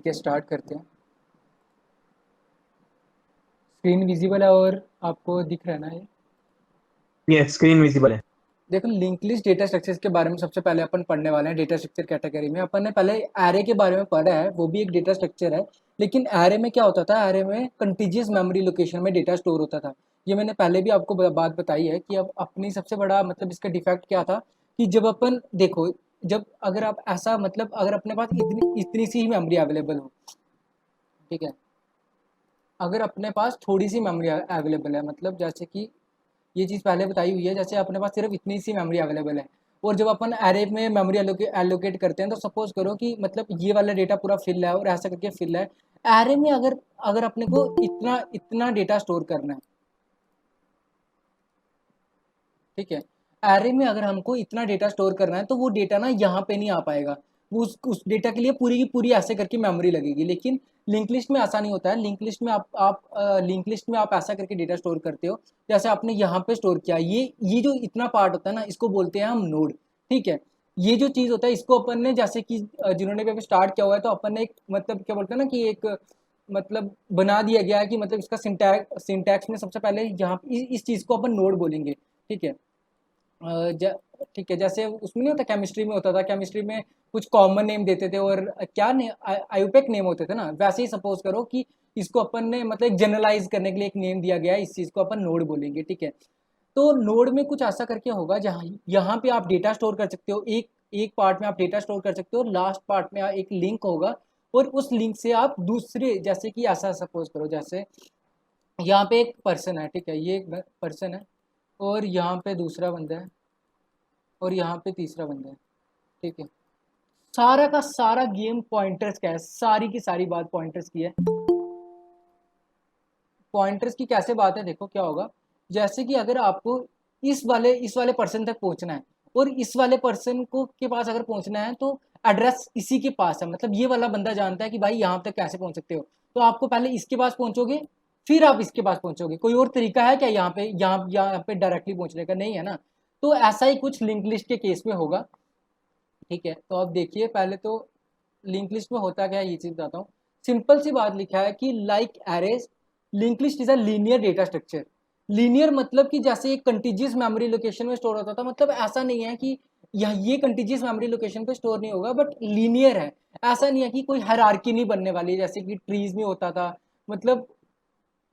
ठीक है, स्टार्ट करते हैं। स्क्रीन विजिबल है और आपको दिख रहा है ना ये? ये स्क्रीन विजिबल है। देखो, लिंक लिस्ट डेटा स्ट्रक्चर्स के बारे में सबसे पहले अपन पढ़ने वाले हैं। डेटा स्ट्रक्चर कैटेगरी में अपन ने पहले एरे के बारे में पढ़ा है, वो भी एक डेटा स्ट्रक्चर है। लेकिन एरे में क्या होता था, एरे में कंटीजियस मेमोरी लोकेशन में डेटा स्टोर होता था। ये मैंने पहले भी आपको बात बताई है कि अब अपनी सबसे बड़ा मतलब इसका डिफेक्ट क्या था कि जब अपन देखो, जब अगर आप ऐसा मतलब अगर अपने पास इतनी इतनी सी ही मेमोरी अवेलेबल हो, ठीक है, अगर अपने पास थोड़ी सी मेमोरी अवेलेबल है, मतलब जैसे कि ये चीज़ पहले बताई हुई है, जैसे अपने पास सिर्फ इतनी सी मेमोरी अवेलेबल है और जब अपन एरे में मेमोरी एलोकेट करते हैं तो सपोज करो कि मतलब ये वाला डेटा पूरा फिल है और ऐसा करके फिल है। एरे में अगर अगर अपने को इतना इतना डेटा स्टोर करना है, ठीक है, एरे में अगर हमको इतना डेटा स्टोर करना है तो वो डेटा ना यहाँ पे नहीं आ पाएगा। वो उस डेटा के लिए पूरी की पूरी ऐसे करके मेमोरी लगेगी। लेकिन लिंक लिस्ट में ऐसा नहीं होता है। लिंक लिस्ट में आप लिंक लिस्ट में आप ऐसा करके डेटा स्टोर करते हो जैसे आपने यहाँ पे स्टोर किया। ये जो इतना पार्ट होता है ना, इसको बोलते हैं हम नोड। ठीक है, ये जो चीज़ होता है इसको अपन ने जैसे कि जिन्होंने भी अभी स्टार्ट किया हुआ है तो अपन ने एक मतलब क्या बोलते हैं ना कि एक मतलब बना दिया गया है कि मतलब इसका सिंटैक्स में सबसे पहले यहाँ इस चीज़ को अपन नोड बोलेंगे। ठीक है, ठीक है, जैसे उसमें नहीं होता, केमिस्ट्री में होता था, केमिस्ट्री में कुछ कॉमन नेम देते थे और क्या ने आयुपेक नेम होते थे ना, वैसे ही सपोज करो कि इसको अपन ने मतलब एक जनरलाइज करने के लिए एक नेम दिया गया है, इस चीज़ को अपन नोड बोलेंगे। ठीक है, तो नोड में कुछ ऐसा करके होगा जहाँ यहाँ पे आप डेटा स्टोर कर सकते हो। एक एक पार्ट में आप डेटा स्टोर कर सकते हो, लास्ट पार्ट में एक लिंक होगा और उस लिंक से आप दूसरे, जैसे कि ऐसा सपोज करो, जैसे यहाँ पे एक पर्सन है, ठीक है, ये एक पर्सन है और यहाँ पे दूसरा बंदा है और यहाँ पे तीसरा बंदा है। ठीक है, सारा का सारा गेम पॉइंटर्स का है, सारी की सारी बात पॉइंटर्स की है। पॉइंटर्स की कैसे बात है, देखो क्या होगा। जैसे कि अगर आपको इस वाले पर्सन तक पहुंचना है और इस वाले पर्सन को के पास अगर पहुंचना है तो एड्रेस इसी के पास है, मतलब ये वाला बंदा जानता है कि भाई यहाँ तक कैसे पहुंच सकते हो। तो आपको पहले इसके पास पहुंचोगे, फिर आप इसके पास पहुंचोगे। कोई और तरीका है क्या यहाँ पे डायरेक्टली पहुंचने का? नहीं है ना। तो ऐसा ही कुछ लिंक लिस्ट के केस में होगा। ठीक है, तो अब देखिए, पहले तो लिंक लिस्ट में होता क्या है ये चीज बताता हूँ। सिंपल सी बात लिखा है कि like arrays, link list is a linear data structure. Linear मतलब कि जैसे एक कंटिजियस मेमोरी लोकेशन में स्टोर होता था, मतलब ऐसा नहीं है कि ये कंटिजियस मेमोरी लोकेशन पे स्टोर नहीं होगा, बट लीनियर है। ऐसा नहीं है कि कोई हायरार्की नहीं बनने वाली है जैसे कि ट्रीज में होता था। मतलब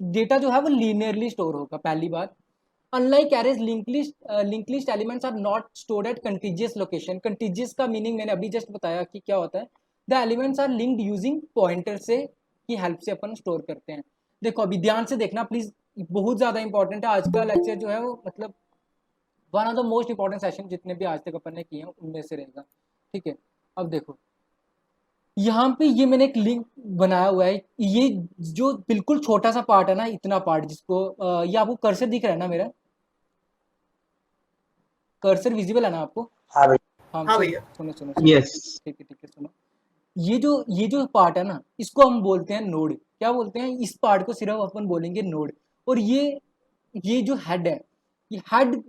डेटा जो है वो लीनियरली स्टोर होगा, पहली बात। Unlike arrays, link list elements are not stored at contiguous location. Contiguous का मीनिंग मैंने अभी जस्ट बताया कि क्या होता है। The elements are linked using pointer से की हेल्प से अपन स्टोर करते हैं। देखो अभी ध्यान से देखना प्लीज, बहुत ज्यादा इंपॉर्टेंट है आज का लेक्चर जो है वो, मतलब one of the most important session जितने भी आज तक अपन ने किए हैं उनमें से रहेगा। ठीक है, अब देखो यहाँ पे ये मैंने एक लिंक बनाया हुआ है। ये जो बिल्कुल छोटा सा पार्ट है ना, इतना पार्ट जिसको ये आपको कर्सर दिख रहा है ना मेरा? कर्सर विजिबल है ना आपको? हाँ भाई। हाँ, हाँ सुनो भैया। सुनो सुनो सुनो। यस। ठीक है, सुनो। ये जो पार्ट है ना, इसको हम बोलते हैं नोड। क्या बोलते हैं? इस पार्ट को सिर्फ अपन बोलेंगे नोड। और ये जो हेड है, ये हेड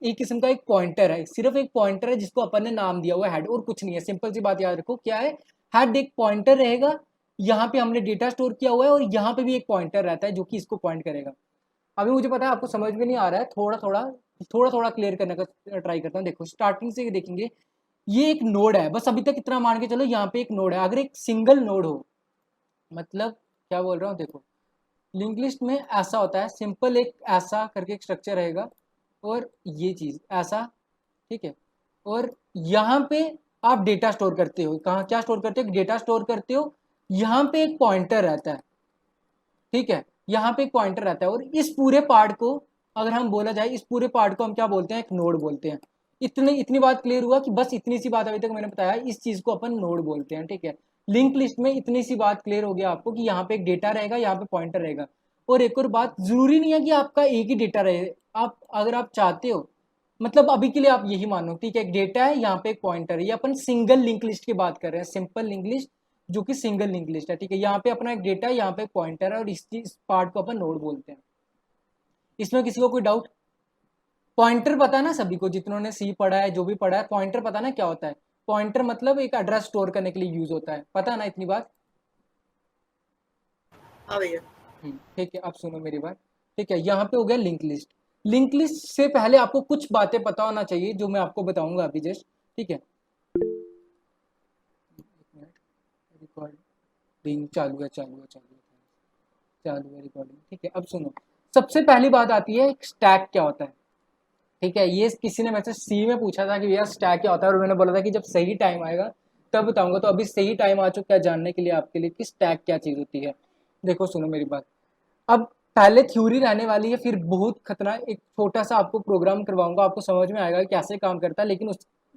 एक किस्म का एक पॉइंटर है, सिर्फ एक पॉइंटर है जिसको अपन ने नाम दिया हुआ है हेड, और कुछ नहीं है। सिंपल सी बात याद रखो क्या है। हेड एक पॉइंटर रहेगा, यहाँ पे हमने डेटा स्टोर किया हुआ है और यहाँ पे भी एक पॉइंटर रहता है जो कि इसको पॉइंट करेगा। अभी मुझे पता है आपको समझ में नहीं आ रहा है, थोड़ा थोड़ा क्लियर करने का ट्राई करता हूँ। देखो स्टार्टिंग से देखेंगे, ये एक नोड है, बस अभी तक इतना मान के चलो, यहाँ पे एक नोड है। अगर एक सिंगल नोड हो, मतलब क्या बोल रहा हूँ देखो, लिंक लिस्ट में ऐसा होता है, सिंपल एक ऐसा करके एक स्ट्रक्चर रहेगा और ये चीज ऐसा। ठीक है, और यहाँ पे आप डेटा स्टोर करते हो। कहाँ क्या स्टोर करते हो? डेटा स्टोर करते हो। यहाँ पे एक पॉइंटर रहता है। ठीक है, यहाँ पे एक पॉइंटर रहता है और इस पूरे पार्ट को, अगर हम बोला जाए, इस पूरे पार्ट को हम क्या बोलते हैं? एक नोड बोलते हैं। इतनी बात क्लियर हुआ कि बस इतनी सी बात अभी तक मैंने बताया, इस चीज को अपन नोड बोलते हैं। ठीक है, लिंक लिस्ट में इतनी सी बात क्लियर हो गया आपको कि यहाँ पे एक डेटा रहेगा, यहाँ पे पॉइंटर रहेगा। और एक और बात, जरूरी नहीं है कि आपका एक ही डेटा रहे। आप अगर आप चाहते हो, मतलब अभी के लिए आप यही मानो, ठीक है, एक डेटा है, यहाँ पे एक पॉइंटर है। ये अपन सिंगल लिंक लिस्ट की बात कर रहे हैं, सिंपल लिंक लिस्ट जो कि सिंगल लिंक लिस्ट है। ठीक है, यहाँ पे अपना एक डेटा है, यहाँ पे एक पॉइंटर है और इस पार्ट को अपन नोड बोलते हैं। इसमें किसी को कोई डाउट? पॉइंटर पता है ना सभी को, जितनों ने सी पढ़ा है, जो भी पढ़ा है, पॉइंटर पता है ना क्या होता है? पॉइंटर मतलब एक एड्रेस स्टोर करने के लिए यूज होता है, पता है ना इतनी बात? हाँ भैया। ठीक है, अब सुनो मेरी बात। ठीक है, यहाँ पे हो गया लिंक लिस्ट। लिंक लिस्ट से पहले आपको कुछ बातें पता होना चाहिए जो मैं आपको बताऊंगा अभी जस्ट। ठीक है, रिकॉर्डिंग चालू है, चालू है, चालू है, चालू है रिकॉर्डिंग। ठीक है, अब सुनो। सबसे पहली बात आती है स्टैक क्या होता है। ठीक है, ये किसी ने मुझसे सी में पूछा था कि भैया स्टैक क्या होता है, और मैंने बोला था कि जब सही टाइम आएगा तब बताऊंगा। तो अभी सही टाइम आ चुका है जानने के लिए आपके लिए कि स्टैक क्या चीज़ होती है। देखो सुनो मेरी बात। अब पहले थ्योरी रहने वाली है, फिर बहुत खतरनाक एक छोटा सा आपको प्रोग्राम करवाऊंगा, आपको समझ में आएगा कि कैसे काम करता है। लेकिन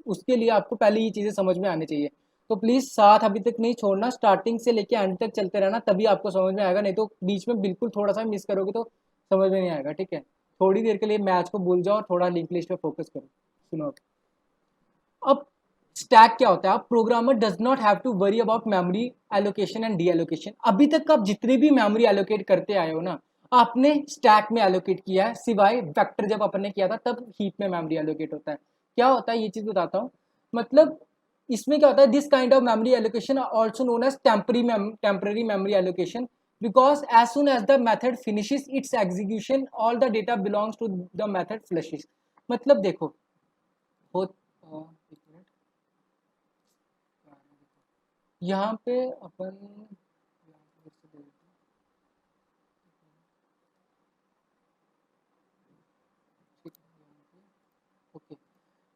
उसके लिए आपको पहले ये चीज़ें समझ में आनी चाहिए। तो प्लीज़ साथ अभी तक नहीं छोड़ना, स्टार्टिंग से लेके एंड तक चलते रहना, तभी आपको समझ में आएगा। नहीं तो बीच में बिल्कुल थोड़ा सा मिस करोगे तो समझ में नहीं आएगा। ठीक है, थोड़ी देर के लिए मैच को भूल जाओ और थोड़ा लिंक लिस्ट पे फोकस करो। सुनो अब स्टैक क्या होता है। आप programmer does not have to worry about memory allocation and deallocation. अभी तक आप जितने भी मेमोरी एलोकेट करते आए हो ना, आपने स्टैक में एलोकेट किया है, सिवाय वेक्टर जब अपन ने किया था तब हीप में मेमोरी एलोकेट होता है। क्या होता है ये चीज बताता हूँ। मतलब इसमें क्या होता है, this kind of memory allocation also known as temporary memory allocation, because as soon as the method finishes its execution all the data belongs to the method flushes। मतलब देखो हो एक मिनट, यहाँ पे अपन ओके।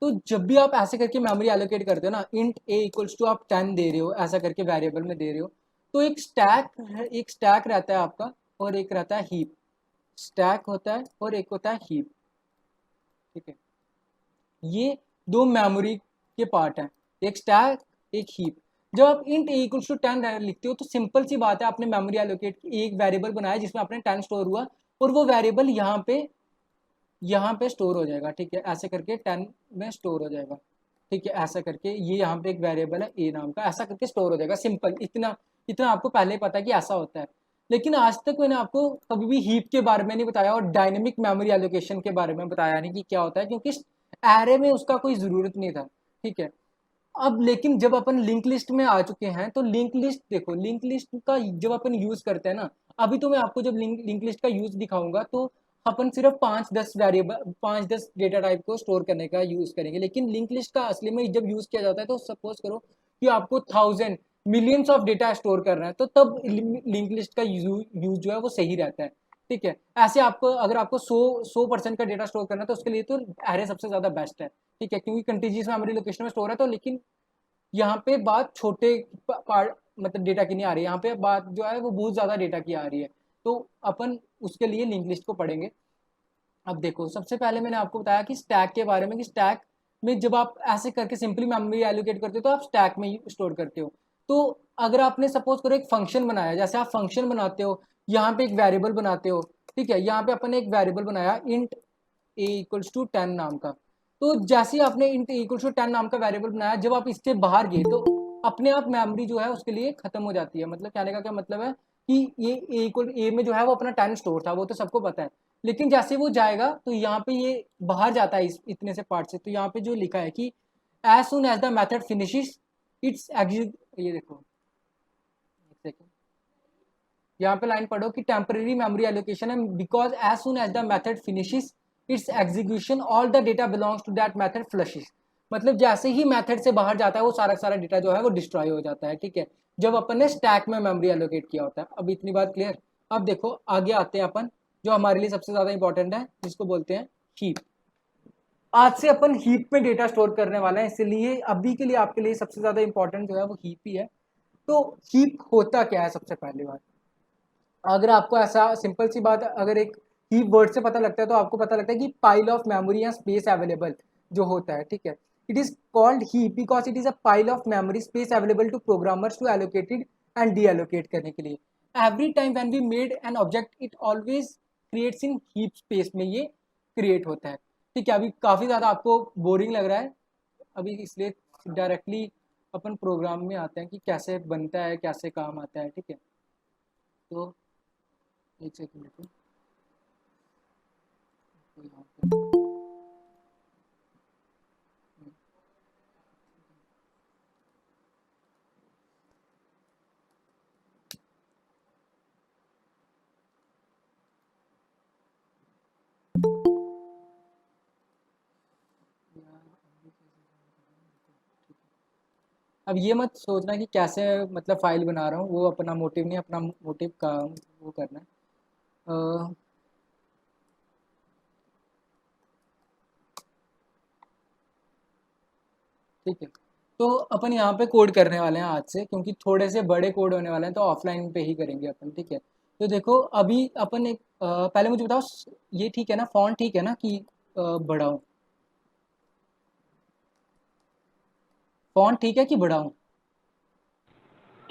तो जब भी आप ऐसे करके मेमोरी एलोकेट करते हो ना, इंट ए इक्वल्स टू आप 10 दे रहे हो, ऐसा करके वेरिएबल में दे रहे हो, तो एक स्टैक रहता है आपका और एक रहता है हीप। स्टैक होता है और एक होता है हीप। ठीक है, ये दो मेमोरी के पार्ट हैं, एक स्टैक एक हीप। जब आप इंट ए इक्वल्स टू 10 लिखते हो तो सिंपल सी बात है, आपने मेमोरी एलोकेट एक वेरिएबल बनाया जिसमें आपने 10 स्टोर हुआ, और वो वेरिएबल यहाँ पे स्टोर हो जाएगा। ठीक है, ऐसे करके 10 में स्टोर हो जाएगा। ठीक है, ऐसा करके ये यहाँ पे एक वेरिएबल है ए नाम का, ऐसा करके स्टोर हो जाएगा। सिंपल इतना इतना आपको पहले पता है कि ऐसा होता है। लेकिन आज तक मैंने आपको कभी भी हीप के बारे में नहीं बताया और डायनेमिक मेमोरी एलोकेशन के बारे में बताया नहीं कि क्या होता है, क्योंकि एरे में उसका कोई ज़रूरत नहीं था। ठीक है, अब लेकिन जब अपन लिंक लिस्ट में आ चुके हैं तो लिंक लिस्ट देखो, लिंक लिस्ट का जब अपन यूज करते हैं ना, अभी तो मैं आपको जब लिंक लिस्ट का यूज दिखाऊंगा तो अपन सिर्फ 5-10 वेरिएबल 5-10 डेटा टाइप को स्टोर करने का यूज करेंगे। लेकिन लिंक लिस्ट का असली में जब यूज किया जाता है तो सपोज करो कि आपको 1000 मिलियंस ऑफ डेटा स्टोर करना है, तो तब लिंक लिस्ट का यूज जो है वो सही रहता है। ठीक है, ऐसे आपको अगर आपको 100% का डेटा स्टोर करना है तो उसके लिए तो एरे सबसे ज्यादा बेस्ट है। ठीक है, क्योंकि कंटीजियस मेमोरी लोकेशन में स्टोर है। तो लेकिन यहाँ पे बात छोटे पार्ट मतलब डेटा की नहीं आ रही है, यहाँ पे बात जो है वो बहुत ज़्यादा डेटा की आ रही है। तो अपन उसके लिए लिंक लिस्ट को पढ़ेंगे। अब देखो, सबसे पहले मैंने आपको बताया कि स्टैक के बारे में, कि स्टैक में जब आप ऐसे करके सिंपली मेमोरी एलोकेट करते हो तो आप स्टैक में स्टोर करते हो। तो अगर आपने सपोज करो एक फंक्शन बनाया, जैसे आप फंक्शन बनाते हो, यहाँ पे एक वेरिएबल बनाते हो। ठीक है, यहाँ पे अपन ने एक वेरिएबल बनाया इंट ए इक्वल्स टू 10 नाम का। तो जैसे ही आपने इंट ए इक्वल्स टू 10 नाम का वेरिएबल बनाया, जब आप इसके बाहर गए तो अपने आप मेमोरी जो है उसके लिए खत्म हो जाती है। मतलब कहने का क्या मतलब है कि ये ए इक्वल ए में जो है वो अपना 10 स्टोर था, वो तो सबको पता है। लेकिन जैसे वो जाएगा तो यहाँ पे ये बाहर जाता है इस इतने से पार्ट से। तो यहाँ पे जो लिखा है कि as soon as the method finishes its execute, ये देखो एक सेकेंड, यहाँ पे लाइन पढ़ो कि टेम्पररी मेमोरी एलोकेशन है, because as soon as the method finishes its execution all the data belongs to that method flushes. मतलब जैसे ही मेथड से बाहर जाता है वो सारा सारा डेटा जो है वो डिस्ट्रॉय हो जाता है। ठीक है, जब अपन ने स्टैक में मेमोरी एलोकेट किया होता है। अब इतनी बात क्लियर। अब देखो आगे आते हैं अपन, जो हमारे लिए सबसे ज्यादा इंपॉर्टेंट है, जिसको बोलते हैं हीप। आज से अपन हीप में डेटा स्टोर करने वाले हैं, इसलिए अभी के लिए आपके लिए सबसे ज्यादा इंपॉर्टेंट जो है वो हीप ही है। तो हीप होता क्या है, सबसे पहली बात, अगर आपको ऐसा सिंपल सी बात अगर एक ही वर्ड से पता लगता है तो आपको पता लगता है कि पाइल ऑफ मेमोरी या स्पेस अवेलेबल जो होता है। ठीक है, it is called heap because it is a pile of memory space available to programmers to allocated and deallocate करने के लिए। Every time when we made an object it always creates in heap space में ये create होता है। ठीक है, अभी काफ़ी ज़्यादा आपको बोरिंग लग रहा है अभी, इसलिए डायरेक्टली अपन प्रोग्राम में आते हैं कि कैसे बनता है, कैसे काम आता है। ठीक है, तो एक सेकंड रुको, तो यहाँ पे अब ये मत सोचना कि कैसे मतलब फाइल बना रहा हूँ, वो अपना मोटिव नहीं, अपना मोटिव का वो करना है। ठीक है, तो अपन यहाँ पे कोड करने वाले हैं आज से, क्योंकि थोड़े से बड़े कोड होने वाले हैं तो ऑफलाइन पे ही करेंगे अपन। ठीक है, तो देखो अभी अपन एक पहले मुझे बताओ, ये ठीक है ना, फॉन्ट ठीक है ना कि बढ़ाऊं? फॉन्ट ठीक है कि बढ़ाऊं?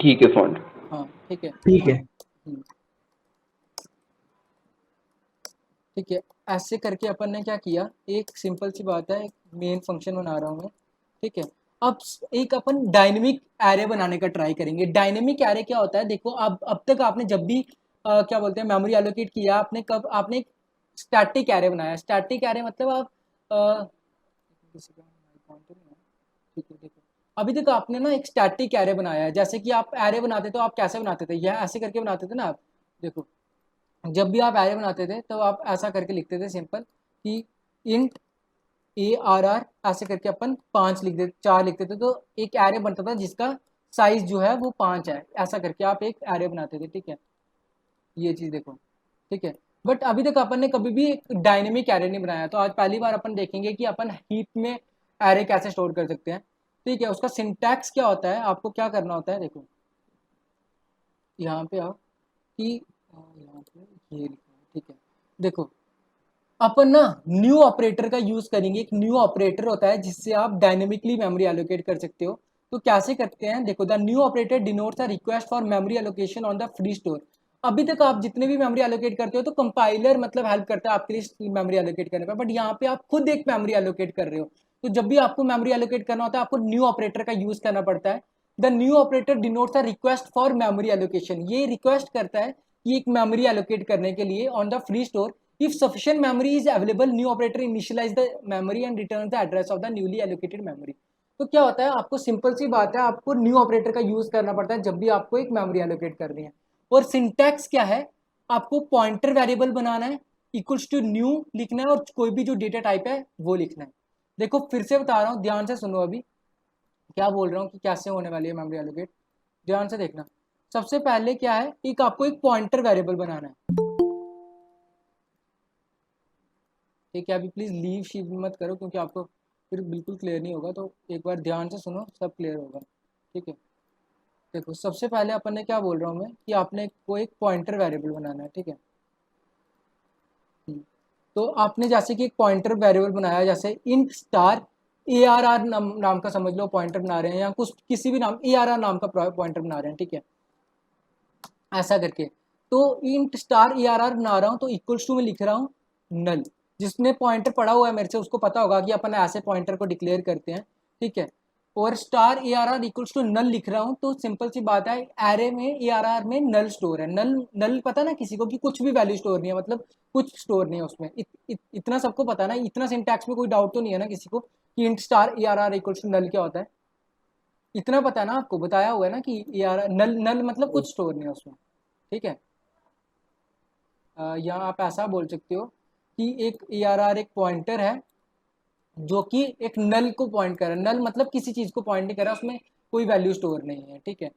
ठीक है फॉन्ट। हाँ ठीक है। ठीक है। हम्म, ठीक है, ऐसे करके अपन ने क्या किया, एक सिंपल सी बात है, एक मेन फंक्शन बना रहा हूँ मैं। ठीक है, अब एक अपन डायनेमिक एरे बनाने का ट्राई करेंगे। डायनेमिक एरे क्या होता है, देखो अब तक आपने जब भी क्या बोलते हैं मेमोरी एलोकेट किया, आपने कब आपने एक स्टैटिक एरे बनाया। स्टैटिक एरे मतलब आप किसी का icon तो नहीं है। ठीक है, देखो अभी तक आपने ना एक स्टैटिक एरे बनाया है। जैसे कि आप एरे बनाते तो आप कैसे बनाते थे, यह ऐसे करके बनाते थे ना आप। देखो जब भी आप एरे बनाते थे तो आप ऐसा करके लिखते थे सिंपल कि इंट ARR, ऐसे करके अपन 5 लिख देते, 4 लिखते थे, तो एक एरे बनता था जिसका साइज जो है वो 5 है। ऐसा करके आप एक एरे बनाते थे। ठीक है, ये चीज़ देखो। ठीक है, बट अभी तक अपन ने कभी भी एक डायनेमिक एरे नहीं बनाया, तो आज पहली बार अपन देखेंगे कि अपन हीप में एरे कैसे स्टोर कर सकते हैं। ठीक है, उसका सिंटैक्स क्या होता है, आपको क्या करना होता है, देखो यहाँ पे आओ कि यहाँ पे ये लिखा है। ठीक है, देखो अपन ना न्यू ऑपरेटर का यूज करेंगे। एक न्यू ऑपरेटर होता है जिससे आप डायनेमिकली मेमोरी एलोकेट कर सकते हो। तो कैसे करते हैं, देखो the new operator denotes a request for memory allocation on the free store. अभी तक आप जितने भी मेमोरी एलोकेट करते हो तो कंपाइलर मतलब हेल्प करता है आपके लिए मेमोरी एलोकेट करने पर, बट यहाँ पे आप खुद एक मेमोरी एलोकेट कर रहे हो। तो जब भी आपको मेमोरी एलोकेट करना होता है आपको न्यू ऑपरेटर का यूज करना पड़ता है। The new operator denotes a request for memory allocation, ये रिक्वेस्ट करता है कि एक मेमोरी एलोकेट करने के लिए on the free store. If sufficient memory is available, new operator initialize the memory and returns the address of the newly allocated memory। तो क्या होता है, आपको सिंपल सी बात है, आपको न्यू ऑपरेटर का यूज करना पड़ता है जब भी आपको एक मेमोरी एलोकेट करनी है। और सिंटैक्स क्या है, आपको पॉइंटर वेरिएबल बनाना है, इक्वल्स टू न्यू लिखना है, और कोई भी जो डेटा टाइप है वो लिखना है। देखो फिर से बता रहा हूँ, ध्यान से सुनो अभी क्या बोल रहा हूँ कि कैसे होने वाली है मेमोरी एलोकेट। ध्यान से देखना, सबसे पहले क्या है, एक आपको एक पॉइंटर वेरिएबल बनाना है। ठीक है, अभी प्लीज़ लीव शीव मत करो क्योंकि आपको फिर बिल्कुल क्लियर नहीं होगा, तो एक बार ध्यान से सुनो, सब क्लियर होगा। ठीक है, देखो सबसे पहले अपन ने क्या बोल रहा हूँ मैं कि आपने को एक पॉइंटर वेरिएबल बनाना है। ठीक है, तो आपने जैसे कि एक पॉइंटर वेरिएबल बनाया, जैसे इंट स्टार ARR नाम का समझ लो पॉइंटर बना रहे हैं, या कुछ किसी भी नाम ARR नाम का पॉइंटर बना रहे हैं। ठीक है, ऐसा करके तो इंट स्टार ARR बना रहा हूँ, तो इक्वल्स टू में लिख रहा हूँ नल। जिसने पॉइंटर पढ़ा हुआ है मेरे से उसको पता होगा कि अपन ऐसे पॉइंटर को डिक्लेयर करते हैं। ठीक है, और star ARR equals to null लिख रहा हूँ, तो सिंपल सी बात है, एरे में ARR में नल स्टोर है। नल नल पता ना किसी को कि कुछ भी वैल्यू स्टोर नहीं है, मतलब कुछ स्टोर नहीं है उसमें। इतना सबको पता ना, इतना सिंटैक्स में कोई डाउट तो नहीं है ना किसी को कि int star ARR equals to null क्या होता है। इतना पता है ना, आपको बताया हुआ है ना कि ARR नल नल मतलब कुछ स्टोर नहीं है उसमें। ठीक है, या आप ऐसा बोल सकते हो कि एक ARR एक पॉइंटर है जो कि एक नल को पॉइंट कर रहा है। नल मतलब किसी चीज़ को पॉइंट नहीं कर रहा, उसमें कोई वैल्यू स्टोर नहीं है। ठीक है,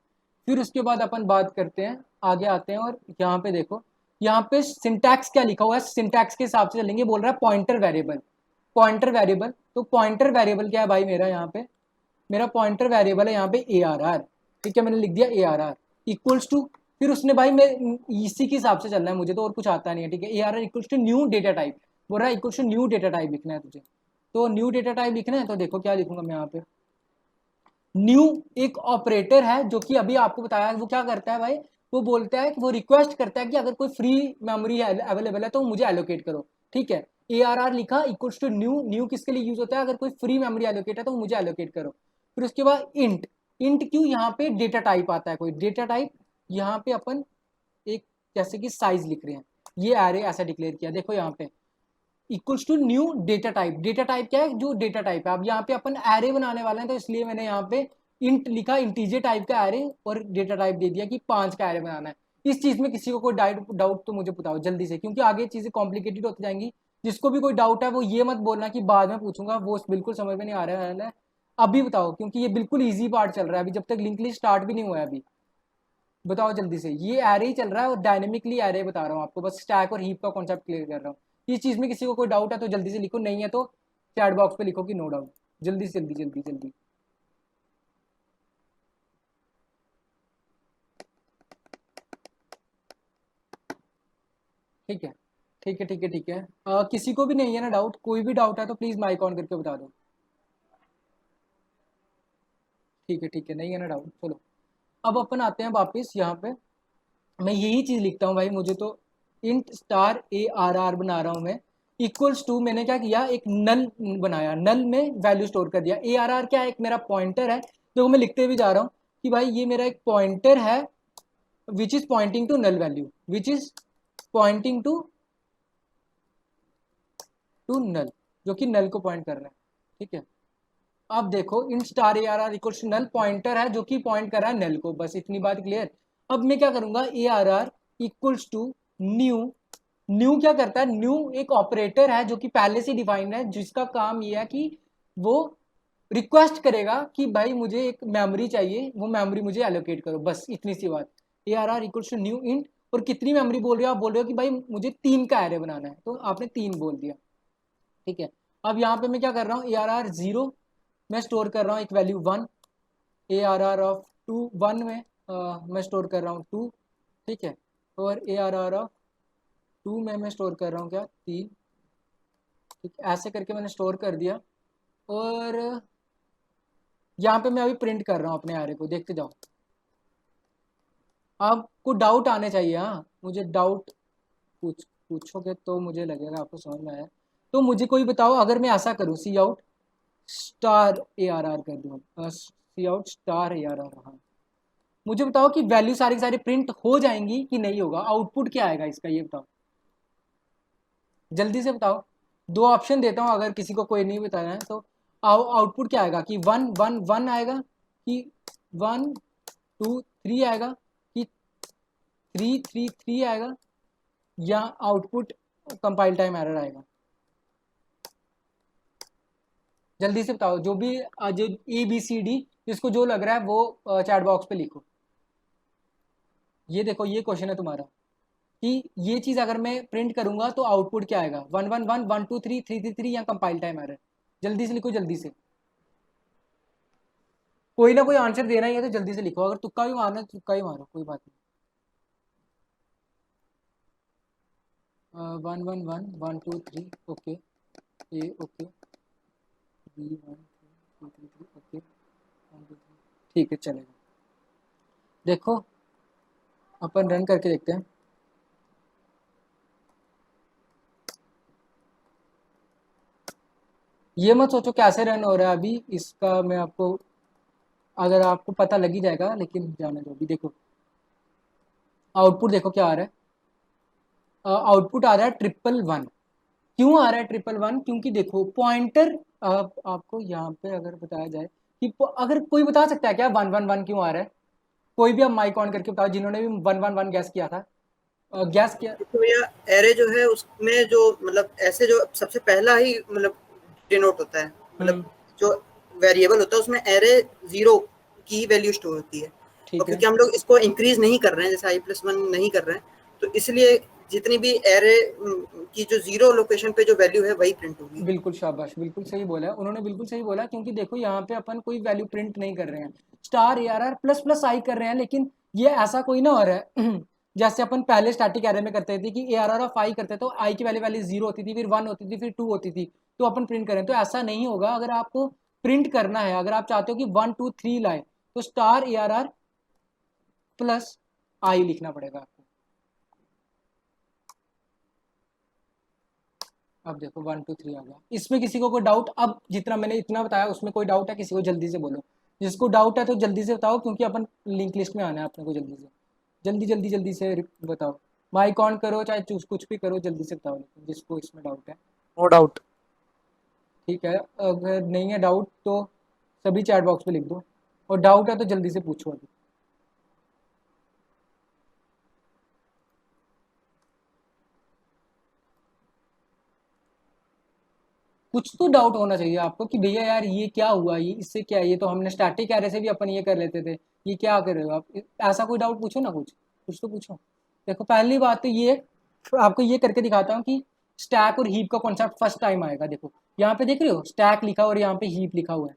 फिर उसके बाद अपन बात करते हैं, आगे आते हैं, और यहाँ पे देखो, यहाँ पे सिंटैक्स क्या लिखा हुआ है, सिंटैक्स के हिसाब से चलेंगे। बोल रहा है पॉइंटर वेरिएबल, पॉइंटर वेरिएबल, तो पॉइंटर वेरिएबल क्या है भाई, मेरा यहाँ पे मेरा पॉइंटर वेरिएबल है यहाँ पे ARR। ठीक है, मैंने लिख दिया ARR इक्वल्स टू, फिर उसने भाई मैं इसी के हिसाब से चलना है मुझे, तो और कुछ आता नहीं है। ठीक है, ARR equals to new data type, बोल रहा है equals to new data type लिखना है तुझे। तो न्यू डेटा टाइप लिखना है, तो देखो क्या लिखूंगा मैं यहाँ पे, न्यू एक ऑपरेटर है जो कि अभी आपको बताया वो क्या करता है भाई, वो बोलता है कि वो रिक्वेस्ट करता है कि अगर कोई फ्री मेमोरी अवेलेबल है तो मुझे एलोकेट करो। ठीक है, ARR लिखा इक्वल्स टू न्यू, न्यू किसके लिए यूज होता है, अगर कोई फ्री मेमोरी एलोकेट है तो मुझे एलोकेट करो। फिर उसके बाद इंट, इंट क्यों, यहाँ पे डेटा टाइप आता है कोई डेटा टाइप, यहाँ पे अपन एक जैसे कि साइज लिख रहे हैं, ये एरे ऐसा डिक्लेयर किया, देखो यहाँ पे equals to new data type. Data type क्या है, जो डेटा टाइप है। अब यहाँ पे अपन एरे बनाने वाले हैं तो इसलिए मैंने यहाँ पे इंट लिखा, इंटीजर टाइप का एरे, और डेटा टाइप दे दिया कि 5 का एरे बनाना है। इस चीज में किसी को कोई डाउट तो मुझे बताओ जल्दी से, क्योंकि आगे चीजें कॉम्प्लिकेटेड होती जाएंगी। जिसको भी कोई डाउट है वो ये मत बोलना कि बाद में पूछूंगा, वो बिल्कुल समझ में नहीं आ रहा है। अभी बताओ, क्योंकि ये बिल्कुल इजी पार्ट चल रहा है अभी, जब तक लिंक लिस्ट स्टार्ट भी नहीं हुआ है अभी। बताओ जल्दी से, ये एरे ही चल रहा है और डायनेमिकली एरे बता रहा हूँ आपको, बस स्टैक और हीप का कॉन्सेप्ट क्लियर कर रहा हूँ। इस चीज़ में किसी को कोई डाउट है तो जल्दी से लिखो, नहीं है तो चैट बॉक्स पे लिखो कि नो डाउट। जल्दी से जल्दी जल्दी जल्दी। ठीक है ठीक है ठीक है ठीक है। किसी को भी नहीं है ना डाउट? कोई भी डाउट है तो प्लीज़ माइक ऑन करके बता दो। ठीक है, नहीं है ना डाउट, चलो अब अपन आते हैं वापस यहाँ पे। मैं यही चीज़ लिखता हूँ भाई, मुझे तो int star A R R बना रहा हूँ मैं, इक्वल्स टू, मैंने क्या किया, एक नल बनाया, नल में वैल्यू स्टोर कर दिया। ए आर आर क्या है, एक मेरा पॉइंटर है, जो मैं लिखते भी जा रहा हूँ कि भाई ये मेरा एक पॉइंटर है which is pointing to null value, which is pointing to null, जो कि नल को पॉइंट कर रहा है। ठीक है, अब देखो int star A R R equals to null, pointer है जो कि पॉइंट कर रहा है नल को, बस इतनी बात क्लियर। अब मैं क्या करूंगा, A R R equals to new, new क्या करता है, न्यू एक ऑपरेटर है जो कि पहले से डिफाइंड है, जिसका काम ये है कि वो रिक्वेस्ट करेगा कि भाई मुझे एक मेमोरी चाहिए, वो मेमोरी मुझे एलोकेट करो, बस इतनी सी बात। A R R equals to new int, और कितनी मेमोरी बोल रहे हो आप, बोल रहे हो कि भाई मुझे 3 का एरे बनाना है, तो आपने 3 बोल दिया। ठीक है, अब यहाँ पे मैं क्या कर रहा हूँ, ए आर आर 0 मैं स्टोर कर रहा हूँ एक value 1, A R R of 2 1 में मैं स्टोर कर रहा हूँ 2। ठीक है, और ए आर आर ऑफ 2 में मैं स्टोर कर रहा हूँ क्या, 3। ठीक है, ऐसे करके मैंने स्टोर कर दिया, और यहाँ पे मैं अभी प्रिंट कर रहा हूँ अपने एरे को, देखते जाओ। आपको डाउट आने चाहिए, हाँ मुझे डाउट पूछोगे तो मुझे लगेगा आपको समझ में आया। तो मुझे कोई बताओ, अगर मैं ऐसा करूँ, cout star A R R कर दूँ, cout star A R R, हाँ, मुझे बताओ कि वैल्यू सारी की सारी प्रिंट हो जाएंगी कि नहीं होगा, आउटपुट क्या आएगा इसका, ये बताओ जल्दी से बताओ। दो ऑप्शन देता हूँ, अगर किसी को कोई नहीं बताया है तो आउटपुट क्या आएगा, कि 1 1 1 आएगा, कि 1 2 3 आएगा, कि 3 3 3 आएगा, या आउटपुट कंपाइल टाइम एरर आएगा। जल्दी से बताओ, जो भी जो ए बी सी डी जिसको जो लग रहा है वो चैट बॉक्स पे लिखो। ये देखो, ये क्वेश्चन है तुम्हारा कि ये चीज़ अगर मैं प्रिंट करूंगा तो आउटपुट क्या आएगा, 1 1 1 1 2 3 3 3 3, या कंपाइल टाइम एरर। जल्दी से लिखो, जल्दी से, कोई ना कोई आंसर देना ही है तो जल्दी से लिखो, अगर तुक्का भी मारना है तो तुक्का ही मारो, कोई बात नहीं। 1 1 1 1 2 3, okay, A okay, B 1 2 3 3, okay, 1 2 3, ठीक है चलेगा। देखो अपन रन करके देखते हैं। ये मत सोचो कैसे रन हो रहा है अभी, इसका मैं आपको, अगर आपको पता लग ही जाएगा, लेकिन जाने दो। अभी देखो आउटपुट, देखो क्या आ रहा है, आउटपुट आ रहा है 1 1 1। क्यों आ रहा है 1 1 1? क्योंकि देखो पॉइंटर, आपको यहाँ पे अगर बताया जाए कि अगर कोई बता सकता है क्या 1 1 1 क्यों आ रहा है, कोई भी आप माइक ऑन करके बताओ, जिन्होंने भी 1 1 1 गैस किया था, गैस किया। तो यह एरे जो है उसमें जो मतलब ऐसे जो सबसे पहला ही मतलब डिनोट होता है, मतलब हम्म, जो वेरिएबल होता है उसमें एरे 0 की वैल्यू स्टोर होती है। और ठीक है क्योंकि हम लोग इसको इंक्रीज नहीं कर रहे हैं, जैसे i+1 नहीं कर रहे हैं, तो इसलिए जितनी भी एरे की जो 0 लोकेशन पे जो वैल्यू है वही प्रिंट होगी। बिल्कुल शाबाश, बिल्कुल सही बोला है उन्होंने, बिल्कुल सही बोला, क्योंकि देखो यहाँ पे अपन कोई वैल्यू प्रिंट नहीं कर रहे हैं, star A R R plus plus I कर रहे हैं, लेकिन ये ऐसा कोई ना हो रहा है जैसे अपन पहले स्टैटिक एरे में करते थे कि ए आर आर ऑफ आई करते तो आई की वैल्यू वैल्यू 0 होती थी, फिर 1 होती थी, फिर 2 होती थी, तो अपन प्रिंट करें, तो ऐसा नहीं होगा। अगर आपको प्रिंट करना है, अगर आप चाहते हो कि 1 2 3 लाए, तो star A R R plus I लिखना पड़ेगा आपको। अब देखो 1 2 3 आ गया, इसमें किसी को कोई डाउट, अब जितना मैंने इतना बताया उसमें कोई डाउट है किसी को, जल्दी से बोलो, जिसको डाउट है तो जल्दी से बताओ, क्योंकि अपन लिंक लिस्ट में आना है अपने को, जल्दी से जल्दी जल्दी जल्दी से बताओ, माइक ऑन करो चाहे चूज कुछ भी करो, जल्दी से बताओ, लेकिन जिसको इसमें डाउट है। No doubt. ठीक है, अगर नहीं है डाउट तो सभी चैट बॉक्स पे लिख दो, और डाउट है तो जल्दी से पूछो अभी। कुछ तो डाउट होना चाहिए आपको कि भैया यार ये क्या हुआ, ये इससे क्या, ये तो हमने स्टैटिक एरे से भी अपन ये कर लेते थे, ये क्या कर रहे हो आप, ऐसा कोई डाउट पूछो ना, कुछ कुछ तो पूछो। देखो पहली बात तो ये आपको ये करके दिखाता हूँ कि स्टैक और हीप का कॉन्सेप्ट फर्स्ट टाइम आएगा। देखो यहाँ पे देख रहे हो स्टैक लिखा और यहाँ पे हीप लिखा हुआ है,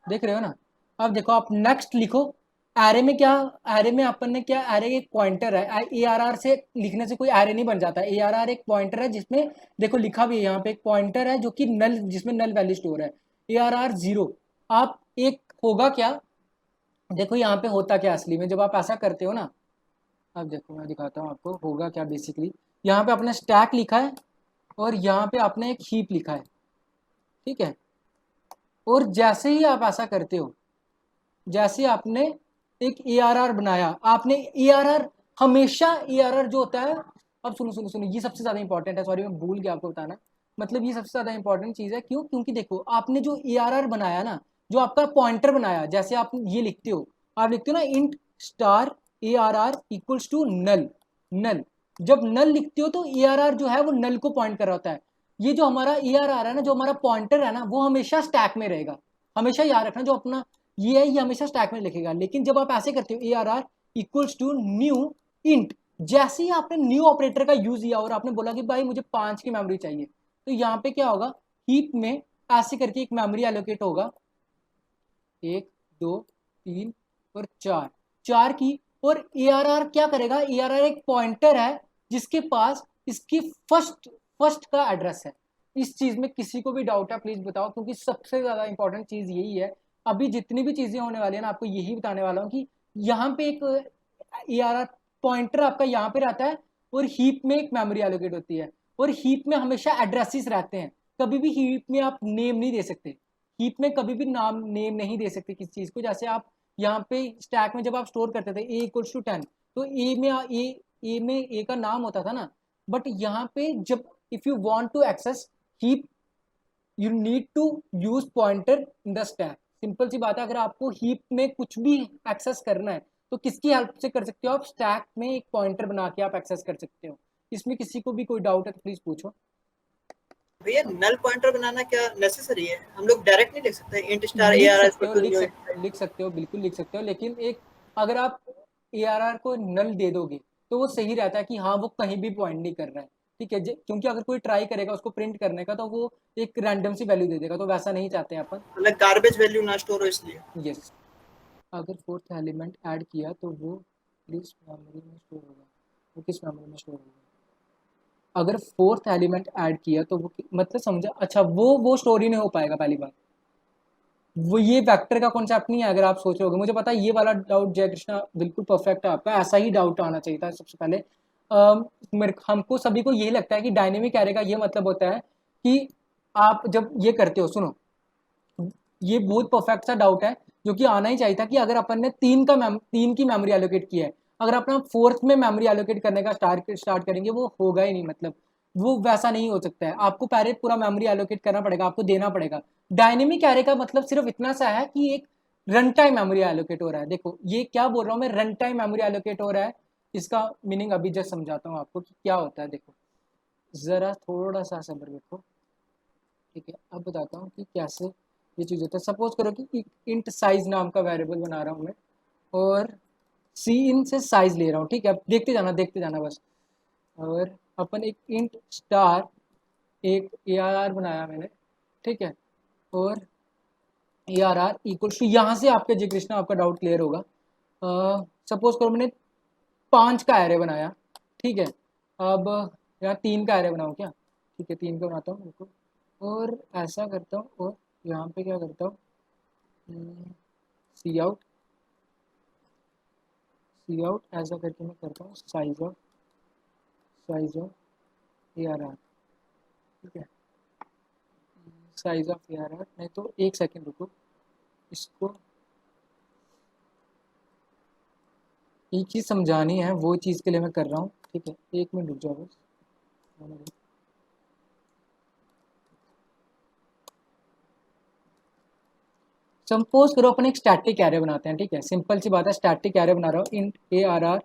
देख रहे हो ना। अब देखो आप नेक्स्ट लिखो, एरे में क्या, एरे में अपन ने क्या, एरे एक पॉइंटर है, ए आर आर से लिखने से कोई एरे नहीं बन जाता। ए आर आर एक पॉइंटर है जिसमें देखो लिखा भी है यहाँ पे, एक पॉइंटर है जो कि नल, जिसमें नल वैल्यू स्टोर है, ए आर आर 0। आप एक होगा क्या, देखो यहाँ पे होता क्या असली में जब आप ऐसा करते हो ना, अब देखो मैं दिखाता हूँ आपको होगा क्या। बेसिकली यहाँ पे आपने स्टैक लिखा है और यहाँ पे आपने एक हीप लिखा है, ठीक है। और जैसे ही आप ऐसा करते हो, जैसे आपने एक ए आर आर बनाया, आपने ए आर आर, हमेशा ए आर आर जो होता है, अब सुनो सुनो सुनो, ये सबसे ज़्यादा इंपॉर्टेंट है, सॉरी मैं भूल गया आपको बताना, मतलब ये सबसे ज़्यादा इंपॉर्टेंट चीज़ है। क्यों? क्योंकि देखो आपने जो ए आर आर बनाया ना, जो आपका पॉइंटर बनाया, जैसे आप ये लिखते हो, आप लिखते हो ना int star A R R equals to null, null, जब नल लिखते हो तो ए आर आर जो है वो नल को पॉइंट कर रहा होता है। ये जो हमारा ए आर आर है ना, जो हमारा पॉइंटर है ना, वो हमेशा स्टैक में रहेगा, हमेशा याद रखना, जो अपना ये है ये हमेशा स्टैक में लिखेगा। लेकिन जब आप ऐसे करते हो A R R equals to new int, जैसे ही आपने न्यू ऑपरेटर का यूज किया और आपने बोला कि भाई मुझे 5 की मेमोरी चाहिए, तो यहाँ पे क्या होगा, हीप में ऐसे करके एक मेमोरी एलोकेट होगा, 1 2 3 और 4, 4 की। और ए आर आर क्या करेगा, ए आर आर एक पॉइंटर है जिसके पास इसकी फर्स्ट फर्स्ट का एड्रेस है। इस चीज में किसी को भी डाउट है प्लीज बताओ, क्योंकि सबसे ज्यादा इंपॉर्टेंट चीज यही है। अभी जितनी भी चीजें होने वाली है ना, आपको यही बताने वाला हूँ कि यहाँ पे एक ए आर आर पॉइंटर आपका यहाँ पे रहता है और हीप में एक मेमोरी एलोकेट होती है, और हीप में हमेशा एड्रेसेस रहते हैं। कभी भी हीप में आप नेम नहीं दे सकते, हीप में कभी भी नाम नेम नहीं दे सकते किसी चीज को। जैसे आप यहाँ पे स्टैक में जब आप स्टोर करते थे ए इक्वल्स टू 10, तो ए में ए का नाम होता था ना, बट यहाँ पे जब if you want to access heap you need to use pointer in the stack. Simple सी बात है, अगर आपको हीप में कुछ भी एक्सेस करना है तो किसकी हेल्प से कर सकते हो आप, स्टैक में एक पॉइंटर बना के आप एक्सेस कर सकते हो। इसमें किसी को भी कोई डाउट है तो प्लीज पूछो। भैया नल पॉइंटर बनाना क्या नेसेसरी है? हम लोग डायरेक्ट नहीं लिख सकते इंट स्टार लिख ARR सकते हो, लिख सकते हो, बिल्कुल लिख सकते हो, लेकिन एक अगर आप ए आर आर को नल दे दोगे तो वो सही रहता है कि हाँ वो कहीं भी पॉइंट नहीं कर रहा है, ठीक है। क्योंकि अगर कोई ट्राई करेगा उसको प्रिंट करने का तो वो एक रैंडम सी वैल्यू दे देगा, तो वैसा नहीं चाहते हैं अपन। मतलब गार्बेज वैल्यू ना स्टोर हो इसलिए। यस, अगर फोर्थ एलिमेंट ऐड किया तो वो किस मेमोरी में स्टोर होगा, वो किस मेमोरी में स्टोर होगा। अगर फोर्थ एलिमेंट ऐड किया तो वो मतलब समझा, अच्छा वो स्टोरी नहीं हो पाएगा। पहली बात वो ये वेक्टर का कॉन्सेप्ट नहीं है। अगर आप सोच रहे होगे, मुझे पता है ये वाला डाउट जय कृष्णा बिल्कुल परफेक्ट है आपका, ऐसा ही डाउट आना चाहिए था सबसे पहले। हमको सभी को यही लगता है कि डायनेमिक एरे का ये मतलब होता है कि आप जब ये करते हो, सुनो ये बहुत परफेक्ट सा डाउट है जो कि आना ही चाहिए था कि अगर अपन ने 3 की मेमोरी एलोकेट की है, अगर अपना फोर्थ में मेमोरी एलोकेट करने का स्टार्ट करेंगे वो होगा ही नहीं, मतलब वो वैसा नहीं हो सकता है। आपको पहले पूरा मेमोरी एलोकेट करना पड़ेगा, आपको देना पड़ेगा। डायनेमिक एरे का मतलब सिर्फ इतना सा है कि एक रन टाइम मेमोरी एलोकेट हो रहा है। देखो ये क्या बोल रहा हूँ मैं, रन टाइम मेमोरी एलोकेट हो रहा है। इसका मीनिंग अभी जस्ट समझाता हूँ आपको कि क्या होता है। देखो जरा थोड़ा सा सब्र रखो, ठीक है। अब बताता हूँ कि कैसे ये चीज़ होता है। सपोज करो कि इंट साइज नाम का वेरिएबल बना रहा हूँ मैं और सी इन से साइज ले रहा हूँ, ठीक है। अब देखते जाना बस। और अपन एक इंट स्टार एक ए आर आर बनाया मैंने, ठीक है। और A R R equal to, यहाँ से आपके जय कृष्णा आपका डाउट क्लियर होगा। सपोज करो मैंने 5 का एरे बनाया, ठीक है। अब यहाँ 3 का एरे बनाऊँ क्या, ठीक है 3 का बनाता हूँ बिल्कुल। और ऐसा करता हूँ और यहाँ पे क्या करता हूँ, सी आउट ऐसा करके मैं करता हूँ size of A R R, ठीक है। Size of A R R, नहीं तो एक सेकेंड रुको, इसको एक चीज़ समझानी है, वो चीज़ के लिए मैं कर रहा हूँ, ठीक है। 1 मिनट रुक जाओ बस। सपोज करो अपन एक स्टैटिक एरे बनाते हैं, ठीक है। सिंपल सी बात है, स्टैटिक एरे बना रहा हूँ, इंट ए आर आर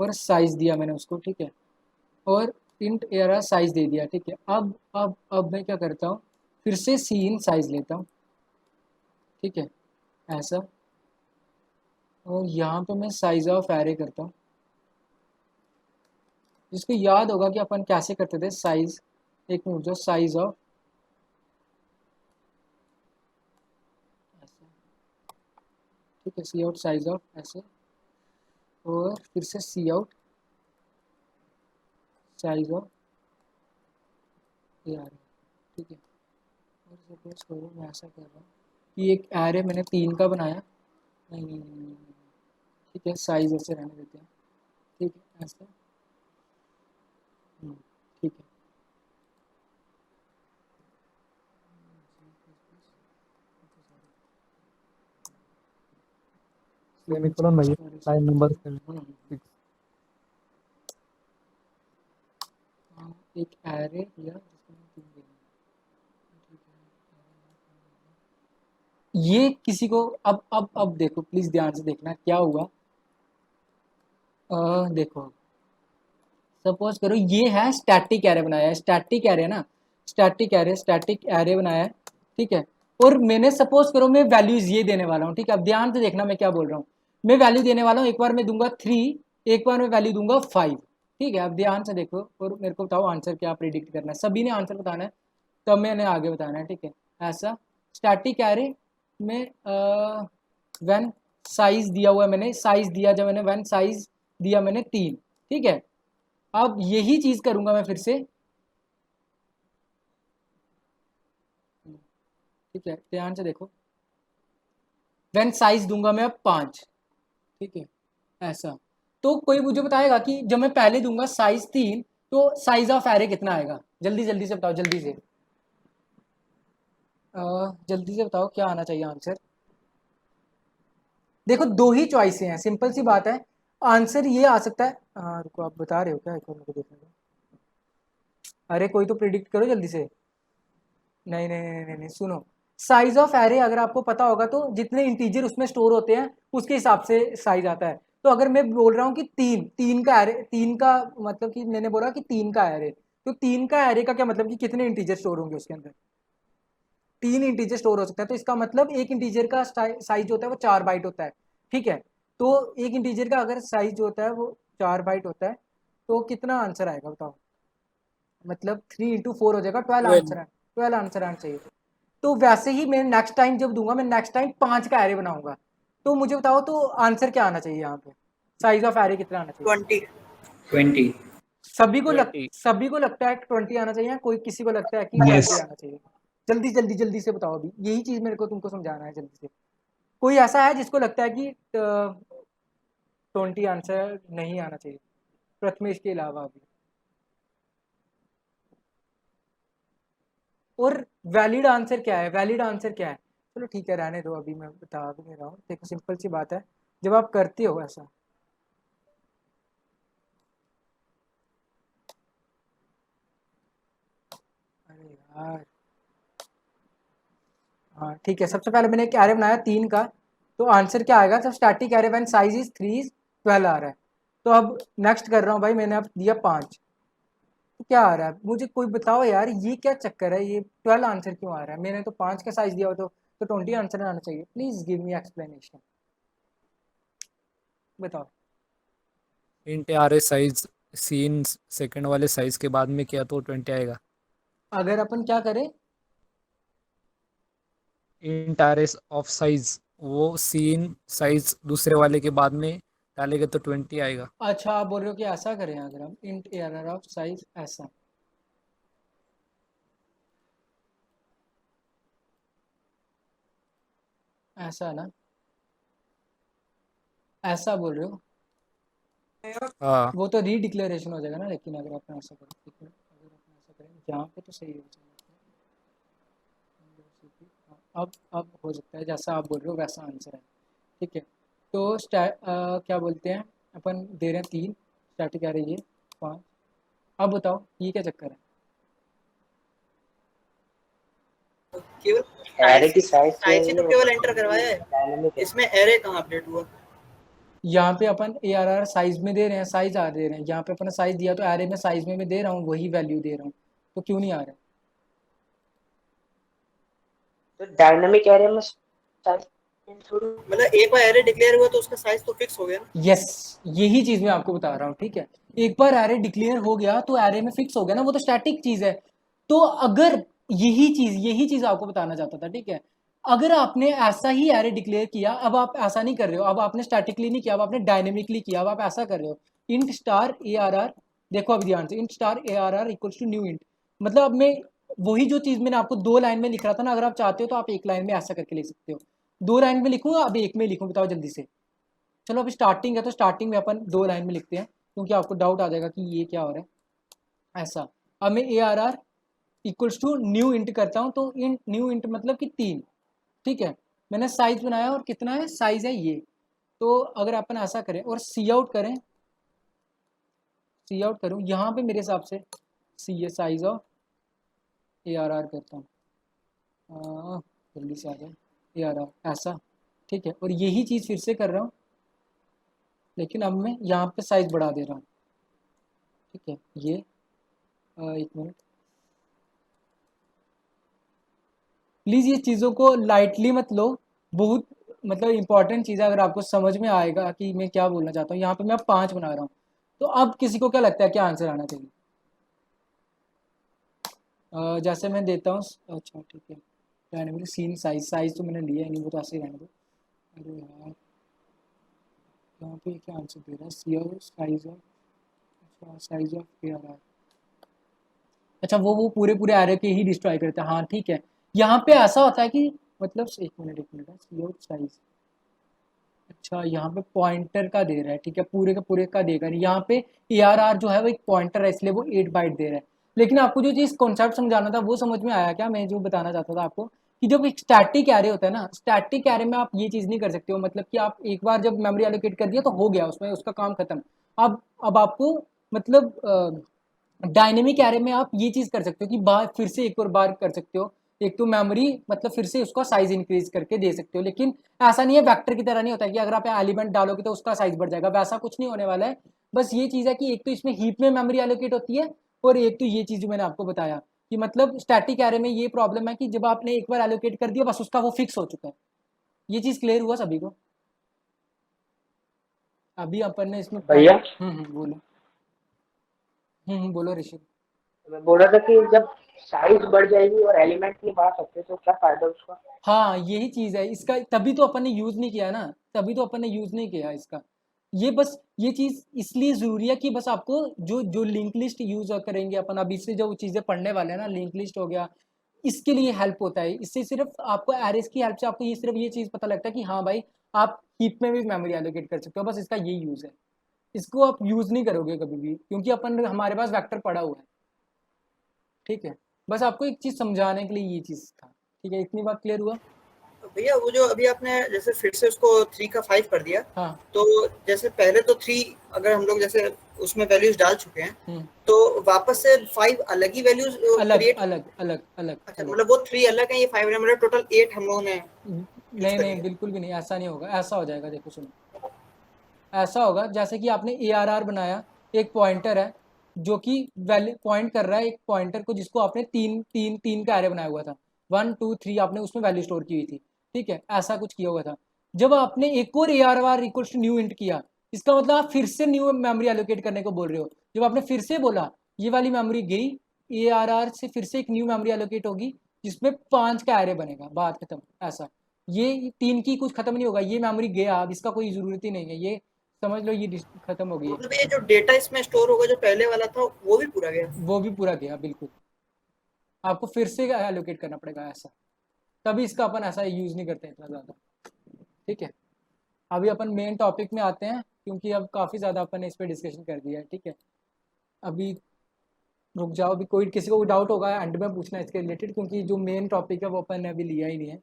और साइज दिया मैंने उसको, ठीक है। और इंट एरा साइज दे दिया, ठीक है। अब मैं क्या करता हूँ, फिर से सी इन साइज लेता हूँ, ठीक है, ऐसा। और यहाँ पे मैं साइज ऑफ एरे करता हूँ, जिसको याद होगा कि अपन कैसे करते थे साइज, एक मिनट, जो साइज ऑफ ऐसे, ठीक है, सी आउट साइज ऑफ ऐसे, और फिर से cout size of A R, ठीक है। और सपोज करो मैं ऐसा कर रहा हूँ कि एक एरे मैंने 3 का बनाया, नहीं, ठीक है, साइज ऐसे रहने देते हैं, ठीक है, ऐसा, ठीक है। सेमीकोलन भैया, लाइन नंबर 6। एक एरे दिया जिसमें 3 देना, ठीक है। ये किसी को अब देखो प्लीज ध्यान से देखना क्या हुआ। देखो सपोज करो ये है स्टैटिक एरे बनाया है, स्टैटिक एरे ना, स्टैटिक एरे बनाया है, ठीक है। और मैंने सपोज करो मैं वैल्यूज ये देने वाला हूँ, ठीक है। अब ध्यान से देखना मैं क्या बोल रहा हूँ, मैं वैल्यू देने वाला हूँ, एक बार मैं दूंगा 3, एक बार मैं वैल्यू दूंगा 5, ठीक है। अब ध्यान से देखो और मेरे को बताओ आंसर क्या प्रिडिक्ट करना है, सभी ने आंसर बताना है, तब मैंने आगे बताना है, ठीक है। ऐसा स्टैटिक एरे में व्हेन साइज दिया हुआ है, मैंने साइज दिया जब मैंने व्हेन साइज दिया मैंने 3, ठीक है। अब यही चीज करूंगा मैं फिर से, ठीक है, ध्यान से देखो, व्हेन साइज दूंगा मैं अब 5, ठीक है, ऐसा। तो कोई मुझे बताएगा कि जब मैं पहले दूंगा साइज 3 तो साइज ऑफ एरे कितना आएगा, जल्दी जल्दी से बताओ, जल्दी से जल्दी से बताओ क्या आना चाहिए आंसर। देखो दो ही चॉइसें हैं, सिंपल सी बात है, आंसर ये आ सकता है। रुको, आप बता रहे हो क्या, एक बार मेरे को देखने दो। अरे कोई तो प्रिडिक्ट करो जल्दी से। नहीं नहीं नहीं नहीं, नहीं सुनो, साइज ऑफ एरे अगर आपको पता होगा तो जितने इंटीजर उसमें स्टोर होते हैं उसके हिसाब से साइज आता है। तो अगर मैं बोल रहा हूँ कि तीन तीन का एरे, 3 का मतलब कि मैंने बोला कि 3 का एरे, तो 3 का एरे का क्या मतलब कि कितने इंटीजर स्टोर होंगे उसके अंदर, 3 इंटीजर स्टोर हो सकता है। तो इसका मतलब एक इंटीजर का साइज होता है वो 4 बाइट होता है, ठीक है। तो एक इंटीजर का अगर साइज होता है वो 4 बाइट होता है, तो कितना आंसर आएगा बताओ, मतलब 3 × 4 हो जाएगा, 12 आंसर है, 12 आंसर आना चाहिए। तो वैसे ही मैं नेक्स्ट टाइम जब दूंगा, मैं नेक्स्ट टाइम 5 का एरे बनाऊंगा, तो मुझे बताओ तो आंसर क्या आना चाहिए यहाँ पे, साइज ऑफ एरे कितना आना चाहिए। 20। 20. सभी को लगता है 20 आना चाहिए, कोई किसी को लगता है कि Yes. 20 आना चाहिए। जल्दी जल्दी जल्दी से बताओ, अभी यही चीज मेरे को तुमको समझाना है जल्दी से। कोई ऐसा है जिसको लगता है कि 20 आंसर नहीं आना चाहिए, प्रथमेश के अलावा अभी। और वैलिड आंसर क्या है, वैलिड आंसर क्या है, चलो ठीक है रहने दो, अभी मैं बता भी नहीं रहा हूँ। देखो सिंपल सी बात है, जब आप करते हो ऐसा, अरे यार, हाँ ठीक है, सबसे पहले मैंने एक एरे बनाया 3 का, तो आंसर क्या आएगा, जब static array when size is 3 12 आ रहा है। तो अब नेक्स्ट कर रहा हूँ भाई, मैंने अब दिया 5, तो क्या आ रहा है मुझे कोई बताओ यार, ये क्या चक्कर है, ये 12 आंसर क्यों आ रहा है, मैंने तो 5 का साइज दिया हो तो 20 आंसर आना चाहिए। प्लीज गिव मी एक्सप्लेनेशन, बताओ। इंट आर साइज सीन सेकंड वाले साइज के बाद में किया तो 20 आएगा। अगर अपन क्या करें, इंट आर ऑफ साइज, वो सीन साइज दूसरे वाले के बाद में डालेगा तो 20 आएगा। अच्छा आप बोल रहे हो कि ऐसा करें, अगर हम इंट एरर ऑफ साइज ऐसा, ऐसा ना, ऐसा बोल रहे हो, हाँ, वो तो रीडिक्लेरेशन हो जाएगा ना, लेकिन अगर अपन ऐसा करें, अगर अपन ऐसा करें यहाँ पे तो सही हो जाएगा। अब हो सकता है जैसा आप बोल रहे हो वैसा आंसर है, ठीक है। तो क्या बोलते हैं, अपन दे रहे हैं 3, स्टैटिक आ रही है 5, अब बताओ ये क्या चक्कर है। केवल एरे की साइज साइज ही तो केवल एंटर करवाया है, इसमें एरे कहाँ अपडेट हुआ। यहाँ पे अपन ए आर आर साइज में दे रहे हैं, साइज आ दे रहे हैं, यहाँ पे अपन साइज दिया तो एरे में साइज में मैं दे रहा हूँ, वही वैल्यू दे रहा हूँ, तो क्यों नहीं आ रहा है? तो डायनामिक एरे में साइज थोड़ी मतलब एक बार एरे डिक्लेयर हुआ तो उसका साइज तो फिक्स हो गया ना। यस, यही चीज मैं आपको बता रहा हूँ, ठीक है। एक बार एरे डिक्लेयर हो गया तो एरे में फिक्स हो गया ना, वो तो स्टैटिक चीज है। तो अगर यही चीज आपको बताना चाहता था, ठीक है। अगर आपने ऐसा ही एरे डिक्लेयर किया, अब आप ऐसा नहीं कर रहे हो, अब आपने स्टैटिकली नहीं किया, अब आपने डायनेमिकली किया, अब आप ऐसा कर रहे हो, int star A R R, देखो अब ध्यान से, int star A R R equals to new int, मतलब अब मैं वही जो चीज मैंने आपको 2 लाइन में लिख रहा था ना, अगर आप चाहते हो तो आप 1 लाइन में ऐसा करके लिख सकते हो। 2 लाइन में लिखूंगा, अब 1 में लिखूं, बताओ जल्दी से। चलो अभी स्टार्टिंग है तो स्टार्टिंग में अपन 2 लाइन में लिखते हैं, क्योंकि आपको डाउट आ जाएगा कि ये क्या हो रहा है। ऐसा, अब मैं A R R equals to new int करता हूँ, तो इंट न्यू इंट मतलब कि 3, ठीक है। मैंने साइज बनाया और कितना है, साइज है ये। तो अगर अपन ऐसा करें और सी आउट करें, सी आउट करूँ यहाँ पे मेरे हिसाब से सी है size of A R R करता हूँ, जल्दी से आ जाए, ए आर आर ऐसा, ठीक है। और यही चीज़ फिर से कर रहा हूँ, लेकिन अब मैं यहाँ पे साइज बढ़ा दे रहा हूँ, ठीक है। ये 1 मिनट, प्लीज़ ये चीज़ों को लाइटली मत लो, बहुत मतलब इंपॉर्टेंट चीज़ है, अगर आपको समझ में आएगा कि मैं क्या बोलना चाहता हूँ। यहाँ पे मैं अब 5 बना रहा हूँ, तो अब किसी को क्या लगता है क्या आंसर आना चाहिए? जैसे मैं देता हूँ, अच्छा ठीक है, डायनेमिक सीन साइज तो मैंने लिया है नहीं, वो तो ऐसे ही रहने दो। अरे यार, यहाँ पे क्या आंसर दे रहा है, सी और साइज ऑफ, अच्छा size of A R R, अच्छा वो पूरे पूरे एरे के ही डिस्ट्रॉय करता है, हाँ ठीक है। यहाँ पे ऐसा होता है कि मतलब 1 मिनट सी और साइज, अच्छा यहाँ पे पॉइंटर का दे रहा है, ठीक है, पूरे का पूरे का देगा नहीं। यहाँ पे ए आर आर जो है वो एक पॉइंटर है, इसलिए वो 8 बाइट दे रहा है। लेकिन आपको जो चीज़ कॉन्सेप्ट समझाना था वो समझ में आया क्या, मैं जो बताना चाहता था आपको, कि जब एक स्टैटिक एरे होता है ना, स्टैटिक एरे में आप ये चीज़ नहीं कर सकते हो, मतलब कि आप एक बार जब मेमोरी एलोकेट कर दिया तो हो गया, उसमें उसका काम खत्म। अब आपको मतलब डायनेमिक एरे में आप ये चीज़ कर सकते हो कि बार फिर से एक और बार कर सकते हो, एक तो मेमोरी मतलब फिर से उसका साइज इंक्रीज करके दे सकते हो। लेकिन ऐसा नहीं है, वेक्टर की तरह नहीं होता है कि अगर आप एलिमेंट डालोगे तो उसका साइज बढ़ जाएगा, वैसा कुछ नहीं होने वाला है। बस ये चीज़ है कि एक तो इसमें हीप में मेमोरी एलोकेट होती है, और एक तो ये चीज़ जो मैंने आपको बताया कि मतलब स्टैटिक एरे में ये प्रॉब्लम है कि जब आपने एक बार एलोकेट कर दिया बस उसका वो फिक्स हो चुका है। ये चीज़ क्लियर हुआ सभी को? अभी अपन ने इसमें भैया बोलो, बोलो ऋषि। मैं बोल रहा था कि जब साइज बढ़ जाएगी और एलिमेंट नहीं बढ़ा सकते तो क्या फायदा उसका? हाँ यही चीज़ है इसका, तभी तो अपन ने यूज़ नहीं किया ना, तभी तो अपन ने यूज़ नहीं किया इसका। ये बस ये चीज़ इसलिए ज़रूरी है कि बस आपको जो जो लिंक लिस्ट यूज़ करेंगे अपन, अभी से जो चीज़ें पढ़ने वाले हैं ना, लिंक लिस्ट हो गया, इसके लिए हेल्प होता है। इससे सिर्फ आपको एरेस की हेल्प से आपको ये सिर्फ ये चीज़ पता लगता है कि हाँ भाई आप हीप में भी मेमोरी एलोकेट कर सकते हो, बस इसका यही यूज़ है। इसको आप यूज़ नहीं करोगे कभी भी, क्योंकि अपन हमारे पास वेक्टर पड़ा हुआ है, ठीक है। बस आपको एक चीज़ समझाने के लिए ये चीज़ था, ठीक है। इतनी बात क्लियर हुआ? तो भैया वो जो अभी आपने जैसे फिर से उसको 3 का 5 कर दिया, हाँ। तो जैसे पहले तो 3 अगर हम लोग जैसे उसमें वैल्यूज डाल चुके हैं तो वापस से 5 अलग ही वैल्यूज अलग क्रिएट, अलग अलग अलग अच्छा अलग। मतलब वो 3 अलग हैं, ये 5 है, मतलब टोटल 8 हम लोगों ने नहीं नहीं बिल्कुल भी नहीं, ऐसा नहीं होगा। ऐसा हो जाएगा, देखो सुनो, ऐसा होगा जैसे कि आपने ए आर आर बनाया, एक पॉइंटर है जो कि वैल्यू पॉइंट कर रहा है एक पॉइंटर को, जिसको आपने तीन तीन तीन का एरे बनाया हुआ था, 1 2 3 आपने उसमें वैल्यू स्टोर की हुई थी, ठीक है, ऐसा कुछ किया हुआ था। जब आपने एक और A R R equals to new int किया, इसका मतलब आप फिर से न्यू मेमोरी एलोकेट करने को बोल रहे हो। जब आपने फिर से बोला ये वाली मेमोरी गई, ए आर आर से फिर से एक न्यू मेमोरी एलोकेट होगी जिसमें 5 का एरे बनेगा, बात खत्म। ऐसा ये 3 की कुछ खत्म नहीं होगा, ये मेमोरी गया, अब इसका कोई ज़रूरत ही नहीं है, ये समझ लो ये खत्म हो गई है। मतलब ये जो डेटा इसमें स्टोर होगा जो पहले वाला था वो भी पूरा गया, वो भी पूरा गया, बिल्कुल। आपको फिर से एलोकेट करना पड़ेगा ऐसा, तभी इसका अपन ऐसा यूज़ नहीं करते इतना ज़्यादा, ठीक है। अभी अपन मेन टॉपिक में आते हैं, क्योंकि अब काफ़ी ज़्यादा अपन ने इस पर डिस्कशन कर दिया है, ठीक है। अभी रुक जाओ, अभी कोई किसी को डाउट होगा एंड में पूछना इसके रिलेटेड, क्योंकि जो मेन टॉपिक है वो अपन ने अभी लिया ही नहीं है,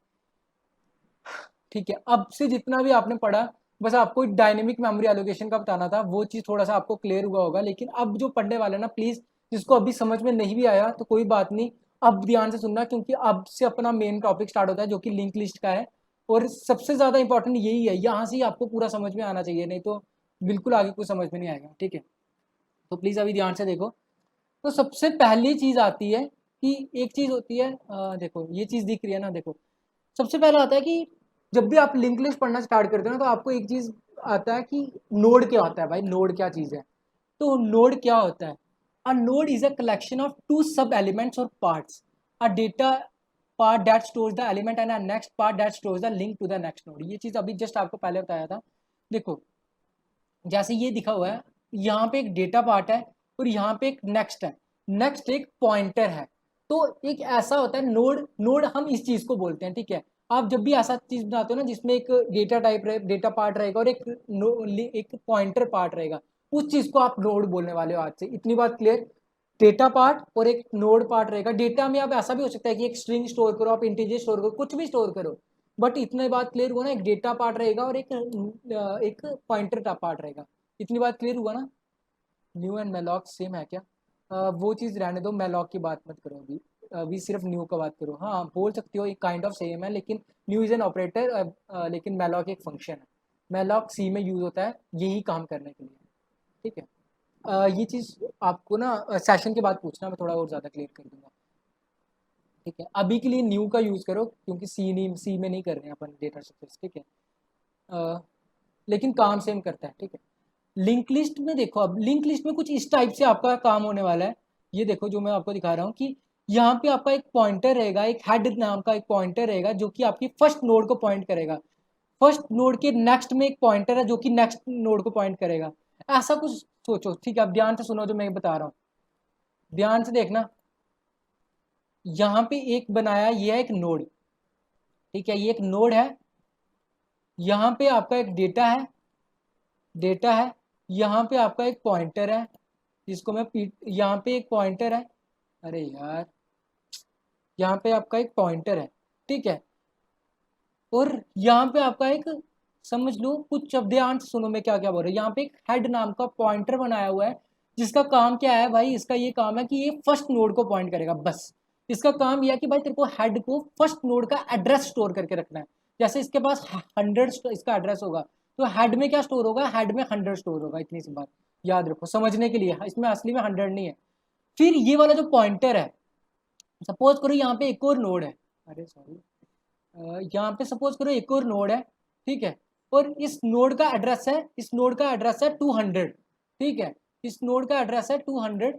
ठीक है। अब से जितना भी आपने पढ़ा बस आपको डायनेमिक मेमोरी एलोकेशन का बताना था, वो चीज़ थोड़ा सा आपको क्लियर हुआ होगा। लेकिन अब जो पढ़ने वाले ना, प्लीज़ जिसको अभी समझ में नहीं भी आया तो कोई बात नहीं, अब ध्यान से सुनना, क्योंकि अब से अपना मेन टॉपिक स्टार्ट होता है जो कि लिंक लिस्ट का है। और सबसे ज़्यादा इंपॉर्टेंट यही है, यहाँ से ही आपको पूरा समझ में आना चाहिए, नहीं तो बिल्कुल आगे कुछ समझ में नहीं आएगा। ठीक है, तो प्लीज़ अभी ध्यान से देखो। तो सबसे पहली चीज़ आती है कि एक चीज़ होती है, देखो ये चीज़ दिख रही है ना, देखो सबसे पहले आता है कि जब भी आप लिंक लिस्ट पढ़ना स्टार्ट करते हो ना, तो आपको एक चीज़ आता है कि नोड क्या होता है भाई, नोड क्या चीज़ है। तो नोड क्या होता है? A node is a collection of two sub elements or parts, a data part that stores the element and a next part that stores the link to the next node. ये चीज़ अभी just आपको पहले बताया था। देखो जैसे ये दिखा हुआ है, यहाँ पे एक डेटा पार्ट है और यहाँ पे एक नेक्स्ट है, नेक्स्ट एक पॉइंटर है। तो एक ऐसा होता है नोड, नोड हम इस चीज़ को बोलते हैं। ठीक है, आप जब भी ऐसा चीज़ बनाते हो ना जिसमें एक डेटा टाइप रहे, डेटा पार्ट रहेगा और एक पॉइंटर पार्ट रहेगा, उस चीज़ को आप नोड बोलने वाले हो। आज से इतनी बात क्लियर, डेटा पार्ट और एक नोड पार्ट रहेगा। डेटा में आप ऐसा भी हो सकता है कि एक स्ट्रिंग स्टोर करो, आप इंटीजर स्टोर करो, कुछ भी स्टोर करो, बट इतनी बात क्लियर हुआ ना, एक डेटा पार्ट रहेगा और एक पॉइंटर पार्ट रहेगा। इतनी बात क्लियर हुआ ना। न्यू एंड मेलॉक सेम है क्या? वो चीज़ रहने दो, मेलॉक की बात मत करो अभी, अभी सिर्फ न्यू का बात करो। हाँ बोल सकते हो, एक काइंड ऑफ सेम है, लेकिन न्यू इज़ एन ऑपरेटर, लेकिन मेलॉक एक फंक्शन है। मेलॉक सी में यूज़ होता है यही काम करने के लिए। ठीक है, ये चीज़ आपको ना सेशन के बाद पूछना, मैं थोड़ा और ज़्यादा क्लियर कर दूंगा। ठीक है, अभी के लिए न्यू का यूज़ करो क्योंकि सी में नहीं कर रहे हैं अपन डेटा स्ट्रक्चर्स। ठीक है, लेकिन काम सेम करता है। ठीक है, लिंक लिस्ट में देखो, अब लिंक लिस्ट में कुछ इस टाइप से आपका काम होने वाला है। ये देखो जो मैं आपको दिखा रहा हूँ कि यहाँ पे आपका एक पॉइंटर रहेगा, एक हेड नाम का एक पॉइंटर रहेगा जो कि आपकी फर्स्ट नोड को पॉइंट करेगा। फर्स्ट नोड के नेक्स्ट में एक पॉइंटर है जो कि नेक्स्ट नोड को पॉइंट करेगा। ऐसा कुछ सोचो। ठीक है, अब ध्यान से सुनो जो मैं बता रहा हूँ, ध्यान से देखना। यहाँ पे एक बनाया, ये है एक नोड। ठीक है, ये एक नोड है। यहाँ पे आपका एक डेटा है, डेटा है। यहाँ पे आपका एक पॉइंटर है जिसको मैं यहाँ पे एक पॉइंटर है, अरे यार, यहाँ पे आपका एक पॉइंटर है। ठीक है, और यहाँ पे आपका एक, समझ लो कुछ शब्द ध्यान से सुनो मैं क्या क्या बोल रहा हूँ। यहाँ पे एक हेड नाम का पॉइंटर बनाया हुआ है जिसका काम क्या है भाई, इसका ये काम है कि ये फर्स्ट नोड को पॉइंट करेगा बस। इसका काम यह है कि भाई तेरे को हेड को फर्स्ट नोड का एड्रेस स्टोर करके रखना है। जैसे इसके पास 100 इसका एड्रेस होगा, तो हेड में क्या स्टोर होगा, हेड में 100 स्टोर होगा। इतनी सी बात याद रखो समझने के लिए, इसमें असली में 100 नहीं है। फिर ये वाला जो पॉइंटर है, सपोज करो यहाँ पे एक और नोड है, अरे सॉरी, यहाँ पे सपोज करो एक और नोड है। ठीक है, और इस नोड का एड्रेस है, इस नोड का एड्रेस है 200। ठीक है, इस नोड का एड्रेस है 200।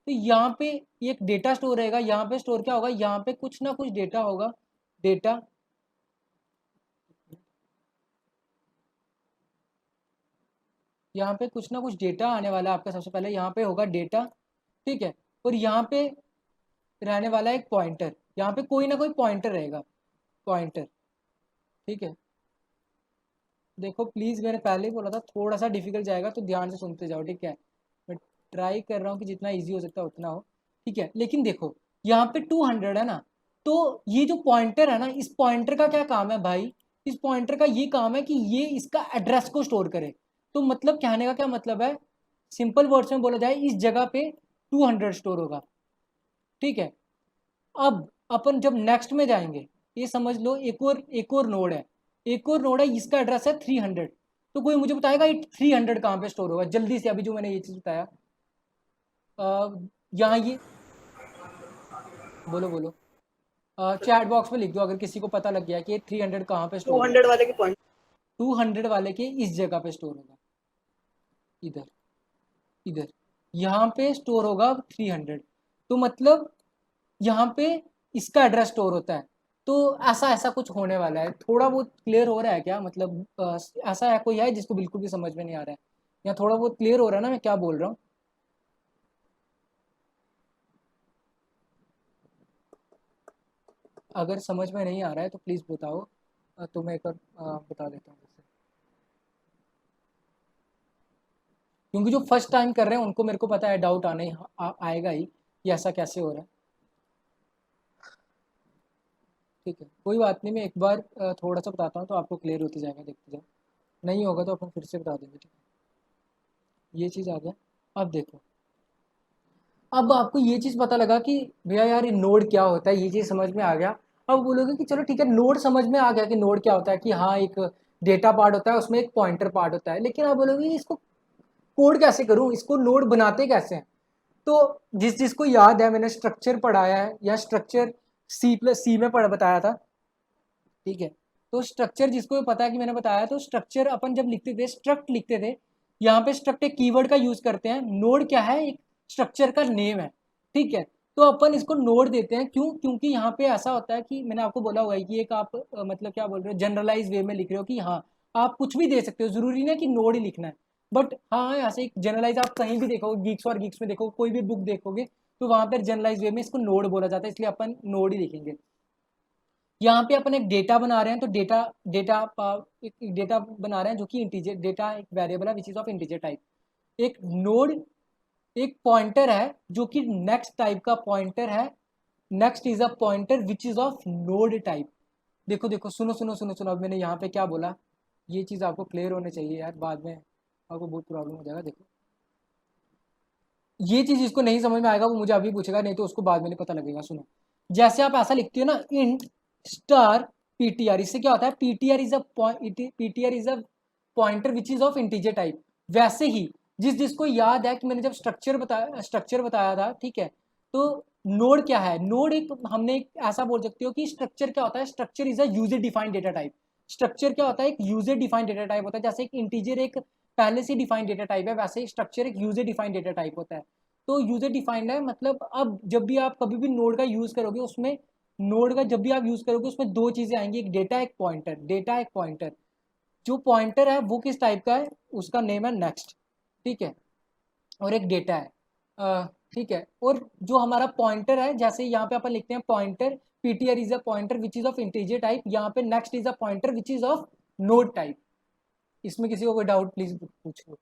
तो यहाँ पे एक डेटा स्टोर रहेगा, यहाँ पे स्टोर क्या होगा, यहाँ पे कुछ ना कुछ डेटा होगा, डेटा। यहाँ पे कुछ ना कुछ डेटा आने वाला है आपका, सबसे पहले यहाँ पे होगा डेटा। ठीक है, और यहाँ पे रहने वाला है एक पॉइंटर, यहाँ पे कोई ना कोई पॉइंटर रहेगा, पॉइंटर। ठीक है, देखो प्लीज़ मैंने पहले ही बोला था थोड़ा सा डिफिकल्ट जाएगा तो ध्यान से सुनते जाओ। ठीक है, मैं ट्राई कर रहा हूँ कि जितना इजी हो सकता है उतना हो। ठीक है, लेकिन देखो यहाँ पे 200 है ना, तो ये जो पॉइंटर है ना, इस पॉइंटर का क्या काम है भाई, इस पॉइंटर का ये काम है कि ये इसका एड्रेस को स्टोर करे। तो मतलब कहने का क्या मतलब है, सिंपल वर्ड्स में बोला जाए, इस जगह पे 200 स्टोर होगा। ठीक है, अब अपन जब नेक्स्ट में जाएंगे, ये समझ लो एक और नोड है, एक और नोड है, इसका एड्रेस है 300। तो कोई मुझे बताएगा ये 300 कहाँ पे स्टोर होगा जल्दी से, अभी जो मैंने ये चीज़ बताया। यहाँ ये बोलो बोलो, चैट बॉक्स में लिख दो अगर किसी को पता लग गया कि ये 300 कहाँ पे स्टोर होगा। 200 वाले के पॉइंट, 200 वाले के इस जगह पे स्टोर होगा, इधर इधर यहाँ पे स्टोर होगा 300। तो मतलब यहाँ पे इसका एड्रेस स्टोर होता है। तो ऐसा ऐसा कुछ होने वाला है, थोड़ा बहुत क्लियर हो रहा है क्या, मतलब ऐसा है कोई है जिसको बिल्कुल भी समझ में नहीं आ रहा है, या थोड़ा बहुत क्लियर हो रहा है ना मैं क्या बोल रहा हूँ? अगर समझ में नहीं आ रहा है तो प्लीज़ बताओ, तो मैं एक बार बता देता हूँ जैसे, क्योंकि जो फर्स्ट टाइम कर रहे हैं उनको मेरे को पता है डाउट आएगा ही कि ऐसा कैसे हो रहा है। ठीक है, कोई बात नहीं, मैं एक बार थोड़ा सा बताता हूँ तो आपको क्लियर होते जाएगा, देखते जाओ। नहीं होगा तो अपन फिर से बता देंगे। ठीक है, ये चीज़ आ गया। अब देखो, अब आपको ये चीज़ पता लगा कि भैया यार ये नोड क्या होता है, ये चीज़ समझ में आ गया। अब बोलोगे कि चलो ठीक है, नोड समझ में आ गया कि नोड क्या होता है, कि हाँ एक डेटा पार्ट होता है, उसमें एक पॉइंटर पार्ट होता है, लेकिन आप बोलोगे इसको कोड कैसे करूं, इसको नोड बनाते कैसे हैं। तो जिसको याद है, मैंने स्ट्रक्चर पढ़ाया है, या स्ट्रक्चर C+C में पढ़ बताया था, ठीक है। तो स्ट्रक्चर जिसको पता है कि मैंने बताया, तो स्ट्रक्चर अपन जब लिखते थे, स्ट्रक्ट लिखते थे, यहाँ पे स्ट्रक्ट एक कीवर्ड का यूज करते हैं, नोड क्या है, एक स्ट्रक्चर का नेम है, ठीक है। तो अपन इसको नोड देते हैं, क्यों, क्योंकि यहाँ पे ऐसा होता है कि मैंने आपको बोला हुआ है कि एक आप मतलब क्या बोल रहे हो, जनरलाइज वे में लिख रहे हो कि हाँ आप कुछ भी दे सकते हो, जरूरी नहीं कि नोड ही लिखना है, बट हाँ ऐसे एक जनरलाइज आप कहीं भी देखोगे, गीक्स और गीक्स में देखो, कोई भी बुक देखोगे तो वहां पर जनरलाइज वे में इसको नोड बोला जाता है, इसलिए अपन नोड ही लिखेंगे। यहाँ पे अपन एक डेटा बना रहे हैं, तो डेटा डेटा एक डेटा बना रहे हैं जो कि इंटीजर डेटा, एक वेरिएबल है which is of integer type. एक नोड एक पॉइंटर है जो कि नेक्स्ट टाइप का पॉइंटर है, next is a pointer which is of node type. देखो देखो, सुनो सुनो सुनो सुनो, अब मैंने यहाँ पे क्या बोला, ये चीज़ आपको क्लियर होने चाहिए यार, बाद में आपको बहुत प्रॉब्लम हो जाएगा। देखो ये चीज़ इसको नहीं समझ में आएगा वो मुझे अभी पूछेगा, नहीं तो उसको बाद में नहीं पता लगेगा। सुनो, जैसे आप ऐसा लिखते हो ना, इंट स्टार पीटीआर, इससे क्या होता है, PTR is a pointer which is of integer type. वैसे ही जिसको याद है कि मैंने जब स्ट्रक्चर बताया था, ठीक है, तो नोड क्या है, नोड एक हमने एक ऐसा बोल सकते हो कि स्ट्रक्चर क्या होता है, structure is a user defined data type. Structure क्या होता है, एक यूजर डिफाइंड डेटा टाइप होता है, जैसे एक इंटीजर एक पहले से डिफाइंड डेटा टाइप है, वैसे ही स्ट्रक्चर एक यूजर डिफाइंड डेटा टाइप होता है। तो यूजर डिफाइंड है मतलब, अब जब भी आप कभी भी नोड का यूज करोगे, उसमें नोड का जब भी आप यूज करोगे उसमें दो चीजें आएंगी, एक डेटा एक पॉइंटर। डेटा एक पॉइंटर, जो पॉइंटर है वो किस टाइप का है, उसका नेम है नेक्स्ट, ठीक है, और एक डेटा है, ठीक है। और जो हमारा पॉइंटर है, जैसे यहाँ पे अपन लिखते हैं pointer, PTR is a pointer which is of integer type, यहाँ पे next is a pointer which is of node type. इसमें किसी को कोई डाउट प्लीज पूछो,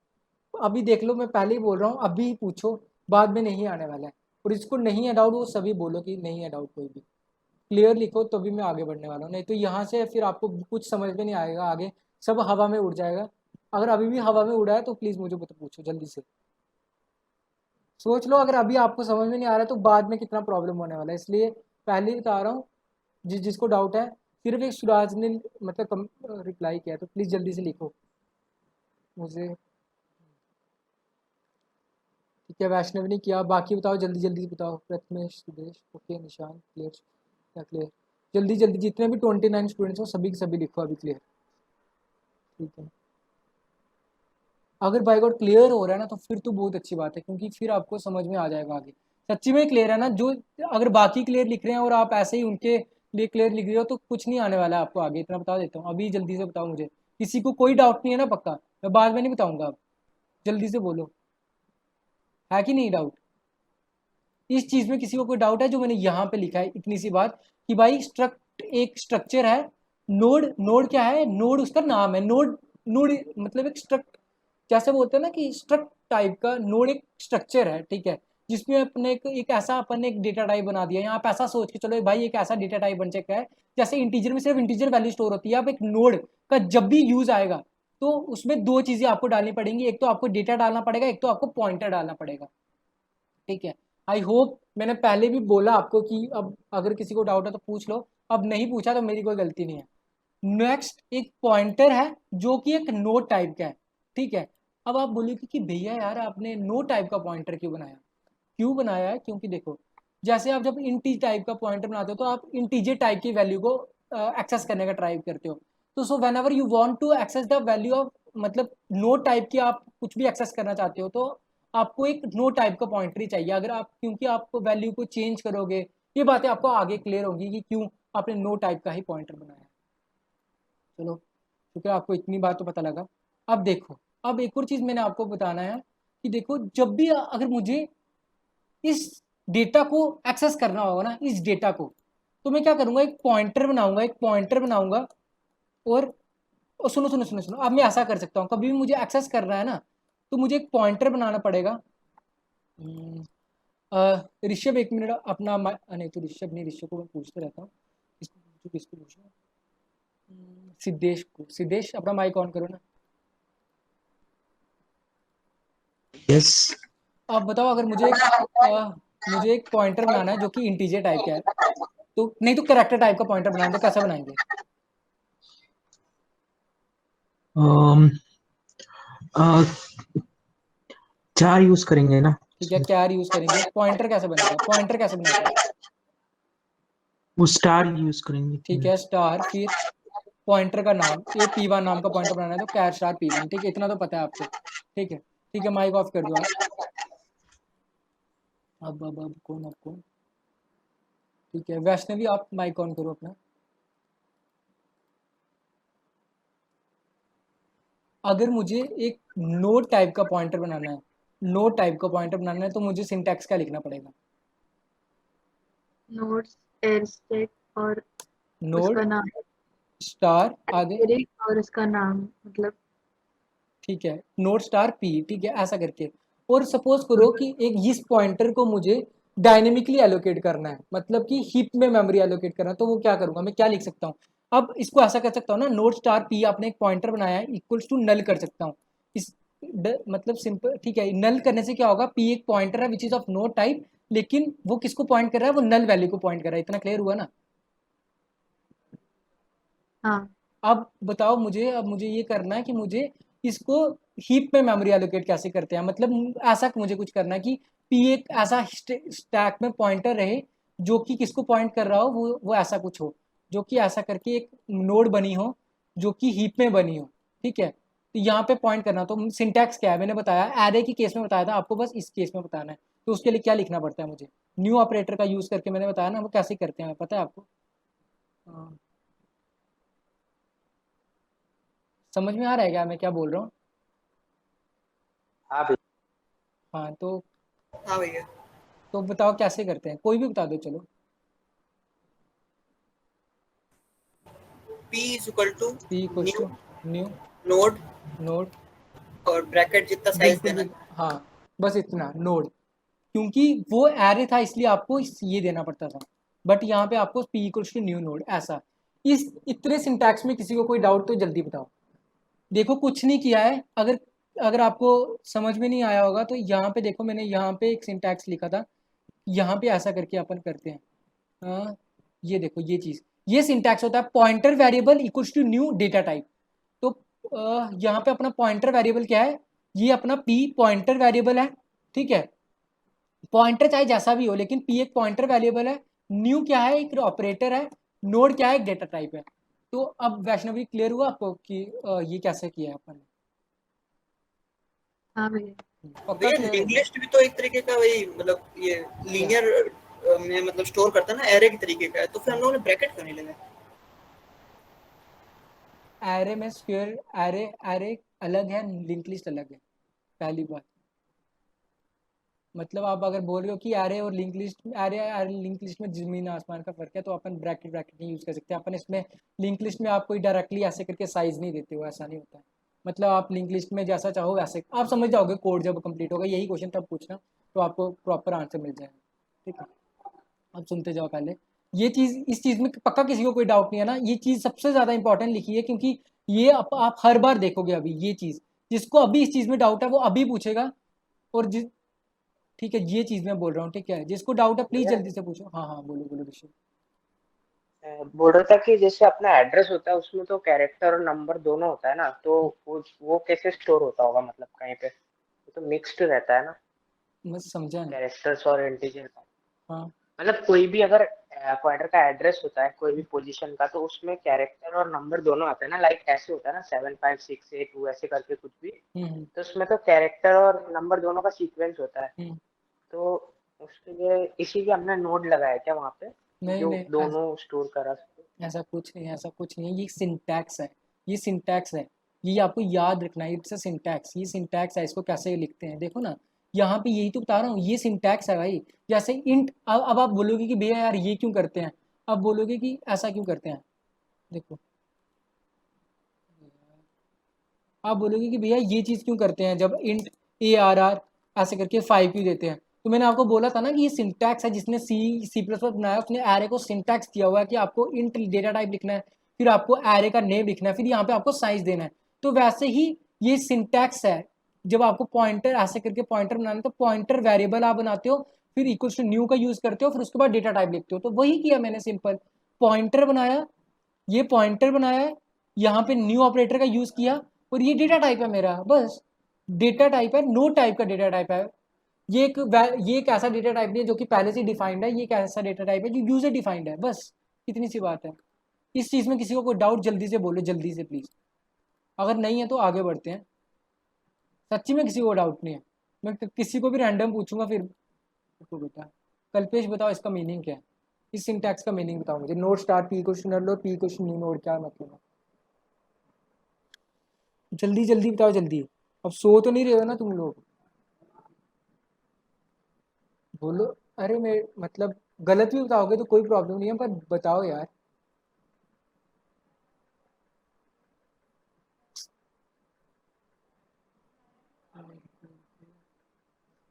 अभी देख लो, मैं पहले ही बोल रहा हूँ, अभी पूछो, बाद में नहीं आने वाला है। और इसको नहीं है डाउट वो सभी बोलो कि नहीं है डाउट, कोई भी क्लियर लिखो तो भी मैं आगे बढ़ने वाला हूँ, नहीं तो यहाँ से फिर आपको कुछ समझ में नहीं आएगा, आगे सब हवा में उड़ जाएगा। अगर अभी भी हवा में उड़ा है तो प्लीज़ मुझे पूछो जल्दी से, सोच लो, अगर अभी आपको समझ में नहीं आ रहा है तो बाद में कितना प्रॉब्लम होने वाला है, इसलिए पहले ही बता रहा हूँ। जिसको डाउट है, सिर्फ एक सुराज ने मतलब रिप्लाई किया, तो प्लीज़ जल्दी से लिखो मुझे, ठीक है। वैष्णव ने किया, बाकी बताओ जल्दी जल्दी बताओ, प्रथमेश, सुदेश, ओके, निशान, क्लियर, क्या क्लियर, जल्दी जल्दी, जितने भी 29 स्टूडेंट्स हो सभी के सभी लिखो अभी, क्लियर, ठीक है। अगर बाय गॉड क्लियर हो रहा है ना तो फिर तो बहुत अच्छी बात है, क्योंकि फिर आपको समझ में आ जाएगा आगे, सच्ची में क्लियर है ना। जो अगर बाकी क्लियर लिख रहे हैं और आप ऐसे ही उनके लिए क्लियर लिख रहे हो तो कुछ नहीं आने वाला है आपको आगे, इतना बता देता हूँ। अभी जल्दी से बताओ मुझे, किसी को कोई डाउट नहीं है ना, पक्का, मैं बाद में नहीं बताऊंगा, आप जल्दी से बोलो, है कि नहीं डाउट, इस चीज में किसी को कोई डाउट है जो मैंने यहाँ पे लिखा है, इतनी सी बात कि भाई स्ट्रक्ट एक स्ट्रक्चर है, नोड नोड क्या है, नोड उसका नाम है, नोड नोड मतलब एक स्ट्रक्ट, जैसे बोलते हैं ना कि स्ट्रक्ट टाइप का नोड एक स्ट्रक्चर है, ठीक है, जिसमें अपने एक ऐसा अपन ने एक डेटा टाइप बना दिया। यहाँ आप ऐसा सोच के चलो भाई, एक ऐसा डेटा टाइप बन चुका है, जैसे इंटीजर में सिर्फ इंटीजर वैल्यू स्टोर होती है, अब एक नोड का जब भी यूज आएगा तो उसमें दो चीजें आपको डालनी पड़ेंगी, एक तो आपको डेटा डालना पड़ेगा, एक तो आपको पॉइंटर डालना पड़ेगा, ठीक है। आई होप मैंने पहले भी बोला आपको कि अब अगर किसी को डाउट है तो पूछ लो, अब नहीं पूछा तो मेरी कोई गलती नहीं है। नेक्स्ट एक पॉइंटर है जो कि एक नोड टाइप का है, ठीक है। अब आप बोलोगे कि भैया यार आपने नोड टाइप का पॉइंटर क्यों बनाया, क्यों बनाया है, क्योंकि देखो, जैसे आप जब इंटी टाइप का पॉइंटर बनाते हो तो आप इंटीजर टाइप की वैल्यू को एक्सेस करने का ट्राई करते हो, तो so whenever you want to access the value of, मतलब नोड टाइप की आप कुछ भी एक्सेस करना चाहते हो तो आपको एक नोड टाइप का पॉइंटर ही चाहिए। अगर आप, क्योंकि आप वैल्यू को चेंज करोगे, ये बातें आपको आगे क्लियर होगी कि क्यों आपने नोड टाइप का ही पॉइंटर बनाया। चलो क्योंकि आपको इतनी बात तो पता लगा। अब देखो, अब एक और चीज़ मैंने आपको बताना है कि देखो, जब भी अगर मुझे इस डेटा को एक्सेस करना होगा ना, इस डेटा को, तो मैं क्या करूँगा, एक पॉइंटर बनाऊंगा, एक पॉइंटर बनाऊंगा। और सुनो सुनो सुनो सुनो, अब मैं ऐसा कर सकता हूँ, कभी भी मुझे एक्सेस करना है ना तो मुझे एक पॉइंटर बनाना पड़ेगा। ऋषभ एक मिनट अपना नहीं तो ऋषभ नहीं, ऋषभ को मैं पूछते रहता हूँ, किसको पूछना, सिद्धेश को। सिद्धेश अपना माइक ऑन करो ना। यस। अब बताओ, अगर मुझे एक पॉइंटर बनाना है जो कि इंटीजर टाइप का है, तो नहीं तो कैरेक्टर टाइप का पॉइंटर बनाएंगे, तो कैसे बनाएंगे? चार यूज करेंगे ना ठीक है, कैर यूज करेंगे। पॉइंटर कैसे बनेगा? पॉइंटर कैसे बनाते हैं? वो स्टार यूज करेंगे ठीक है, स्टार, फिर पॉइंटर का नाम, ये P1 नाम का पॉइंटर बनाना है तो कैर स्टार P1। ठीक है, इतना तो पता है आपको। ठीक है, ठीक है, माइक ऑफ कर दो आप। अब कौन? ठीक है, वैष्णवी आप माइक ऑन करो अपना। अगर मुझे एक नोड टाइप का पॉइंटर बनाना है, नोड टाइप का पॉइंटर बनाना है, तो मुझे सिंटैक्स क्या लिखना पड़ेगा? नोड्स एयरस्टेक और नोड उसका नाम स्टार आगे। और उसका नाम मतलब ठीक है, नोड स्टार पी, ठीक है, ऐसा करके। और सपोज करो कि एक इस पॉइंटर को मुझे डायनेमिकली एलोकेट करना है, मतलब कि हीप में मेमोरी एलोकेट करना है, तो वो क्या करूंगा, मैं क्या लिख सकता हूँ? अब इसको ऐसा कर सकता हूँ ना, नोड स्टार पी आपने एक पॉइंटर बनाया है, इक्वल्स टू नल कर सकता हूँ इस मतलब सिंपल। ठीक है, नल करने से क्या होगा, पी एक पॉइंटर है which is of node type, लेकिन वो किसको पॉइंट कर रहा है, वो नल वैल्यू को पॉइंट कर रहा है। इतना क्लियर हुआ ना? हाँ अब बताओ मुझे, अब मुझे ये करना है कि मुझे इसको हीप में मेमोरी एलोकेट कैसे करते हैं, मतलब ऐसा मुझे कुछ करना है कि पी एक ऐसा स्टैक में पॉइंटर रहे जो कि किसको पॉइंट कर रहा हो, वो ऐसा कुछ हो, जो कि ऐसा करके एक नोड बनी हो जो कि हीप में बनी हो। ठीक है, तो यहाँ पे पॉइंट करना, तो सिंटैक्स क्या है मैंने बताया, एरे की केस में बताया था आपको, बस इस केस में बताना है। तो उसके लिए क्या लिखना पड़ता है मुझे? न्यू ऑपरेटर का यूज करके मैंने बताया ना, वो कैसे करते हैं पता है आपको? हाँ, समझ में आ रहा है क्या मैं क्या बोल रहा हूँ? हाँ भैया। हाँ, तो हाँ भैया। बताओ कैसे करते हैं, कोई भी बता दो चलो। P is equal to P equals new to new node node, और ब्रैकेट जितना साइज बिल्कुल देना है। बिल्कुल, हाँ, बस इतना नोड, क्योंकि वो एरे था इसलिए आपको ये देना पड़ता था, बट यहाँ पे आपको P equals to new node ऐसा। इस इतने सिंटैक्स में किसी को कोई डाउट तो जल्दी बताओ। देखो कुछ नहीं किया है, अगर अगर आपको समझ में नहीं आया होगा तो यहाँ पे देखो, मैंने यहाँ पे एक सिंटैक्स लिखा था, यहाँ पे ऐसा करके अपन करते हैं। ये देखो ये चीज़, ये सिंटैक्स होता है pointer variable equals to new data type. तो यहाँ पे अपना पॉइंटर वेरिएबल क्या है, ये अपना p पॉइंटर वेरिएबल है। ठीक है, पॉइंटर चाहे जैसा भी हो, लेकिन p एक पॉइंटर वेरिएबल है, न्यू क्या है, एक ऑपरेटर है, नोड क्या है, एक डेटा टाइप है। तो अब वैष्णवी क्लियर हुआ आपको कि ये कैसे किया है अपन ने? हाँ भैया। पक्का भैया क्लियर लिंक है? लिस्ट भी तो एक तरीके का वही मतलब ये लीनियर में मतलब स्टोर करता है ना, एरे की तरीके का है, तो फिर हम लोगों ने ब्रैकेट क्यों नहीं लगाया? एरे में स्क्वायर, एरे एरे अलग है, लिंक लिस्ट अलग है, पहली बात। मतलब आप अगर बोल रहे हो कि एरे और link list, array link list में जमीन आसमान का फर्क है, तो अपन ब्रैकेट ब्रैकेट नहीं यूज़ कर सकते अपन इसमें। लिंक लिस्ट में आप कोई डायरेक्टली ऐसे करके साइज नहीं देते हो, ऐसा नहीं होता है। मतलब आप लिंक लिस्ट में जैसा चाहो वैसे आप समझ जाओगे, कोड जब कंप्लीट होगा यही क्वेश्चन तब पूछना, तो आपको प्रॉपर आंसर मिल जाएगा। ठीक है, अब सुनते जाओ पहले। ये चीज़, इस चीज़ में पक्का किसी को कोई डाउट नहीं है ना, ये चीज़ सबसे ज़्यादा इंपॉर्टेंट लिखी है, क्योंकि ये आप हर बार देखोगे अभी ये चीज़, जिसको अभी इस चीज़ में डाउट है वो अभी पूछेगा। और जिस, ठीक है, ये चीज़ मैं बोल रहा हूँ, ठीक है, जिसको डाउट है प्लीज़ भैया जल्दी से पूछो। हाँ हाँ, बोलो बोलो ऋषि। बोल रहा था कि जैसे अपना एड्रेस होता है उसमें तो कैरेक्टर और नंबर दोनों होता है ना, तो वो कैसे स्टोर होता होगा, मतलब कहीं पे वो तो मिक्स्ड रहता है ना, मैं समझा नहीं। कैरेक्टर्स और इंटीजर का। हाँ, मतलब कोई भी अगर पॉइंटर का एड्रेस होता है कोई भी पोजीशन का, तो उसमें कैरेक्टर और नंबर दोनों आते हैं ना, लाइक ऐसे होता है ना 75682 ऐसे करके कुछ भी, हम्म तो उसमें तो कैरेक्टर और नंबर दोनों का सीक्वेंस होता है। हम्म, तो उसके लिए इसीलिए हमने नोड लगाया क्या वहाँ पे, नहीं जो नहीं, दोनों स्टोर करा सके। ऐसा कुछ नहीं, ऐसा कुछ नहीं है, ये सिंटैक्स है, ये सिंटैक्स है, ये आपको याद रखना है, इट्स अ सिंटैक्स, ये सिंटैक्स है, इसको कैसे लिखते हैं देखो ना, यहाँ पे यही तो बता रहा हूँ, ये सिंटैक्स है भाई। जैसे इंट, अब आप बोलोगे कि भैया यार ये क्यों करते हैं, अब बोलोगे कि ऐसा क्यों करते हैं, देखो आप बोलोगे कि भैया ये चीज़ क्यों करते हैं जब इंट ARR ऐसे करके 5 क्यों देते हैं। तो मैंने आपको बोला था ना कि ये सिंटैक्स है, जिसने C++ बनाया उसने एरे को सिंटैक्स दिया हुआ है कि आपको इंट डेटा टाइप लिखना है, फिर आपको एरे का नेम लिखना है, फिर यहाँ पे आपको साइज देना है। तो वैसे ही ये सिंटैक्स है, जब आपको पॉइंटर ऐसे करके पॉइंटर बनाना है तो पॉइंटर वेरिएबल आप बनाते हो, फिर इक्वल्स टू न्यू का यूज करते हो, फिर उसके बाद डेटा टाइप लिखते हो। तो वही किया मैंने, सिंपल पॉइंटर बनाया, ये पॉइंटर बनाया है, यहाँ पे न्यू ऑपरेटर का यूज किया, और ये डेटा टाइप है मेरा, बस डेटा टाइप है, नोड टाइप का डेटा टाइप है। ये एक ऐसा डेटा टाइप नहीं है जो कि पहले से डिफाइंड है, ये एक ऐसा डेटा टाइप है जो यूजर डिफाइंड है, बस इतनी सी बात है। इस चीज़ में किसी को कोई डाउट जल्दी से बोलो, जल्दी से प्लीज़, अगर नहीं है तो आगे बढ़ते हैं। सच्ची में किसी को डाउट नहीं है, मैं किसी को भी रैंडम पूछूंगा फिर। तो बेटा कल्पेश बताओ इसका मीनिंग क्या है, इस सिंटैक्स का मीनिंग बताओ मुझे। नोड स्टार पी क्वेश्चन नल और पी क्वेश्चन न्यू नोड, क्या मतलब है? जल्दी जल्दी बताओ जल्दी, अब सो तो नहीं रहे हो ना तुम लोग, बोलो। अरे मैं मतलब गलत भी बताओगे तो कोई प्रॉब्लम नहीं है, पर बताओ यार।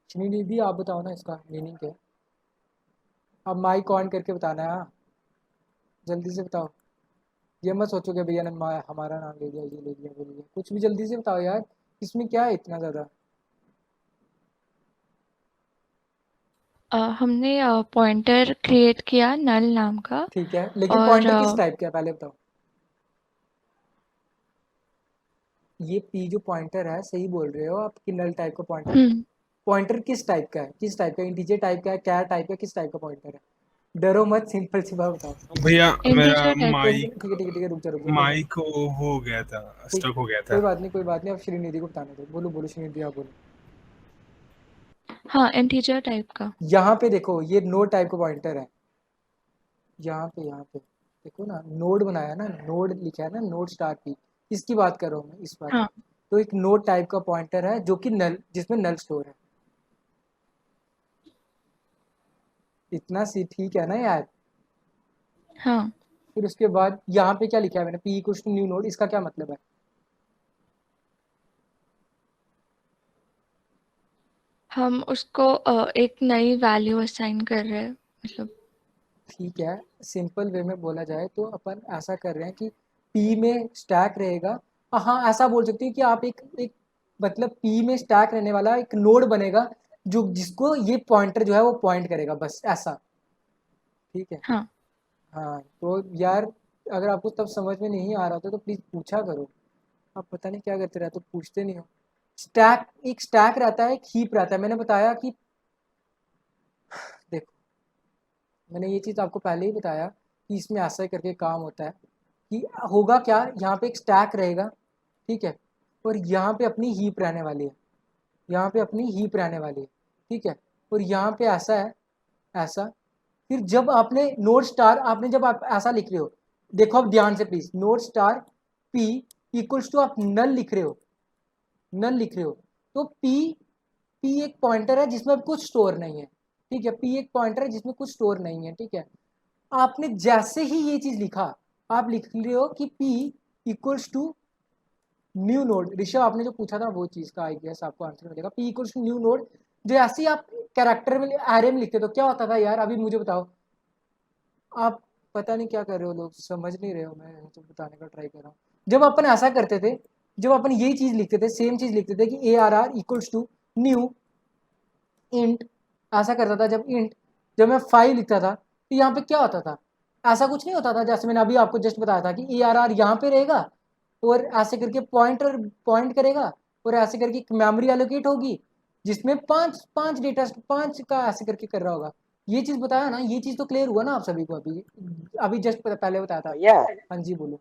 श्रीनिधि आप बताओ ना इसका मीनिंग क्या है। अब माइक ऑन करके बताना है, हाँ जल्दी से बताओ। ये मत सोचो कि भैया ने हमारा नाम ले लिया, ये ले लिया, वो ले लिया, कुछ भी जल्दी से बताओ यार, इसमें क्या है इतना ज़्यादा? हमने पॉइंटर क्रिएट किया नल नाम का। ठीक है, लेकिन और पॉइंटर किस टाइप का है पहले बताओ। ये पी जो पॉइंटर है, सही बोल रहे हो आप कि नल टाइप का पॉइंटर। पॉइंटर किस टाइप का है, किस टाइप का, इंटीजर टाइप का है, क्या टाइप का, किस टाइप का पॉइंटर है? डरो मत, सिंपल सी बात बताओ। भैया मेरा इंटीजर टाइप। माइक ठीक है ठीक है ठीक है, रुक जा रुक जा, माइक हो गया था, स्टक हो गया था। कोई बात नहीं कोई बात नहीं, अब श्रीनिधि को बताने दो, बोलो बोलो श्रीनिधि आप बोलो। हाँ, इंटीजर टाइप का। यहाँ पे देखो, ये नोड टाइप का पॉइंटर है, यहाँ पे देखो ना, नोड बनाया ना, नोड लिखा है ना, नोड स्टार पी, इसकी बात कर रहा हूँ मैं इस बार। हाँ। तो एक नोड टाइप का पॉइंटर है जो कि नल, जिसमें नल स्टोर है, इतना सी ठीक है ना यार। हाँ, फिर उसके बाद यहाँ पे क्या लिखा है मैंने, P equals to new node, इसका क्या मतलब है? हम उसको एक नई वैल्यू असाइन कर रहे हैं, मतलब। ठीक है, सिंपल वे में बोला जाए तो अपन ऐसा कर रहे हैं कि P में स्टैक रहेगा। हाँ ऐसा बोल सकते हैं कि आप एक मतलब P में स्टैक रहने वाला एक नोड बनेगा जो जिसको ये पॉइंटर जो है वो पॉइंट करेगा, बस ऐसा। ठीक है हाँ। हाँ, तो यार अगर आपको तब समझ में नहीं आ रहा था तो प्लीज़ पूछा करो, आप पता नहीं क्या करते रहते हो, पूछते नहीं हो। स्टैक, एक स्टैक रहता है, एक हीप रहता है। मैंने बताया कि देखो, मैंने ये चीज़ आपको पहले ही बताया कि इसमें ऐसा ही करके काम होता है कि होगा क्या, यहाँ पे एक स्टैक रहेगा, ठीक है, और यहाँ पे अपनी हीप रहने वाली है, यहाँ पे अपनी हीप रहने वाली है, ठीक है, और यहाँ पे ऐसा है, ऐसा। फिर जब आपने नोड स्टार, आपने जब आप ऐसा लिख रहे हो, देखो अब ध्यान से please, node star P equals to आप नल लिख रहे हो, नल लिख रहे हो, तो पी एक पॉइंटर है जिसमें कुछ स्टोर नहीं है, ठीक है, पी एक पॉइंटर है जिसमें कुछ स्टोर नहीं है, ठीक है। आपने जैसे ही ये चीज लिखा, आप लिख रहे हो कि P equals to new node. Rishabh आपने जो पूछा था वो चीज का आई गेस आपको आंसर मिलेगा, P equals to new node. जो ऐसे ही आप कैरेक्टर में एरे में लिखते तो क्या होता था यार, अभी मुझे बताओ। आप पता नहीं क्या कर रहे हो लोग, समझ नहीं रहे हो, मैं तो बताने का ट्राई कर रहा हूँ। जब अपन ऐसा करते थे, जब अपन यही चीज लिखते थे, सेम चीज लिखते थे कि ARR equals to new int, ऐसा करता था जब इंट, जब मैं 5 लिखता था तो यहाँ पे क्या होता था, ऐसा कुछ नहीं होता था जैसे मैंने अभी आपको जस्ट बताया था कि ARR यहाँ पे रहेगा और ऐसे करके पॉइंटर पॉइंट करेगा और ऐसे करके एक मेमोरी एलोकेट होगी जिसमें पांच डेटा, 5 का ऐसे करके कर रहा होगा। ये चीज बताया ना, ये चीज तो क्लियर हुआ ना आप सभी को, अभी अभी जस्ट पहले बताया था। भैया हाँ जी बोलो।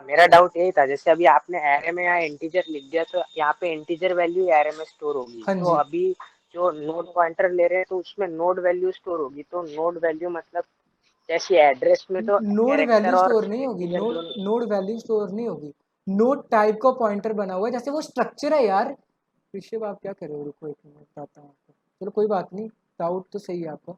मेरा डाउट यही था, जैसे अभी आपने एरे में यहाँ इंटीजर लिख दिया तो यहाँ पे इंटीजर वैल्यू एरे में स्टोर होगी। हाँ तो जी। अभी जो नोड पॉइंटर ले रहे हैं तो उसमें नोड वैल्यू स्टोर होगी। तो नोड वैल्यू मतलब जैसे एड्रेस में तो नोड कैरेक्टर वैल्यू और स्टोर नहीं होगी, इंटीजर नोड दोनों। नोड वैल्यू स्टोर नहीं होगी, नोड टाइप का पॉइंटर बना हुआ है, जैसे वो स्ट्रक्चर है यार। ऋषभ आप क्या कर रहे हो, रुको एक मिनट बताता हूँ आपको। चलो कोई बात नहीं, डाउट तो सही है आपका।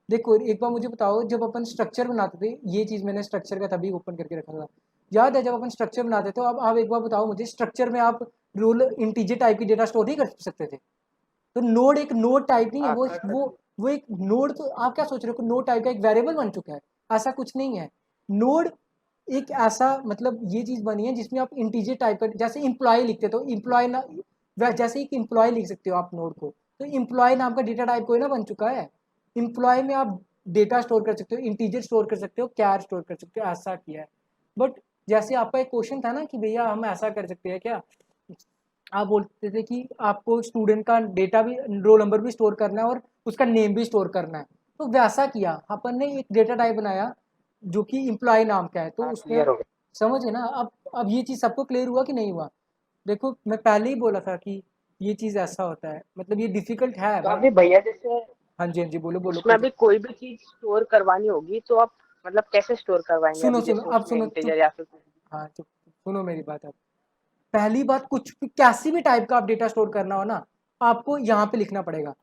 देखो एक बार मुझे बताओ, जब अपन स्ट्रक्चर बनाते थे, ये चीज़ मैंने स्ट्रक्चर का तभी ओपन करके रखा था, याद है जब अपन स्ट्रक्चर बनाते थे। अब आप एक बार बताओ मुझे, स्ट्रक्चर में आप रोल इंटीजर टाइप की डेटा स्टोर नहीं कर सकते थे? तो नोड एक नोड टाइप नहीं है, वो एक नोड, तो आप क्या सोच रहे हो कि नोड टाइप का एक वेरिएबल बन चुका है? ऐसा कुछ नहीं है। नोड एक ऐसा मतलब ये चीज बनी है जिसमें आप इंटीजर टाइप का, जैसे इम्प्लॉय लिखते तो इम्प्लॉय ना, जैसे एक इम्प्लॉय लिख सकते हो आप नोड को, तो एम्प्लॉय नाम का डेटा टाइप कोई ना बन चुका है। एम्प्लॉय में आप डेटा स्टोर कर सकते हो, इंटीजर स्टोर कर सकते हो, कैर स्टोर कर सकते हो, ऐसा किया है। बट जैसे आपका एक क्वेश्चन था ना कि भैया हम ऐसा कर सकते हैं क्या, आप बोलते थे कि आपको स्टूडेंट का डेटा भी, रोल नंबर भी स्टोर करना है और उसका नेम भी स्टोर करना है, तो वैसा किया अपन ने, एक डेटा टाइप बनाया जो कि एम्प्लॉय नाम का है। तो हाँ उसमें क्लियर हो गया। समझ है ना। अब ये चीज़ सबको क्लियर हुआ कि नहीं हुआ? देखो मैं पहले ही बोला था कि ये चीज़ ऐसा होता है, मतलब ये डिफिकल्ट है तो बट। अभी भैया जैसे हाँ जी हाँ जी, बोलो बोलो। उसमें अभी कोई भी चीज स्टोर करवानी होगी तो आप मतलब कैसे स्टोर करवाएंगे सुनो अभी सुनो जैसे अब उसमें सुनो इंटीजर चुप। या फिर हाँ चुप, सुनो मेरी बात। अब पहली बात, कुछ भी कैसी भी टाइप का आप डेटा स्टोर करना हो ना, आपको यहाँ पे लिखना पड़ेगा।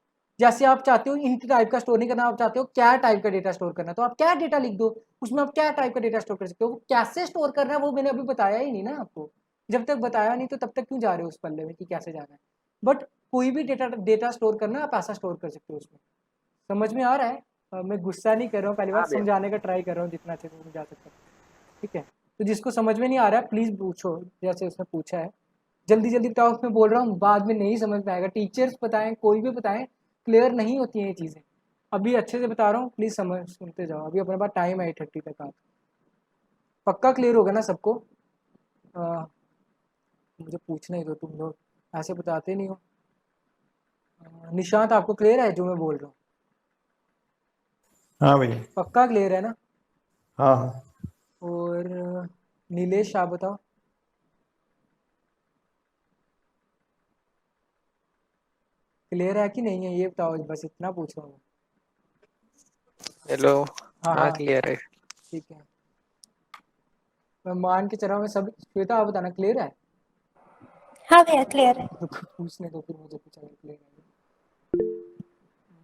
जैसे आप चाहते हो इंट टाइप का स्टोर नहीं करना, आप चाहते हो क्या टाइप का डेटा स्टोर करना, तो आप क्या डेटा लिख दो, उसमें आप क्या टाइप का डेटा स्टोर कर सकते हो। वो कैसे स्टोर करना है वो मैंने अभी बताया ही नहीं ना आपको। जब तक बताया नहीं तो तब तक क्यों जा रहे हो उस पल्ले में कि कैसे जाना है। बट कोई भी डेटा डेटा स्टोर करना आप ऐसा स्टोर कर सकते हो उसमें। समझ में आ रहा है? मैं गुस्सा नहीं कर रहा हूँ, पहली बार हाँ भैया समझाने का ट्राई कर रहा हूँ जितना अच्छे से समझा सकता हूँ। ठीक है, तो जिसको समझ में नहीं आ रहा है प्लीज़ पूछो, जैसे उसने पूछा है। जल्दी जल्दी बताओ, मैं बोल रहा हूँ बाद में नहीं समझ में आएगा। टीचर्स बताएं, कोई भी बताएं, क्लियर नहीं होती हैं ये चीज़ें। अभी अच्छे से बता रहा हूँ, प्लीज़ समझ सुनते जाओ। अभी अपने पास टाइम है 8:30 तक। आप पक्का क्लियर होगा ना सबको? मुझे पूछना ही दो, तुम लोग ऐसे बताते नहीं हो। निशांत आपको क्लियर है जो मैं बोल रहा हूँ? हाँ भैया। पक्का क्लियर है ना? हाँ हाँ। और नीलेश आप बताओ। क्लियर है कि नहीं है ये बताओ, बस इतना पूछ रहा हूँ। हेलो। हाँ हाँ हाँ क्लियर है। ठीक है, मैं मान के चल रहा हूँ। मैं सब श्वेता आप बताना क्लियर है? हाँ भैया क्लियर है। रुको, पूछने दो फिर मुझे कुछ अगर क्लियर है।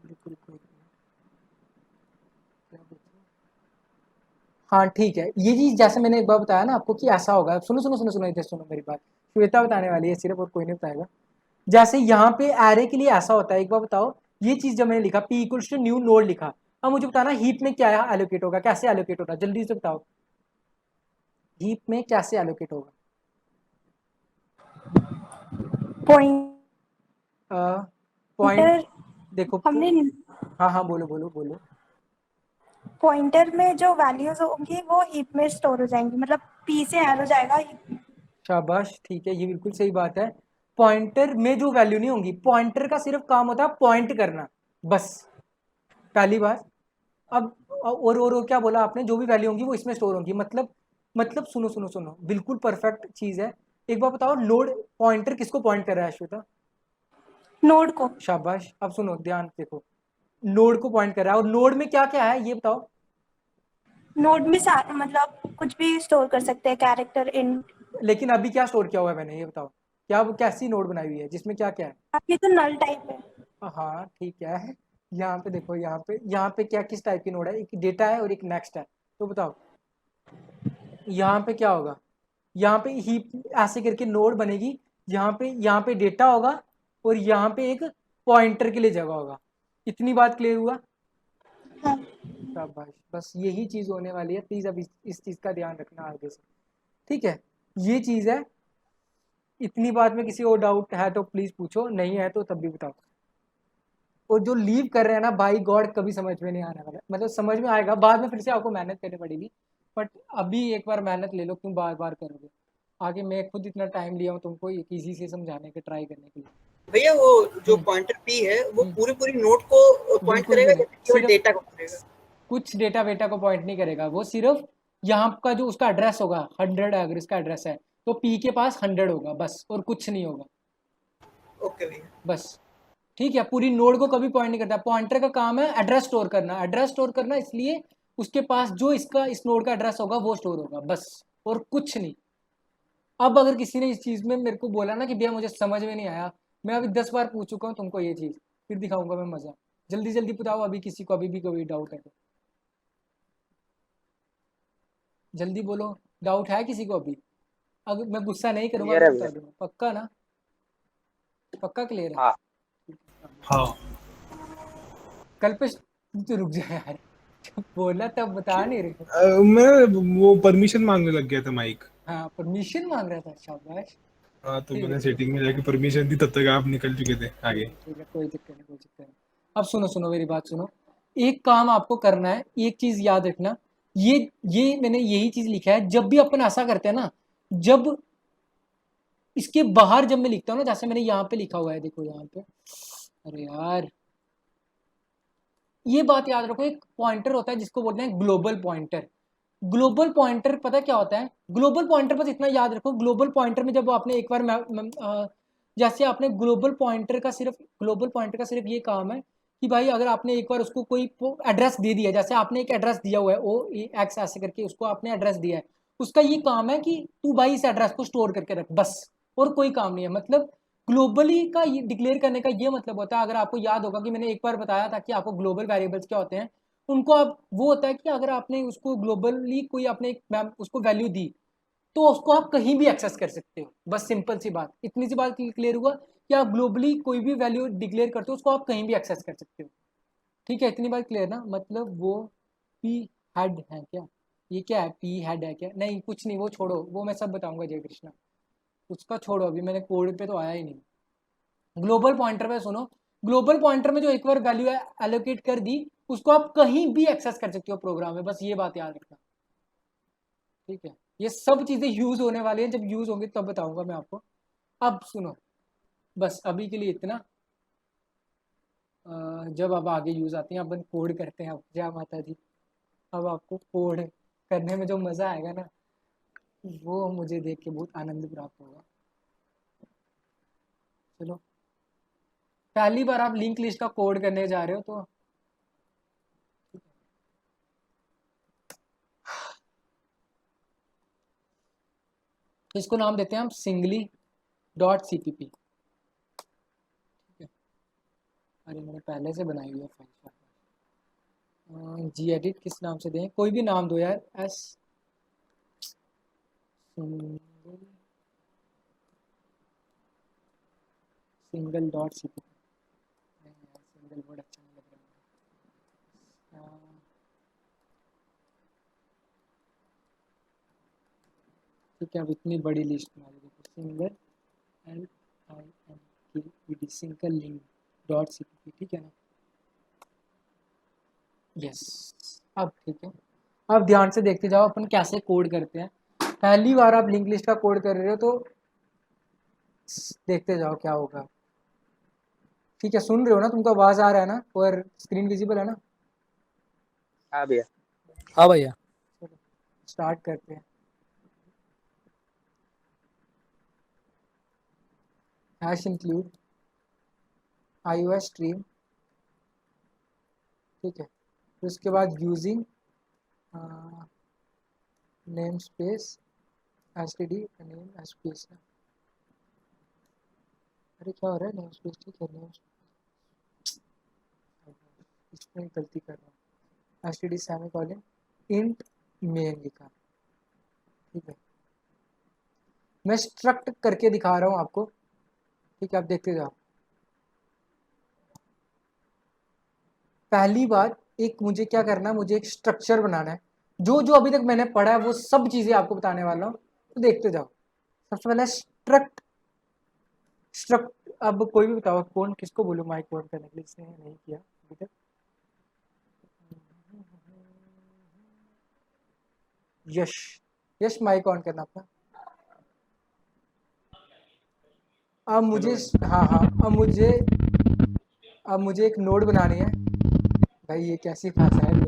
रुको रुको रुको। क्या पूछूं? हाँ ठीक है, ये चीज़ जैसे मैंने एक बार बताया ना आपको कि ऐसा होगा। सुनो सुनो सुनो सुनो, इधर सुनो मेरी बात। श्वेता बताने वाली है सिर्फ, और कोई नहीं बताएगा। जैसे यहाँ पे एरे के लिए ऐसा होता है, एक बार बताओ। ये चीज़ जब मैंने लिखा p equals to new node लिखा, अब मुझे बताना हीप में क्या एलोकेट होगा, कैसे एलोकेट होगा, जल्दी से बताओ। हीप में कैसे एलोकेट होगा? पॉइंटर पॉइंट देखो हमने हाँ हाँ बोलो बोलो बोलो। पॉइंटर में जो वैल्यूज होंगी वो हीप में स्टोर हो जाएंगी, मतलब पी से एरो जाएगा heap में। शाबाश, ठीक है, ये बिल्कुल सही बात है। पॉइंटर में जो वैल्यू नहीं होंगी, पॉइंटर का सिर्फ काम होता है पॉइंट करना, बस। पहली बात। अब और क्या बोला आपने, जो भी वैल्यू होंगी वो इसमें स्टोर होंगी, मतलब सुनो सुनो सुनो, बिल्कुल परफेक्ट चीज़ है। एक बार बताओ, लोड पॉइंटर किसको पॉइंट कर रहा है श्वेता? नोड को। शाबाश, अब सुनो ध्यान देखो, नोड को पॉइंट कर रहा है। और नोड में क्या क्या है ये बताओ। नोड में मतलब कुछ भी स्टोर कर सकते हैं, कैरेक्टर, इंट। लेकिन अभी क्या स्टोर किया हुआ है मैंने, ये बताओ। क्या वो कैसी नोड बनाई हुई है जिसमें क्या क्या है? ये तो नल टाइप है। हाँ ठीक है, यहाँ पे देखो, यहाँ पे क्या किस टाइप की नोड है, एक डेटा है और एक नेक्स्ट है। तो बताओ यहाँ पे क्या होगा? यहाँ पे हीप ऐसे करके नोड बनेगी, यहाँ पे डेटा होगा और यहाँ पे एक पॉइंटर के लिए जगह होगा। इतनी बात क्लियर हुआ? हाँ। शाबाश, बस यही चीज़ होने वाली है। प्लीज़ अब इस चीज़ का ध्यान रखना आगे से, ठीक है? ये चीज़ है। इतनी बात में किसी और डाउट है तो प्लीज़ पूछो, नहीं है तो तब भी बताओ। और जो लीव कर रहे हैं ना, बाई गॉड कभी समझ में नहीं आने वाला, मतलब समझ में आएगा बाद में, फिर से आपको मेहनत करनी पड़ेगी। बट अभी एक बार मेहनत ले लो, क्यों बार बार करोगे? आगे मैं खुद इतना टाइम लिया हूँ तुमको इजी से समझाने के, ट्राई करने के लिए। भैया वो जो पॉइंटर p है वो पूरी नोट को पॉइंट बिल्कुल करेगा भी या नहीं, केवल सिर्फ डेटा को करेगा? कुछ डेटा वेटा को पॉइंट नहीं करेगा, वो सिर्फ यहाँ का जो उसका एड्रेस होगा 100, अगर इसका एड्रेस है तो p के पास 100 होगा बस, और कुछ नहीं होगा। ओके भैया। बस ठीक है, पूरी नोड को कभी पॉइंट नहीं करता। पॉइंटर का काम है एड्रेस स्टोर करना, एड्रेस स्टोर करना, इसलिए उसके पास जो इस नोड का एड्रेस होगा वो स्टोर होगा बस, और कुछ नहीं। अब अगर किसी ने इस चीज़ में मेरे को बोला ना कि भैया मुझे समझ में नहीं आया, मैं अभी 10 बार पूछ चुका हूँ तुमको ये चीज़, फिर दिखाऊंगा मैं मज़ा। जल्दी जल्दी बताओ, अभी किसी को अभी भी कोई डाउट है तो जल्दी बोलो। डाउट है किसी को अभी? अगर मैं गुस्सा नहीं करूँगा क्लियर है मैं बता भैया। दूंगा, पक्का ना? पक्का क्लियर है? हाँ। हाँ। कल पे तो रुक जाए यार, जब बोला तब बता नहीं रहे। मैं वो परमिशन मांगने लग गया था माइक। हाँ परमिशन मांग रहा था, शाबाश। हाँ तो ठीक मैंने है सेटिंग में जाके परमिशन दी, तब तक आप निकल चुके थे आगे। ठीक है, कोई दिक्कत नहीं, कोई दिक्कत नहीं। अब सुनो सुनो मेरी बात सुनो। एक काम आपको करना है, एक चीज याद रखना। ये ये मैंने यही चीज लिखा है, जब भी अपन ऐसा करते हैं ना, जब इसके बाहर जब मैं लिखता हूँ ना, जैसे मैंने यहाँ पे लिखा हुआ है, देखो यहाँ पे, अरे यार, ये बात याद रखो, एक पॉइंटर होता है जिसको बोलते हैं ग्लोबल पॉइंटर। ग्लोबल पॉइंटर पता क्या होता है? ग्लोबल पॉइंटर बस इतना याद रखो, ग्लोबल पॉइंटर में जब आपने एक बार जैसे आपने ग्लोबल पॉइंटर का सिर्फ ये काम है कि भाई अगर आपने एक बार उसको कोई एड्रेस दे दिया, जैसे आपने एक एड्रेस दिया हुआ है OX ऐसे करके, उसको आपने एड्रेस दिया है, उसका ये काम है कि तू भाई इस एड्रेस को स्टोर करके रख, बस, और कोई काम नहीं है। मतलब ग्लोबली का ये डिक्लेयर करने का ये मतलब होता है, अगर आपको याद होगा कि मैंने एक बार बताया था कि आपको ग्लोबल वेरिएबल्स क्या होते हैं, उनको आप, वो होता है कि अगर आपने उसको ग्लोबली कोई आपने एक उसको वैल्यू दी, तो उसको आप कहीं भी एक्सेस कर सकते हो। बस सिंपल सी बात, इतनी सी बात क्लियर हुआ कि आप ग्लोबली कोई भी वैल्यू डिक्लेयर करते हो, उसको आप कहीं भी एक्सेस कर सकते हो। ठीक है, इतनी बात क्लियर ना? मतलब वो पी हेड है क्या? ये क्या है? पी हेड है क्या? नहीं, कुछ नहीं, वो छोड़ो, वो मैं सब बताऊंगा जय कृष्णा, उसका छोड़ो, अभी मैंने कोड पे तो आया ही नहीं। ग्लोबल पॉइंटर पे सुनो, ग्लोबल पॉइंटर में जो एक बार वैल्यू एलोकेट कर दी, उसको आप कहीं भी एक्सेस कर सकते हो प्रोग्राम में, बस ये बात याद रखना। ठीक है, ये सब चीजें यूज होने वाली हैं, जब यूज होंगे तब बताऊंगा मैं आपको। अब सुनो, बस अभी के लिए इतना। जब अब आगे यूज आती हैं, अपन कोड करते हैं, अब जय माता दी। अब आपको कोड करने में जो मजा आएगा ना, वो मुझे देख के बहुत आनंद प्राप्त होगा। चलो, पहली बार आप लिंक लिस्ट का कोड करने जा रहे हो, तो इसको नाम देते हैं हम सिंगली .cpp। ठीक है, अरे मैंने पहले से बनाई हुई है फाइल। जी एडिट किस नाम से दें? कोई भी नाम दो यार। S single .cpp। Single word अच्छा नहीं लग रहा है। ठीक है, अब इतनी बड़ी लिस्ट बना दी, देखो, single LINKED single link .cpp। ठीक है ना? यस, अब ठीक है, अब ध्यान से देखते जाओ अपन कैसे कोड करते हैं। पहली बार आप लिंक लिस्ट का कोड कर रहे हो, तो देखते जाओ क्या होगा। ठीक है, सुन रहे हो ना? तुमको आवाज आ रहा है ना, और स्क्रीन विजिबल है ना? हाँ भैया। हाँ भैया। चलो स्टार्ट करते हैं। Hash include iOS stream. ठीक है, फिर उसके बाद using name space std name space. अरे क्या हो रहा है? नेम स्पेस, ठीक है, नेम, इसमें गलती कर रहा हूँ। std सेमीकोलन इंट मेन लिखा। ठीक है, मैं स्ट्रक्ट करके दिखा रहा हूँ आपको। ठीक है, आप देखते जाओ। पहली बात, एक मुझे क्या करना है, मुझे एक स्ट्रक्चर बनाना है। जो जो अभी तक मैंने पढ़ा है वो सब चीजें आपको बताने वाला हूँ, तो देखते जाओ। सबसे पहले स्ट्रक्ट। अब कोई भी बताओ, कौन किसको बोलूँ माइक ऑन करने के लिए? इसने नहीं किया अभी तक। यश, यश माइक ऑन करना अपना। अब मुझे, हाँ हाँ, अब मुझे एक नोड बनानी है। भाई ये कैसी भाषा है ये?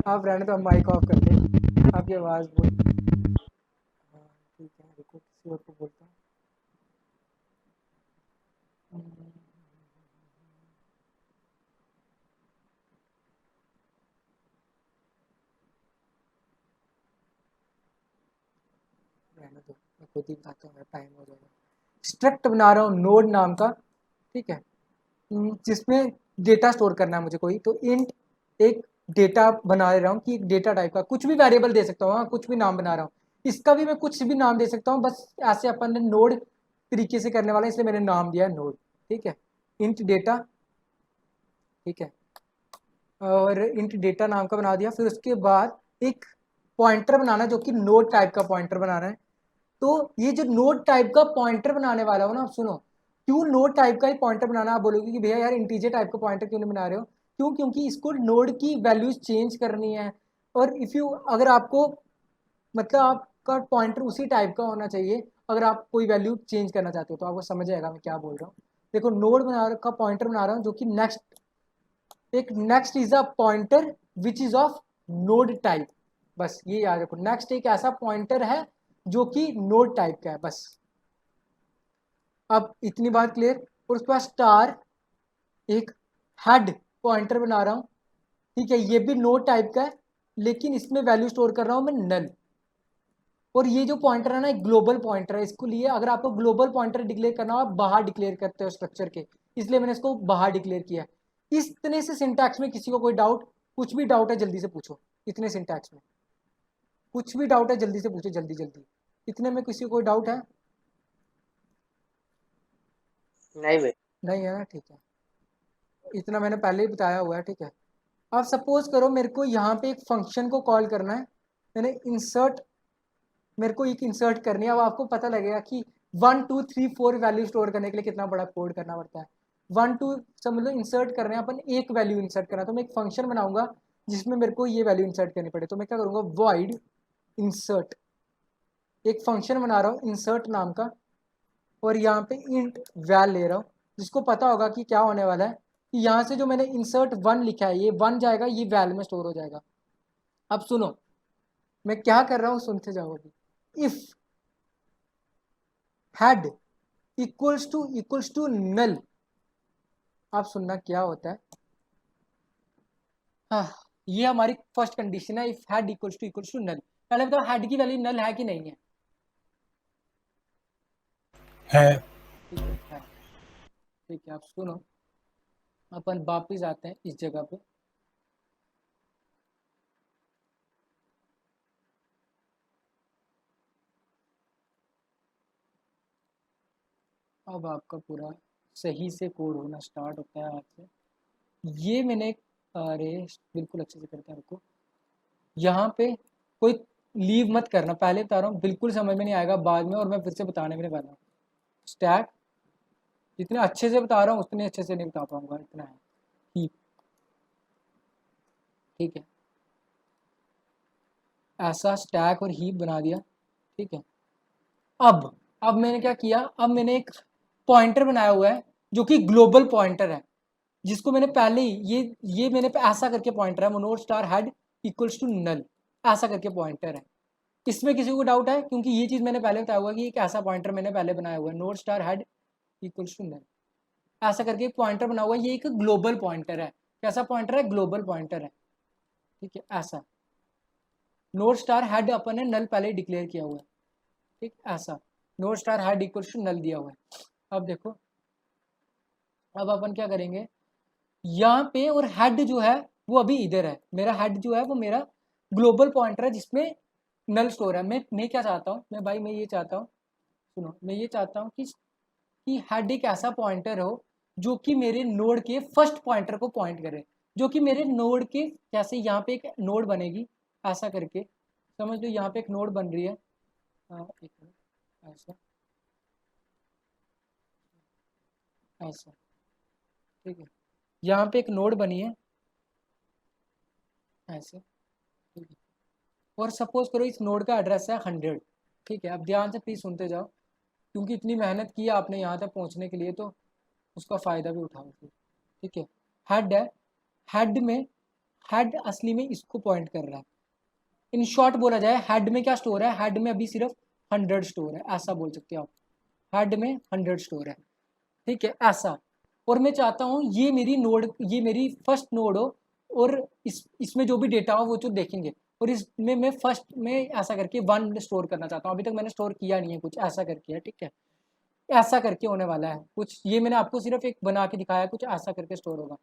आप रहने तो हम माइक ऑफ करते हैं, आपकी आवाज़ बहुत, हाँ ठीक है, देखो किसी और को बोलता हूँ। रहने दो, मैं खुद ही बताता हूँ, टाइम हो जाएगा। स्ट्रक्ट बना रहा हूँ नोड नाम का। ठीक है, जिसमें डेटा स्टोर करना है मुझे कोई, तो इंट एक डेटा बना रहा हूँ कि एक डेटा टाइप का कुछ भी वेरिएबल दे सकता हूँ। हाँ, कुछ भी नाम बना रहा हूँ, इसका भी मैं कुछ भी नाम दे सकता हूँ, बस ऐसे अपन ने नोड तरीके से करने वाला है, इसलिए मैंने नाम दिया है नोड। ठीक है, इंट डेटा। ठीक है, और इंट डेटा नाम का बना दिया। फिर उसके बाद एक पॉइंटर बनाना है, जो कि नोड टाइप का पॉइंटर बनाना है। तो ये जो नोड टाइप का पॉइंटर बनाने वाला हो ना, आप सुनो, क्यों नोड टाइप का ही पॉइंटर बनाना? आप बोलोगे कि भैया यार इंटीजर टाइप का पॉइंटर क्यों नहीं बना रहे हो? क्यों? क्योंकि इसको नोड की वैल्यूज चेंज करनी है, और इफ यू, अगर आपको मतलब आपका पॉइंटर उसी टाइप का होना चाहिए, अगर आप कोई वैल्यू चेंज करना चाहते हो तो आपको समझ आएगा मैं क्या बोल रहा हूँ। देखो नोड का पॉइंटर बना रहा हूँ जो कि next is a pointer which is of node type, बस ये याद रखो। नेक्स्ट एक ऐसा पॉइंटर है जो कि नोड टाइप का है, बस। अब इतनी बात क्लियर। और उसके बाद स्टार एक हेड पॉइंटर बना रहा हूँ, ठीक है, ये भी नोड टाइप का है, लेकिन इसमें वैल्यू स्टोर कर रहा हूँ मैं नल। और ये जो पॉइंटर है ना, एक ग्लोबल पॉइंटर है। इसको लिए अगर आपको ग्लोबल पॉइंटर डिक्लेयर करना हो, आप बाहर डिक्लेयर करते हो स्ट्रक्चर के, इसलिए मैंने इसको बाहर डिक्लेयर किया। इतने से सिंटैक्स में किसी को कोई डाउट? कुछ भी डाउट है जल्दी से पूछो, इतने सिंटैक्स में कुछ भी डाउट है जल्दी से पूछो, जल्दी जल्दी। इतने में किसी को कोई डाउट है? नहीं भाई। नहीं है ना, ठीक है, इतना मैंने पहले ही बताया हुआ है, ठीक है। अब सपोज करो मेरे को यहाँ पे एक फंक्शन को कॉल करना है, मैंने इंसर्ट, मेरे को एक इंसर्ट करनी है। अब आपको पता लगेगा कि 1 2 3 4 वैल्यू स्टोर करने के लिए कितना बड़ा कोड करना पड़ता है। 1 2 समझ लो इंसर्ट कर रहे हैं अपन, एक वैल्यू इंसर्ट करना, तो मैं एक फंक्शन बनाऊंगा जिसमें मेरे को ये वैल्यू इंसर्ट करनी पड़े। तो मैं क्या करूँगा, वॉइड इंसर्ट, एक फंक्शन बना रहा हूँ इंसर्ट नाम का, और यहाँ पे इंट वैल ले रहा हूँ, जिसको पता होगा कि क्या होने वाला है कि यहाँ से जो मैंने इंसर्ट 1 लिखा है, ये 1 जाएगा, ये वैल में स्टोर हो जाएगा। अब सुनो मैं क्या कर रहा हूँ, सुनते जाओ अभी। If head equals to null, आप सुनना क्या होता है। हाँ, ये हमारी फर्स्ट कंडीशन है, if head equals to null. पहले बताओ हेड की वैल्यू नल है कि नहीं है? है। ठीक है, आप सुनो, अपन वापिस आते हैं इस जगह पे। अब आपका पूरा सही से कोड होना स्टार्ट होता है आज से। ये मैंने, अरे बिल्कुल अच्छे से करते हैं, रुको। यहाँ पे कोई लीव मत करना, पहले बता रहा हूँ, बिल्कुल समझ में नहीं आएगा बाद में, और मैं फिर से बताने भी नहीं वाला हूँ। स्टैक जितने अच्छे से बता रहा हूँ उतने अच्छे से नहीं बता पाऊंगा, इतना है। हीप, ठीक है, ऐसा स्टैक और हीप बना दिया, ठीक है। अब मैंने क्या किया, अब मैंने एक पॉइंटर बनाया हुआ है जो कि ग्लोबल पॉइंटर है, जिसको मैंने पहले ही ये मैंने ऐसा करके पॉइंटर है, मोनोड star head equals to null, ऐसा करके पॉइंटर है। इसमें किसी को डाउट है? क्योंकि ये चीज़ मैंने पहले बताया हुआ कि एक ऐसा पॉइंटर मैंने पहले बनाया हुआ है, node star head equals to null, ऐसा करके एक पॉइंटर बना हुआ है। ये एक ग्लोबल पॉइंटर है। कैसा पॉइंटर है? ग्लोबल पॉइंटर है, ठीक है। ऐसा नोड स्टार हेड अपन ने नल पहले डिक्लेयर किया हुआ है, ठीक, ऐसा node star head equals to null दिया हुआ है। अब देखो, अब अपन क्या करेंगे, यहाँ पे, और हेड जो है वो अभी इधर है, मेरा हेड जो है वो मेरा ग्लोबल पॉइंटर है जिसमें नल स्टोर है। मैं क्या चाहता हूँ, मैं ये चाहता हूँ, सुनो, मैं ये चाहता हूँ कि हेड एक ऐसा पॉइंटर हो जो कि मेरे नोड के फर्स्ट पॉइंटर को पॉइंट करे, जो कि मेरे नोड के, जैसे यहाँ पे एक नोड बनेगी ऐसा करके, समझ लो यहाँ पे एक नोड बन रही है, एक मिनट, ऐसा ऐसा, ठीक है, यहाँ पे एक नोड बनी है ऐसे, ठीक है। और सपोज करो इस नोड का एड्रेस है 100, ठीक है। अब ध्यान से प्लीज सुनते जाओ, क्योंकि इतनी मेहनत की है आपने यहाँ तक पहुँचने के लिए, तो उसका फ़ायदा भी उठाओ फिर, ठीक है। हेड है, हेड असली में इसको पॉइंट कर रहा है। इन शॉर्ट बोला जाए, हेड में क्या स्टोर है, हेड में अभी सिर्फ 100 स्टोर है, ऐसा बोल सकते हो आप, हेड में 100 स्टोर है, ठीक है, ऐसा। और मैं चाहता हूँ ये मेरी फर्स्ट नोड हो, और इसमें जो भी डेटा हो वो जो देखेंगे, और इसमें मैं फर्स्ट में ऐसा करके 1 स्टोर करना चाहता हूँ। अभी तक मैंने स्टोर किया नहीं है कुछ, ऐसा करके है, ठीक है, ऐसा करके होने वाला है कुछ। ये मैंने आपको सिर्फ एक बना के दिखाया, कुछ ऐसा करके स्टोर होगा।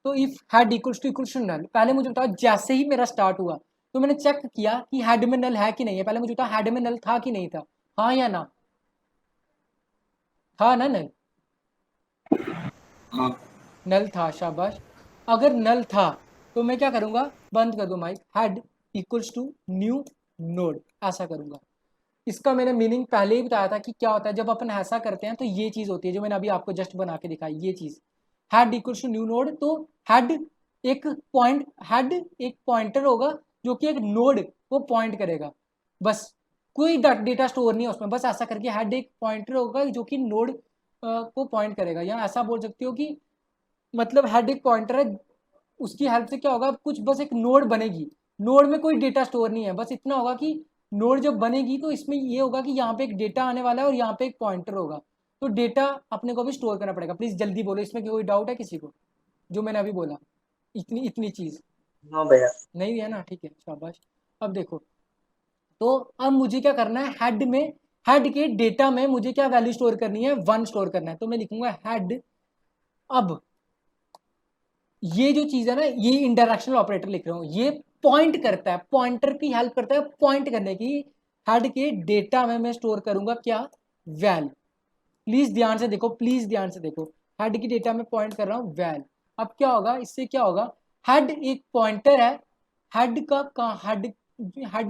तो if head equals to null, पहले मुझे बताओ, जैसे ही मेरा स्टार्ट हुआ तो मैंने चेक किया कि हेड में नल है कि नहीं है। पहले मुझे बताओ हेड में नल था कि नहीं था, हाँ या ना? था ना नल? हाँ। नल था, शाबाश। अगर नल था तो मैं क्या करूंगा, बंद कर दो mic, head equals to new node, ऐसा करूंगा। इसका मैंने मीनिंग पहले ही बताया था कि क्या होता है जब अपन ऐसा करते हैं तो ये चीज़ होती है जो मैंने अभी आपको जस्ट बना के दिखाई, ये चीज़ head equals to new node. तो हेड एक पॉइंटर होगा जो कि एक नोड को पॉइंट करेगा, बस कोई डेटा स्टोर नहीं है उसमें, बस ऐसा करके हेड एक पॉइंटर होगा जो कि नोड को पॉइंट करेगा। या ऐसा बोल सकते हो कि मतलब हेड एक पॉइंटर है, उसकी हेल्प से क्या होगा, कुछ बस एक नोड बनेगी, नोड में कोई डेटा स्टोर नहीं है, बस इतना होगा कि नोड जब बनेगी तो इसमें ये होगा कि यहाँ पे एक डेटा आने वाला है और यहाँ पे एक पॉइंटर होगा, तो डेटा अपने को भी स्टोर करना पड़ेगा। प्लीज जल्दी बोलो, इसमें कोई डाउट है किसी को जो मैंने अभी बोला, इतनी चीज नो भैया। नहीं है ना, ठीक है शाबाश। अब देखो, तो अब मुझे क्या करना है, हेड के डेटा में मुझे क्या वैल्यू स्टोर करनी है, 1 स्टोर करना है। तो मैं लिखूंगा हेड, अब ये जो चीज है ना, ये इंटरैक्शनल ऑपरेटर लिख रहा हूं, ये पॉइंट करता है, पॉइंटर की हेल्प करता है पॉइंट करने की। हेड के डेटा में मैं स्टोर करूंगा क्या, वैल। प्लीज ध्यान से देखो, प्लीज ध्यान से देखो, हेड की डेटा में पॉइंट कर रहा हूं वैल। अब क्या होगा, इससे क्या होगा, हेड एक पॉइंटर है, हेड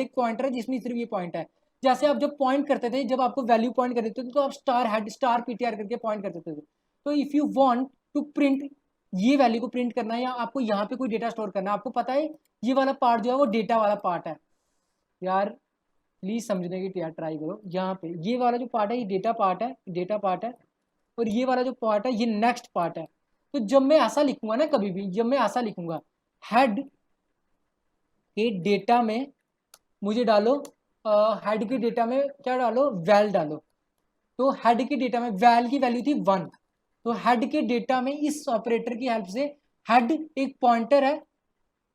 एक पॉइंटर है जिसमें सिर्फ ये पॉइंट है। जैसे आप जब पॉइंट करते थे, जब आपको वैल्यू पॉइंट कर देते थे तो आप स्टार पीटीआर करके पॉइंट करते थे। तो if you want to print, ये वैल्यू को प्रिंट करना है या आपको यहाँ पे कोई डेटा स्टोर करना है, आपको पता है ये वाला पार्ट जो है वो डेटा वाला पार्ट है। यार प्लीज समझने की ट्राई करो, यहाँ पे ये वाला जो पार्ट है ये डेटा पार्ट है, और ये वाला जो पार्ट है ये नेक्स्ट पार्ट है। तो जब मैं ऐसा लिखूंगा ना, कभी भी जब मैं ऐसा लिखूंगा, हेड के डेटा में मुझे डालो, हेड के डेटा में क्या डालो, वैल डालो। तो हेड के डेटा में वैल की वैल्यू थी 1, तो हेड के डेटा में इस ऑपरेटर की हेल्प से, हेड एक पॉइंटर है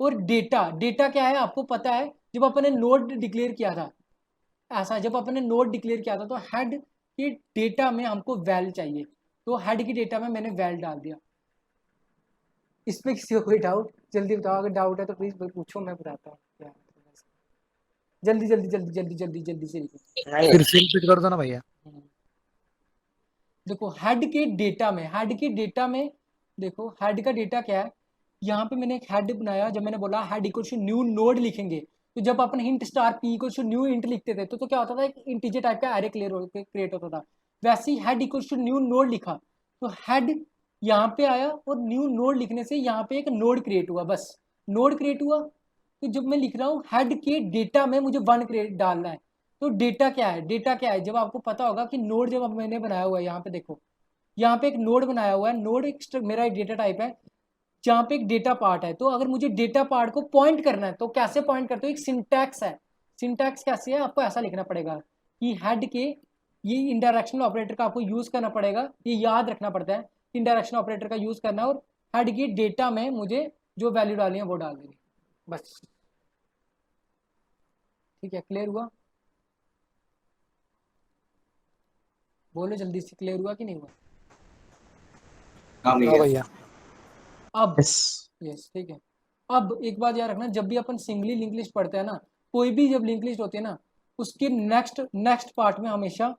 और डेटा क्या है आपको पता है, जब अपन ने नोड डिक्लेयर किया था, ऐसा जब अपन ने नोड डिक्लेयर किया था तो हेड के डेटा में हमको वैल चाहिए, तो हेड के डेटा में मैंने वैल डाल दिया। इसमें किसी को कोई डाउट, जल्दी बताओ, अगर डाउट है तो प्लीज पूछो, मैं बताता हूँ। जल्दी जल्दी जल्दी जल्दी जल्दी जल्दी से लिखो। फिर से रिपीट कर दो ना भैया। देखो हेड के डेटा में देखो हेड का डेटा क्या है, यहाँ पे मैंने एक हेड बनाया, जब मैंने बोला head equal to new node लिखेंगे, तो जब अपन int star P equal to new int लिखते थे तो क्या होता था, एक इंटीजर टाइप का एरे क्रिएट होता था। वैसे ही head equal to new node लिखा तो हेड यहाँ पे आया और न्यू नोड लिखने से यहाँ पे एक नोड क्रिएट हुआ, बस नोड क्रिएट हुआ। तो जब मैं लिख रहा हूँ हेड के डेटा में मुझे 1 क्रिएट डालना है, तो डेटा क्या है, जब आपको पता होगा कि नोड जब मैंने बनाया हुआ है, यहाँ पे देखो, यहाँ पे एक नोड बनाया हुआ है, नोड एक मेरा एक डेटा टाइप है जहाँ पे एक डेटा पार्ट है। तो अगर मुझे डेटा पार्ट को पॉइंट करना है तो कैसे पॉइंट करते हो, एक सिंटैक्स है। सिंटैक्स कैसे है, आपको ऐसा लिखना पड़ेगा कि हेड के ये इंटरैक्शनल ऑपरेटर का आपको यूज करना पड़ेगा, ये याद रखना पड़ता है, इंटरैक्शनल ऑपरेटर का यूज करना है, और हेड के डेटा में मुझे जो वैल्यू डालनी है वो डाल देनी, बस। ठीक है, क्लियर हुआ, बोलो जल्दी से, क्लियर हुआ कि नहीं हुआ? हाँ भैया। अब यस यस ठीक है। अब एक बात याद रखना, जब भी अपन सिंगली लिंक लिस्ट पढ़ते हैं ना, कोई भी जब लिंक लिस्ट होती है ना, उसके नेक्स्ट पार्ट में हमेशा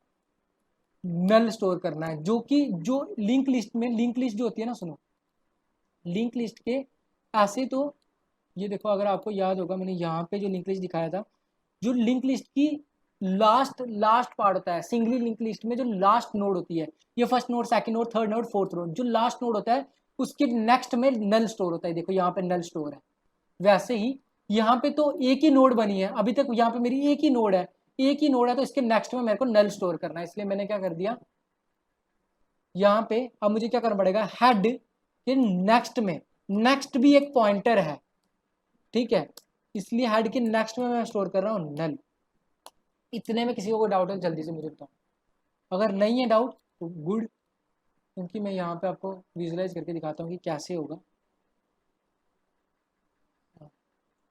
नल स्टोर करना है, जो कि जो लिंक लिस्ट जो होती है ना, सुनो, लिंक लिस्ट के ऐसे, तो ये देखो अगर आपको याद होगा मैंने यहाँ पे जो लिंक लिस्ट दिखाया था, जो लिंक लिस्ट की लास्ट पार्ट होता है, सिंगली लिंक लिस्ट में जो लास्ट नोड होती है, ये first node, second node, third node, fourth node, जो लास्ट नोड होता है उसके नेक्स्ट में नल स्टोर होता है। देखो यहाँ पे नल स्टोर है, वैसे ही यहाँ पे तो एक ही नोड बनी है, अभी तक यहाँ पे मेरी एक ही नोड है, तो इसके नेक्स्ट में मेरे को नल स्टोर करना है, इसलिए मैंने क्या कर दिया यहाँ पे। अब मुझे क्या करना पड़ेगा, हेड के नेक्स्ट भी एक पॉइंटर है, ठीक है, इसलिए हेड के नेक्स्ट में मैं स्टोर कर रहा हूँ नल। इतने में किसी को डाउट है जल्दी से मुझे बताओ, अगर नहीं है डाउट तो गुड, क्योंकि मैं यहाँ पे आपको विजुलाइज करके दिखाता हूँ कि कैसे होगा।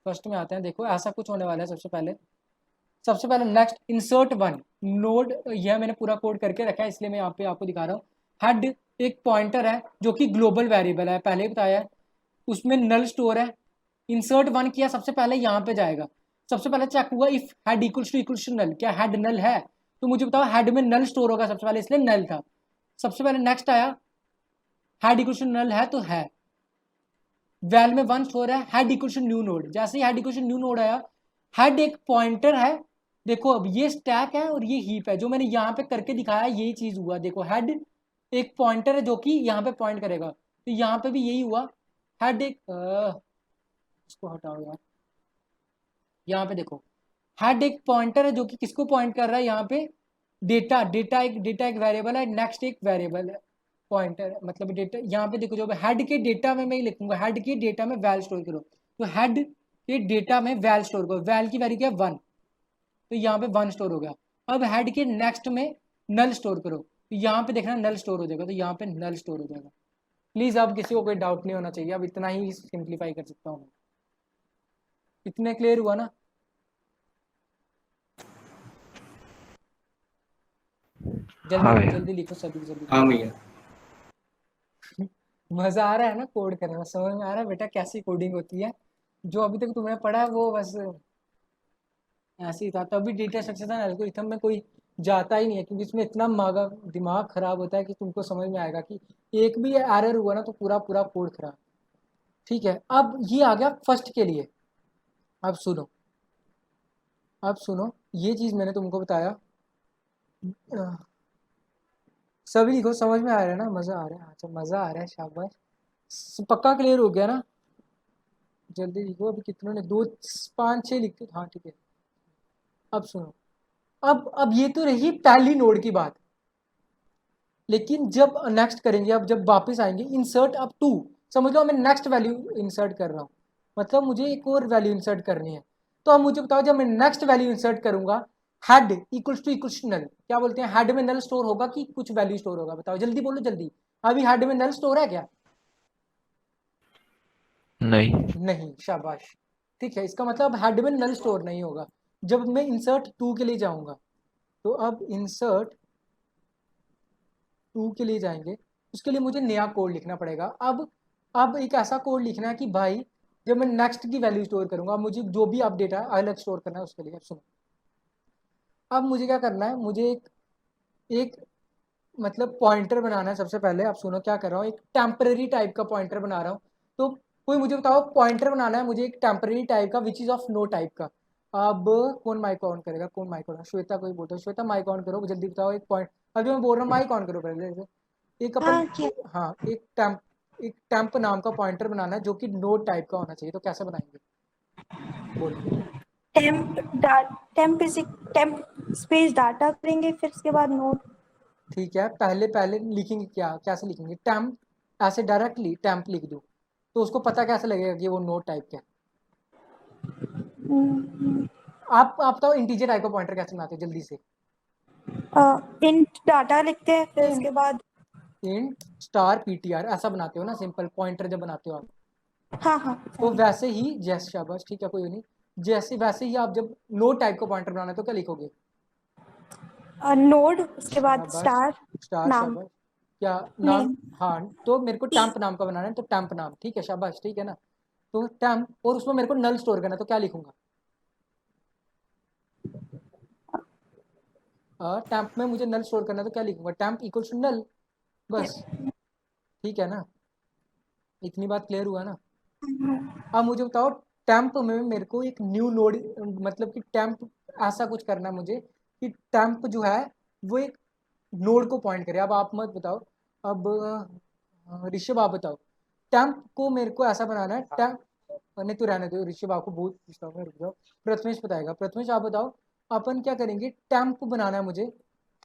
फर्स्ट में आते हैं, देखो ऐसा कुछ होने वाला है। सबसे पहले नेक्स्ट इंसर्ट 1 नोड, यह मैंने पूरा कोड करके रखा है इसलिए मैं यहाँ पे आपको दिखा रहा हूँ। हेड एक पॉइंटर है जो कि ग्लोबल वेरिएबल है, पहले ही बताया है, उसमें नल स्टोर है। इंसर्ट 1 किया, सबसे पहले यहाँ पे जाएगा, सबसे पहले चेक हुआ if head equals to null, क्या हेड नल है, तो मुझे बताओ हेड में नल स्टोर होगा सबसे पहले, इसलिए नल था। सबसे पहले नेक्स्ट आया हेड इक्वल्स टू नल है तो है, वैल में 1 स्टोर है, head equals to new node, जैसे ही head equals to new node आया, हेड एक पॉइंटर है देखो अब ये स्टैक है और ये हीप है, जो मैंने यहाँ पे करके दिखाया यही चीज हुआ। देखो हेड एक पॉइंटर है जो कि यहाँ पे पॉइंट करेगा, तो यहाँ पे भी यही हुआ। हेड एक इसको हटाओ यार, यहाँ पे देखो हेड एक पॉइंटर है जो कि किसको पॉइंट कर रहा है, यहाँ पे डेटा एक वेरिएबल है, नेक्स्ट एक वेरिएबल है पॉइंटर, मतलब डेटा। यहाँ पे देखो जो हेड के डेटा में मैं ही लिखूंगा, हेड के डेटा में वैल स्टोर करो, तो हेड के डेटा में वैल स्टोर करो, वैल की वैल्यू क्या है 1, तो यहाँ पे 1 स्टोर हो गया। अब हेड के नेक्स्ट में नल स्टोर करो, तो यहाँ पे देखना नल स्टोर हो जाएगा, तो यहाँ पे नल स्टोर हो जाएगा। प्लीज अब किसी को कोई डाउट नहीं होना चाहिए, अब इतना ही सिंप्लीफाई कर सकता हूँ। इतने क्लियर हुआ ना? हाँ जल्दी भैया। जल्दी लिखो सभी जल्दी। हाँ भैया। मजा आ रहा है ना कोड करने में? समझ में आ रहा है बेटा कैसी कोडिंग होती है? जो अभी तक तुमने पढ़ा है वो बस ऐसे ही था। तभी डेटा स्ट्रक्चर था एल्गोरिथम में कोई जाता ही नहीं है, क्योंकि इसमें इतना मागा दिमाग खराब होता है कि तुमको समझ में आएगा कि एक भी एरर हुआ ना तो पूरा पूरा कोड खराब। ठीक है, अब ये आ गया फर्स्ट के लिए। अब सुनो, ये चीज मैंने तुमको बताया। सभी लिखो, समझ में आ रहा है ना? मजा आ रहा है? अच्छा मजा आ रहा है, शाबाश। पक्का क्लियर हो गया ना? जल्दी लिखो, अभी कितनों ने 2 5 6 लिखते। हाँ ठीक है। अब सुनो, अब ये तो रही पहली नोड की बात, लेकिन जब नेक्स्ट करेंगे, अब जब वापस आएंगे इंसर्ट अब 2, समझ लो मैं नेक्स्ट वैल्यू इंसर्ट कर रहा हूँ, मतलब मुझे एक और वैल्यू इंसर्ट करनी है। तो अब मुझे बताओ, जब मैं नेक्स्ट वैल्यू इंसर्ट करूंगा, हेड इक्वल्स टू नल, क्या बोलते हैं? हेड में नल स्टोर होगा कि कुछ वैल्यू स्टोर होगा? बताओ जल्दी बोलो जल्दी। अभी हेड में नल स्टोर है क्या? नहीं, शाबाश। ठीक है, इसका मतलब हेड में नल स्टोर नहीं होगा। जब मैं इंसर्ट 2 के लिए जाऊंगा, तो अब इंसर्ट 2 के लिए जाएंगे, उसके लिए मुझे नया कोड लिखना पड़ेगा। अब एक ऐसा कोड लिखना है कि भाई जब मैं नेक्स्ट की वैल्यू स्टोर करूंगा, मुझे जो भी अब डेटा अलग स्टोर करना है उसके लिए। अब सुनो, अब मुझे क्या करना है, मुझे एक मतलब पॉइंटर बनाना है सबसे पहले। आप सुनो क्या कर रहा हूँ, एक टेम्पररी टाइप का पॉइंटर बना रहा हूँ। तो कोई मुझे बताओ, पॉइंटर बनाना है मुझे एक टेम्पररी टाइप का which is of no type का। अब कौन माइक ऑन करेगा? कौन माइक ऑन? श्वेता कोई बोलता है, श्वेता माइक ऑन करो जल्दी, बताओ एक पॉइंट। अभी मैं बोल रहा हूँ माइक ऑन करो पहले से। एक अपन हाँ एक टेम्प नाम का पॉइंटर बनाना है जो कि नो टाइप का होना चाहिए। तो कैसे बनाएंगे बोलो? टेम्प स्पेस डाटा करेंगे, फिर उसके बाद नोड। ठीक है, पहले लिखेंगे क्या, कैसे लिखेंगे? टेम्प, ऐसे डायरेक्टली टेम्प लिख दो, तो उसको पता कैसे लगेगा कि वो नोड टाइप का है? आप बताओ इंटीजर टाइप का पॉइंटर कैसे बनाते हो जल्दी से? इंट डाटा लिखते हैं, फिर उसके बाद इंट स्टार पीटीआर ऐसा बनाते हो ना, सिंपल पॉइंटर जब बनाते हो आप। हाँ तो वैसे ही जैसे, शाबाश ठीक है कोई नहीं, जैसे वैसे ही आप जब नोड टाइप का पॉइंटर बनाना है तो क्या लिखोगे? नोड, उसके बाद शाबाश, स्टार नाम शाबाश। क्या नाम? नेम। हाँ, तो मेरे को टेम्प नाम का बनाना है, तो टेम्प नाम। ठीक है, शाबाश, ठीक है ना? तो टेम्प, और उसमें मेरे को नल स्टोर करना है, तो क्या लिखूंगा? टेम्प में मुझे नल स्टोर करना है, तो क्या लिखूंगा? टेम्प इक्वल्स टू नल, बस। ठीक है ना? इतनी बात क्लियर हुआ ना? अब मुझे बताओ, टेम्प में मेरे को एक न्यू नोड, मतलब कि टेम्प ऐसा कुछ करना है मुझे कि टेम्प जो है वो एक नोड को पॉइंट करे। अब आप मत बताओ, अब ऋषभ आप बताओ, टेम्प को मेरे को ऐसा बनाना है। टेम्प नहीं तो रहने दो, ऋषभ आपको बहुत पूछता हूँ, रुक जाओ। प्रथमेश बताएगा। प्रथमेश आप बताओ, अपन क्या करेंगे? टेम्प बनाना है मुझे,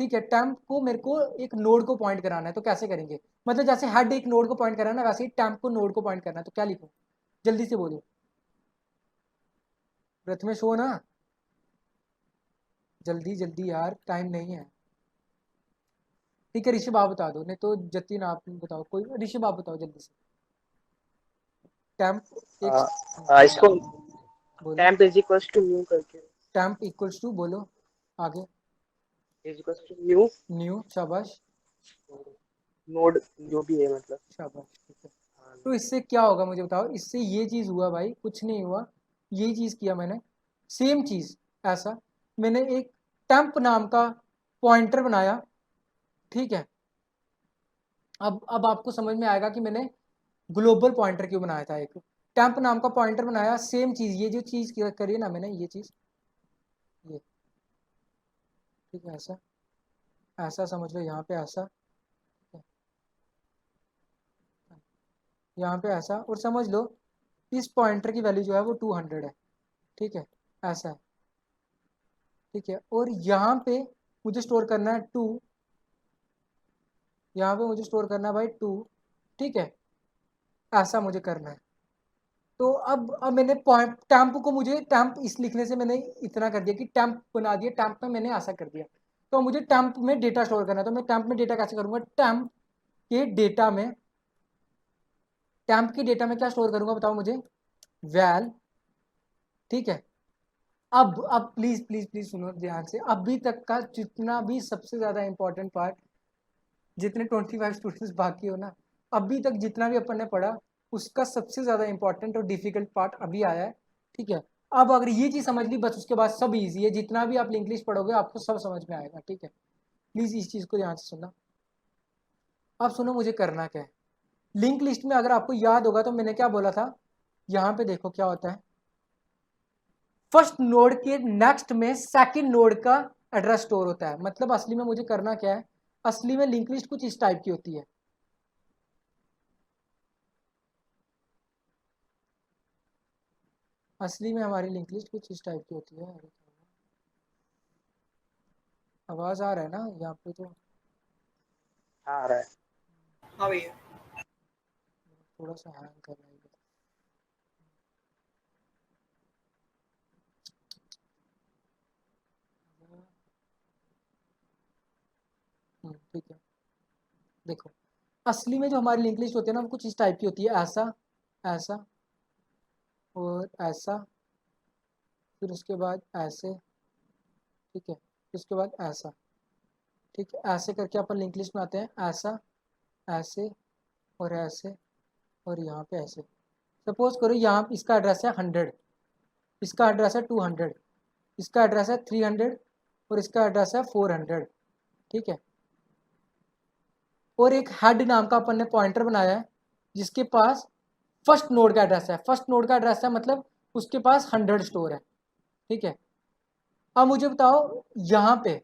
ठीक है? टेम्प को मेरे को एक नोड को पॉइंट कराना है, तो कैसे करेंगे? मतलब जैसे हेड एक नोड को पॉइंट कराना है, वैसे ही टेम्प को नोड को पॉइंट करना है, तो क्या लिखूं? जल्दी से बोलो, प्रथमेश हो ना? जल्दी जल्दी यार, टाइम नहीं है। ठीक है, ऋषभ आप बता दो, नहीं तो जतिन आप बताओ, कोई ऋषभ आप बताओ जल्दी से। टेम्प इसको बोलो, temp is equals to new करके। टेम्प इक्वल्स टू, बोलो आगे। Is equals to new new, शाबाश नोड जो भी है मतलब। शाबाश, ठीक है। तो इससे क्या होगा मुझे बताओ? इससे ये चीज़ हुआ भाई, कुछ नहीं हुआ, यही चीज़ किया मैंने, सेम चीज़। ऐसा मैंने एक टेम्प नाम का पॉइंटर बनाया, ठीक है? अब आपको समझ में आएगा कि मैंने ग्लोबल पॉइंटर क्यों बनाया था। एक टेम्प नाम का पॉइंटर बनाया, सेम चीज़, ये जो चीज़ करी है ना मैंने, ये चीज़, ये ठीक है, ऐसा ऐसा समझ लो, यहाँ पे ऐसा, यहाँ पे ऐसा, और समझ लो इस पॉइंटर की वैल्यू जो है वो 200 है। ठीक है, ऐसा है। ठीक है, और यहाँ पे मुझे स्टोर करना है 2, यहाँ पे मुझे स्टोर करना है भाई 2। ठीक है, ऐसा मुझे करना है। तो अब मैंने टैंप को, मुझे टैंप इस लिखने से मैंने इतना कर दिया कि टैंप बना दिया, टैंप में मैंने ऐसा कर दिया। तो मुझे टैंप में डेटा स्टोर करना है, तो मैं टैंप में डेटा कैसे करूँगा? टैंप के डेटा में, टैंप की डेटा में क्या स्टोर करूँगा बताओ मुझे? वैल। ठीक है, अब प्लीज प्लीज प्लीज सुनो ध्यान से। अभी तक का जितना भी सबसे ज़्यादा इंपॉर्टेंट पार्ट, जितने 25 स्टूडेंट्स बाकी हो ना, अभी तक जितना भी अपन ने पढ़ा उसका सबसे ज़्यादा इंपॉर्टेंट और डिफिकल्ट पार्ट अभी आया है। ठीक है, अब अगर ये चीज़ समझ ली बस, उसके बाद सब इजी है। जितना भी आप इंग्लिश पढ़ोगे आपको सब समझ में आएगा। ठीक है, प्लीज़ इस चीज़ को ध्यान से सुनना। अब सुनो मुझे करना क्या है। लिंक लिस्ट में अगर आपको याद होगा तो मैंने क्या बोला था, यहाँ पे देखो क्या होता है। फर्स्ट नोड के नेक्स्ट में सेकंड नोड का एड्रेस स्टोर होता है। मतलब असली में मुझे करना क्या है, असली में लिंक लिस्ट कुछ इस टाइप की होती है। असली में हमारी लिंक लिस्ट कुछ इस टाइप की होती है। आवाज आ रहा है ना यहाँ पे? तो आ रहा है। हाँ भैया, थोड़ा सा हैंग कर रहा है। ठीक है, देखो असली में जो हमारी लिंक लिस्ट होती है ना वो कुछ इस टाइप की होती है। ऐसा, ऐसा और ऐसा, फिर उसके बाद ऐसे। ठीक है, उसके बाद ऐसा। ठीक है, ऐसे करके अपन लिंक लिस्ट में आते हैं। ऐसा, ऐसे और ऐसे, और यहाँ पे ऐसे। सपोज करो यहाँ इसका एड्रेस है 100, इसका एड्रेस है 200, इसका एड्रेस है 300 और इसका एड्रेस है 400। ठीक है, और एक हेड नाम का अपन ने पॉइंटर बनाया है जिसके पास फर्स्ट नोड का एड्रेस है। फर्स्ट नोड का एड्रेस है मतलब उसके पास 100 स्टोर है। ठीक है, अब मुझे बताओ यहाँ पे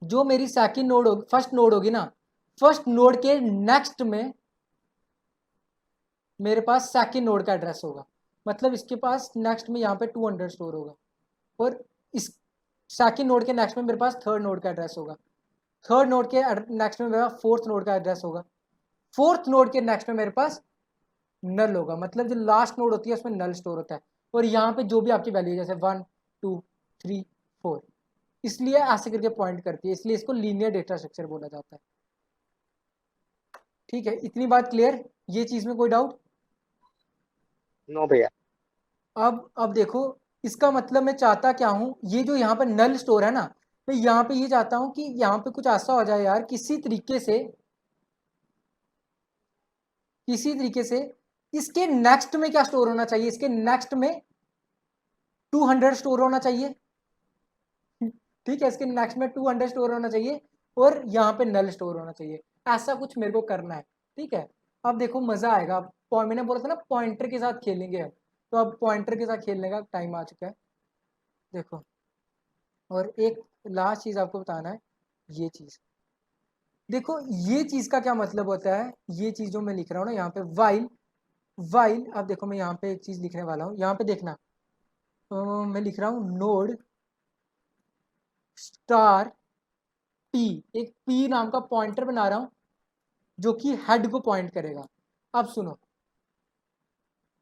जो मेरी सेकंड नोड होगी, फर्स्ट नोड होगी ना, फर्स्ट नोड के नेक्स्ट में मेरे पास सेकंड नोड का एड्रेस होगा। मतलब इसके पास नेक्स्ट में यहाँ पे 200 स्टोर होगा, और इस सेकंड नोड के नेक्स्ट में मेरे पास थर्ड नोड का एड्रेस होगा। थर्ड नोड के नेक्स्ट में मेरे पास फोर्थ नोड का एड्रेस होगा। फोर्थ नोड के नेक्स्ट में मेरे पास नल होगा। मतलब जो लास्ट नोड होती है उसमें नल स्टोर होता है। और यहाँ पे जो भी आपकी वैल्यू जैसे 1 2 3 4, इसलिए ऐसे करके पॉइंट करती है, इसलिए इसको लीनियर डेटा स्ट्रक्चर बोला जाता है। ठीक है, इतनी बात क्लियर? ये चीज में कोई डाउट? नो भैया। अब देखो इसका मतलब मैं चाहता क्या हूँ, ये जो यहाँ पर नल स्टोर है ना, मैं यहाँ पे ये चाहता हूँ कि यहाँ पे कुछ ऐसा हो जाए यार, किसी तरीके से इसके नेक्स्ट में क्या स्टोर होना चाहिए, इसके नेक्स्ट में 200 स्टोर होना चाहिए। ठीक है, इसके नेक्स्ट में 200 स्टोर होना चाहिए और यहाँ पे नल स्टोर होना चाहिए। ऐसा कुछ मेरे को करना है। ठीक है, अब देखो मजा आएगा। मैंने बोला था ना पॉइंटर के साथ खेलेंगे हम, तो अब पॉइंटर के साथ खेलने का टाइम आ चुका है। देखो, और एक लास्ट चीज आपको बताना है, ये चीज देखो, ये चीज का क्या मतलब होता है। ये चीज जो मैं लिख रहा हूँ ना यहाँ पे, वाइल। अब देखो मैं यहाँ पे एक चीज लिखने वाला हूँ, यहाँ पे देखना। मैं लिख रहा हूँ नोड स्टार पी, एक पी नाम का पॉइंटर बना रहा हूं जो कि हेड को पॉइंट करेगा। अब सुनो,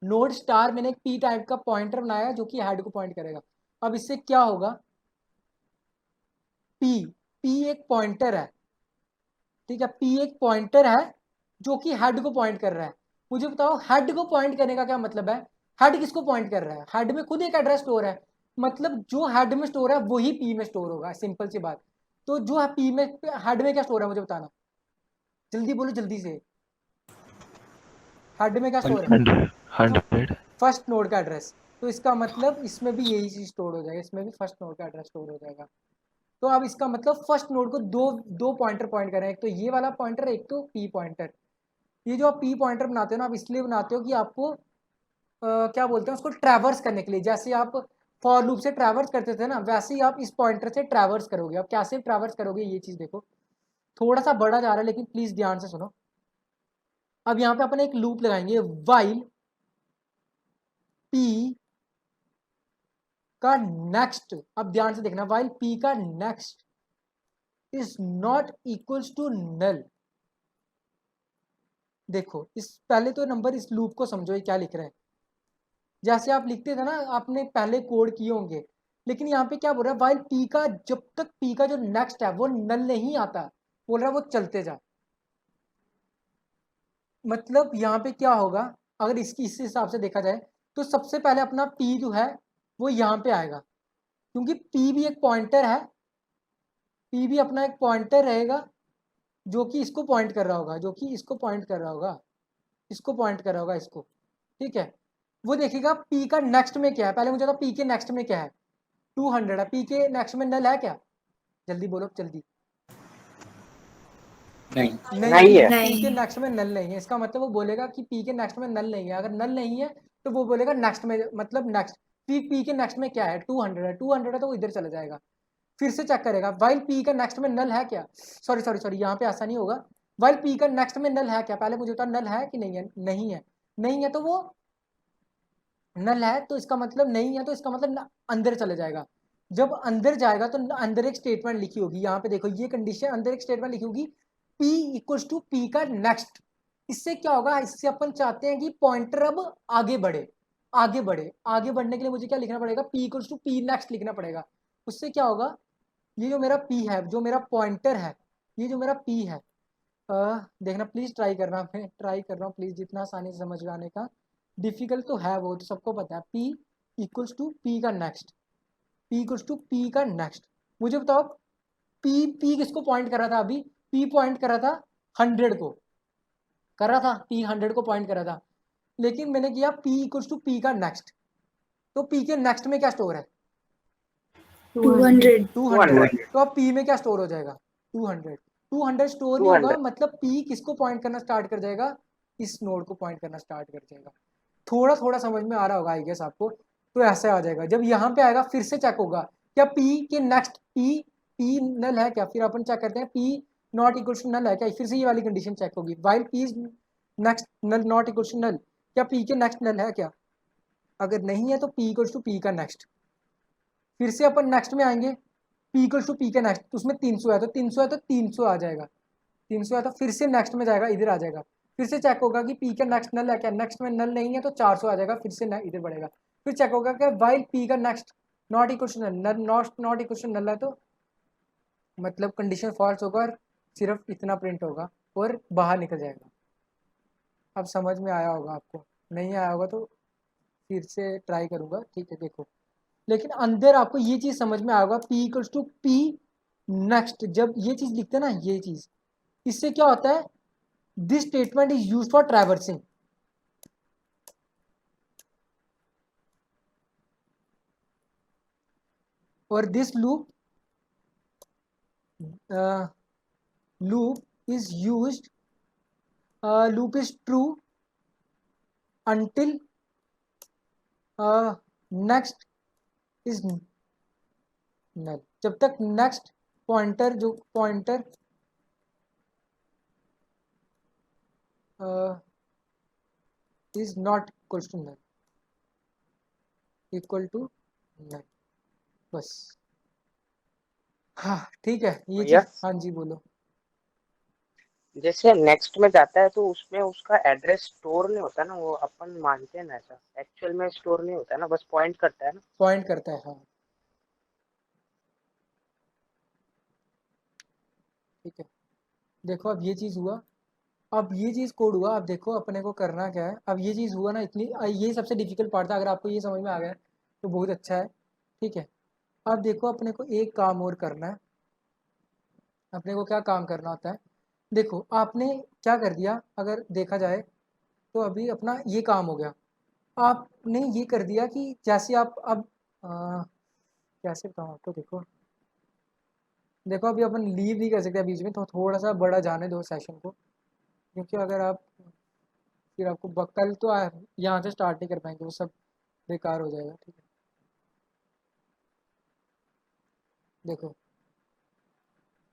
नोड स्टार मैंने एक पी टाइप का पॉइंटर बनाया जो कि हेड को पॉइंट करेगा। अब इससे क्या होगा, पी एक पॉइंटर है। ठीक है, पी एक पॉइंटर है जो कि हेड को पॉइंट कर रहा है। मुझे बताओ हेड को पॉइंट करने का क्या मतलब है? हेड किसको पॉइंट कर रहा है? हेड में खुद एक एड्रेस स्टोर है, मतलब जो हेड में स्टोर है वही पी में स्टोर होगा। सिंपल सी बात। तो जो है पी में, हेड में क्या स्टोर है मुझे बताना, जल्दी बोलो जल्दी से। हेड में क्या स्टोर है? 100 फर्स्ट नोड का एड्रेस। तो इसका मतलब इसमें भी यही चीज स्टोर हो जाएगा, इसमें भी फर्स्ट नोड का एड्रेस स्टोर हो जाएगा। तो अब इसका मतलब फर्स्ट नोड को दो पॉइंटर पॉइंट करें, एक तो ये वाला पॉइंटर, एक तो पी पॉइंटर। ये जो आप पी पॉइंटर बनाते हो ना, आप इसलिए बनाते हो कि आपको क्या बोलते हैं उसको, ट्रैवर्स करने के लिए। जैसे आप फॉर लूप से ट्रैवर्स करते थे ना, वैसे ही आप इस पॉइंटर से ट्रैवर्स करोगे। अब कैसे ट्रैवर्स करोगे ये चीज़ देखो, थोड़ा सा बड़ा जा रहा है लेकिन प्लीज़ ध्यान से सुनो। अब यहाँ पे अपन एक लूप लगाएंगे, वाइल पी का नेक्स्ट, अब ध्यान से देखना, वाइल पी का next is not equals to null. देखो इस पहले तो नंबर इस लूप को समझो ये क्या लिख रहा है। जैसे आप लिखते थे ना, आपने पहले कोड किए होंगे, लेकिन यहाँ पे क्या बोल रहा है, वाइल पी का जब तक पी का जो नेक्स्ट है वो नल नहीं आता, बोल रहा है वो चलते जा। मतलब यहाँ पे क्या होगा, अगर इसकी इस हिसाब से देखा जाए तो सबसे पहले अपना पी जो है वो यहाँ पे आएगा, क्योंकि पी भी एक पॉइंटर है, पी भी अपना एक पॉइंटर रहेगा जो कि इसको पॉइंट कर रहा होगा, जो कि इसको पॉइंट कर रहा होगा, इसको पॉइंट कर रहा होगा इसको, ठीक है। वो देखेगा पी का नेक्स्ट में क्या है, पहले मुझे तो पी के नेक्स्ट में क्या है, 200 है, पी के नेक्स्ट में नल है क्या, जल्दी बोलो जल्दी। नहीं नहीं है। पी के नेक्स्ट में नल नहीं है, इसका मतलब वो बोलेगा कि पी के नेक्स्ट में नल नहीं है। अगर नल नहीं है तो वो बोलेगा नेक्स्ट में, मतलब नेक्स्ट पी के नेक्स्ट में क्या है, 200 है, 200 है तो वो इधर चला जाएगा, फिर से चेक करेगा वाइल पी का नेक्स्ट में नल है क्या। सॉरी सॉरी सॉरी, यहाँ पे ऐसा नहीं होगा, वाइल पी का नेक्स्ट में नल है क्या, पहले मुझे बता नल है कि नहीं है, नहीं है, नहीं है तो वो नल है, तो इसका मतलब नहीं है, तो इसका मतलब अंदर चले जाएगा। जब अंदर जाएगा तो अंदर एक स्टेटमेंट लिखी होगी, यहाँ पे देखो ये कंडीशन, अंदर एक स्टेटमेंट लिखी होगी P इक्वल्स टू पी का नेक्स्ट। इससे क्या होगा, इससे अपन चाहते हैं कि पॉइंटर अब आगे बढ़े, आगे बढ़े, आगे बढ़ने के लिए मुझे क्या लिखना पड़ेगा, P equals to P next लिखना पड़ेगा। उससे क्या होगा, ये जो मेरा P है, जो मेरा पॉइंटर है, ये जो मेरा P है, देखना प्लीज ट्राई करना, मैं ट्राई कर रहा हूँ प्लीज जितना आसानी से समझ में आने का, डिफिकल्ट तो है वो तो सबको पता है। P इक्वल्स टू पी का next, P equals to P का नेक्स्ट, मुझे बताओ P किसको पॉइंट कर रहा था अभी, P पॉइंट कर रहा था 100 को, कर रहा था P 100 को पॉइंट कर रहा था, लेकिन मैंने किया P इक्वल्स टू पी का नेक्स्ट, तो P के नेक्स्ट में क्या स्टोर है, 200 200, तो अब P में क्या स्टोर हो जाएगा, 200 स्टोर नहीं होगा, 200 मतलब P किसको पॉइंट करना स्टार्ट कर जाएगा, इस नोड को पॉइंट करना स्टार्ट कर जाएगा। थोड़ा थोड़ा समझ में आ रहा होगा आई गेस आपको, तो ऐसे आ जाएगा। जब यहाँ पे आएगा फिर से चेक होगा क्या P के नेक्स्ट P नल है क्या, फिर अपन चेक करते हैं P not equal to null है क्या, फिर से ये वाली कंडीशन चेक होगी, while P is next null not equal to null, क्या P के नेक्स्ट नल है क्या, अगर नहीं है तो P इक्वल टू P का नेक्स्ट, फिर से अपन नेक्स्ट में आएंगे P इक्वल टू P के नेक्स्ट, तो उसमें 300 है तो 300 है तो 300 आ जाएगा, 300 है तो फिर से नेक्स्ट में जाएगा, इधर आ जाएगा, फिर से चेक होगा कि P का नेक्स्ट नल है क्या, नेक्स्ट में नल नहीं है तो 400 आ जाएगा, फिर से इधर बढ़ेगा, फिर चेक होगा कि वाइल P का next not equal to null, not equal to null है तो मतलब कंडीशन फॉल्स होगा और सिर्फ इतना प्रिंट होगा और बाहर निकल जाएगा। अब समझ में आया होगा आपको, नहीं आया होगा तो फिर से ट्राई करूँगा, ठीक है देखो। लेकिन अंदर आपको ये चीज़ समझ में आएगा, P equals to P next, जब ये चीज़ लिखते हैं ना, ये चीज़, इससे क्या होता है, this statement is use for traversing, और this loop is used, loop is true until next is null, जब तक नेक्स्ट पॉइंटर जो pointer is not equal to null, equal to null, बस। हाँ ठीक है ये भैया? चीज, हाँ जी बोलो। जैसे नेक्स्ट में जाता है तो उसमें उसका एड्रेस स्टोर नहीं होता ना, वो अपन मानते हैं ना, ऐसा एक्चुअल में स्टोर नहीं होता है ना, बस पॉइंट करता है ना। पॉइंट करता है, हाँ ठीक है। देखो अब ये चीज़ हुआ, अब ये चीज़ कोड हुआ, अब देखो अपने को करना क्या है, अब ये चीज़ हुआ ना, इतनी ये सबसे डिफिकल्ट पार्ट था, अगर आपको ये समझ में आ गया तो बहुत अच्छा है, ठीक है। अब देखो अपने को एक काम और करना है, अपने को क्या काम करना होता है, देखो आपने क्या कर दिया, अगर देखा जाए तो अभी अपना ये काम हो गया, आपने ये कर दिया कि जैसे आप अब कैसे बताऊँ आपको, देखो देखो अभी अपन लीव नहीं कर सकते बीच में, तो थोड़ा सा बड़ा जाने दो सेशन को, क्योंकि अगर आप फिर आपको कल तो यहाँ से स्टार्ट नहीं कर पाएंगे, वो सब बेकार हो जाएगा, ठीक है। देखो